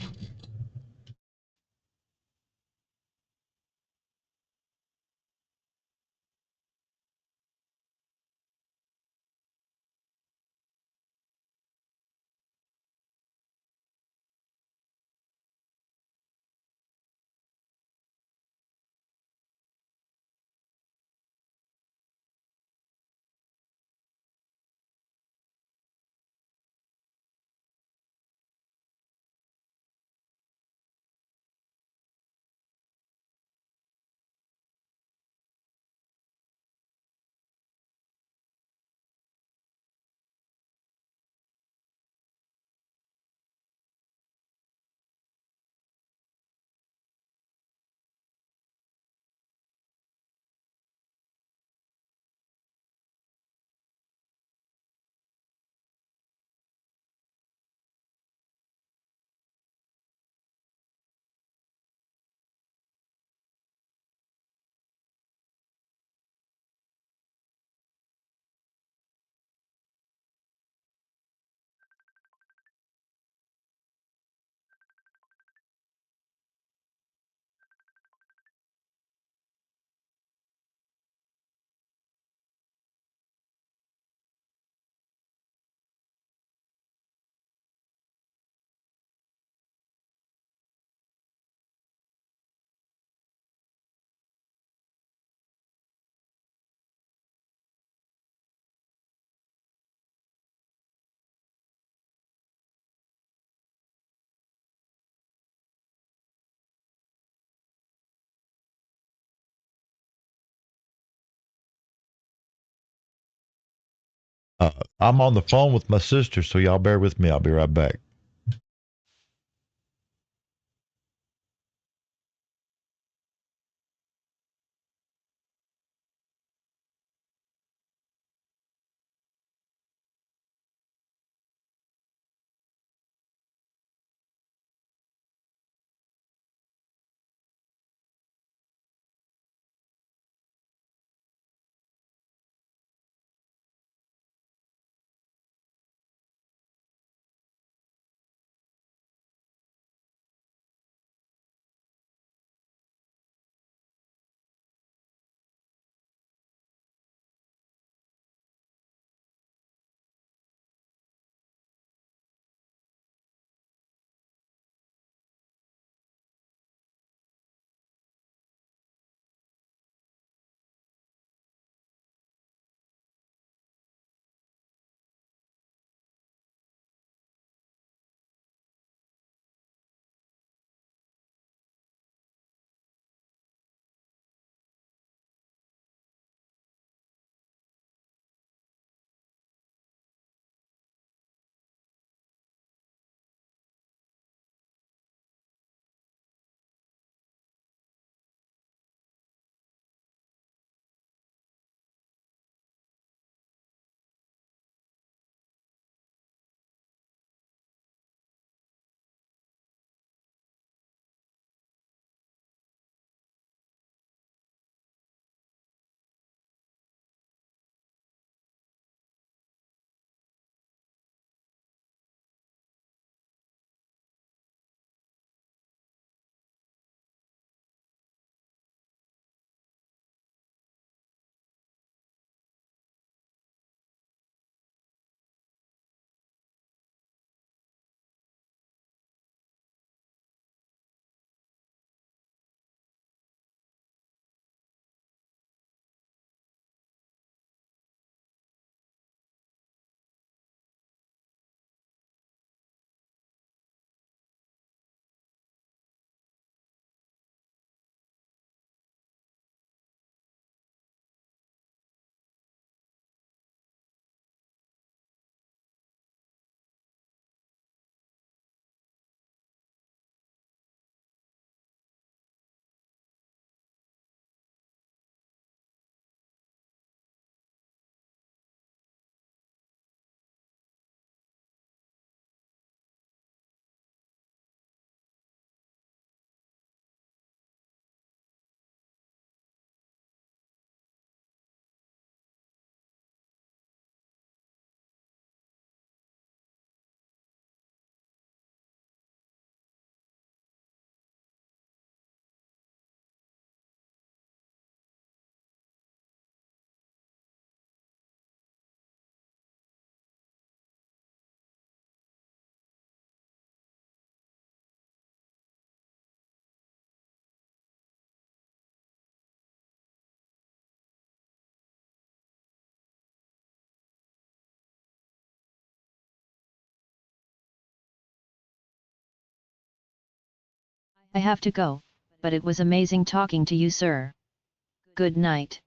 I'm on the phone with my sister, so y'all bear with me. I'll be right back. I have to go, but it was amazing talking to you, sir. Good night.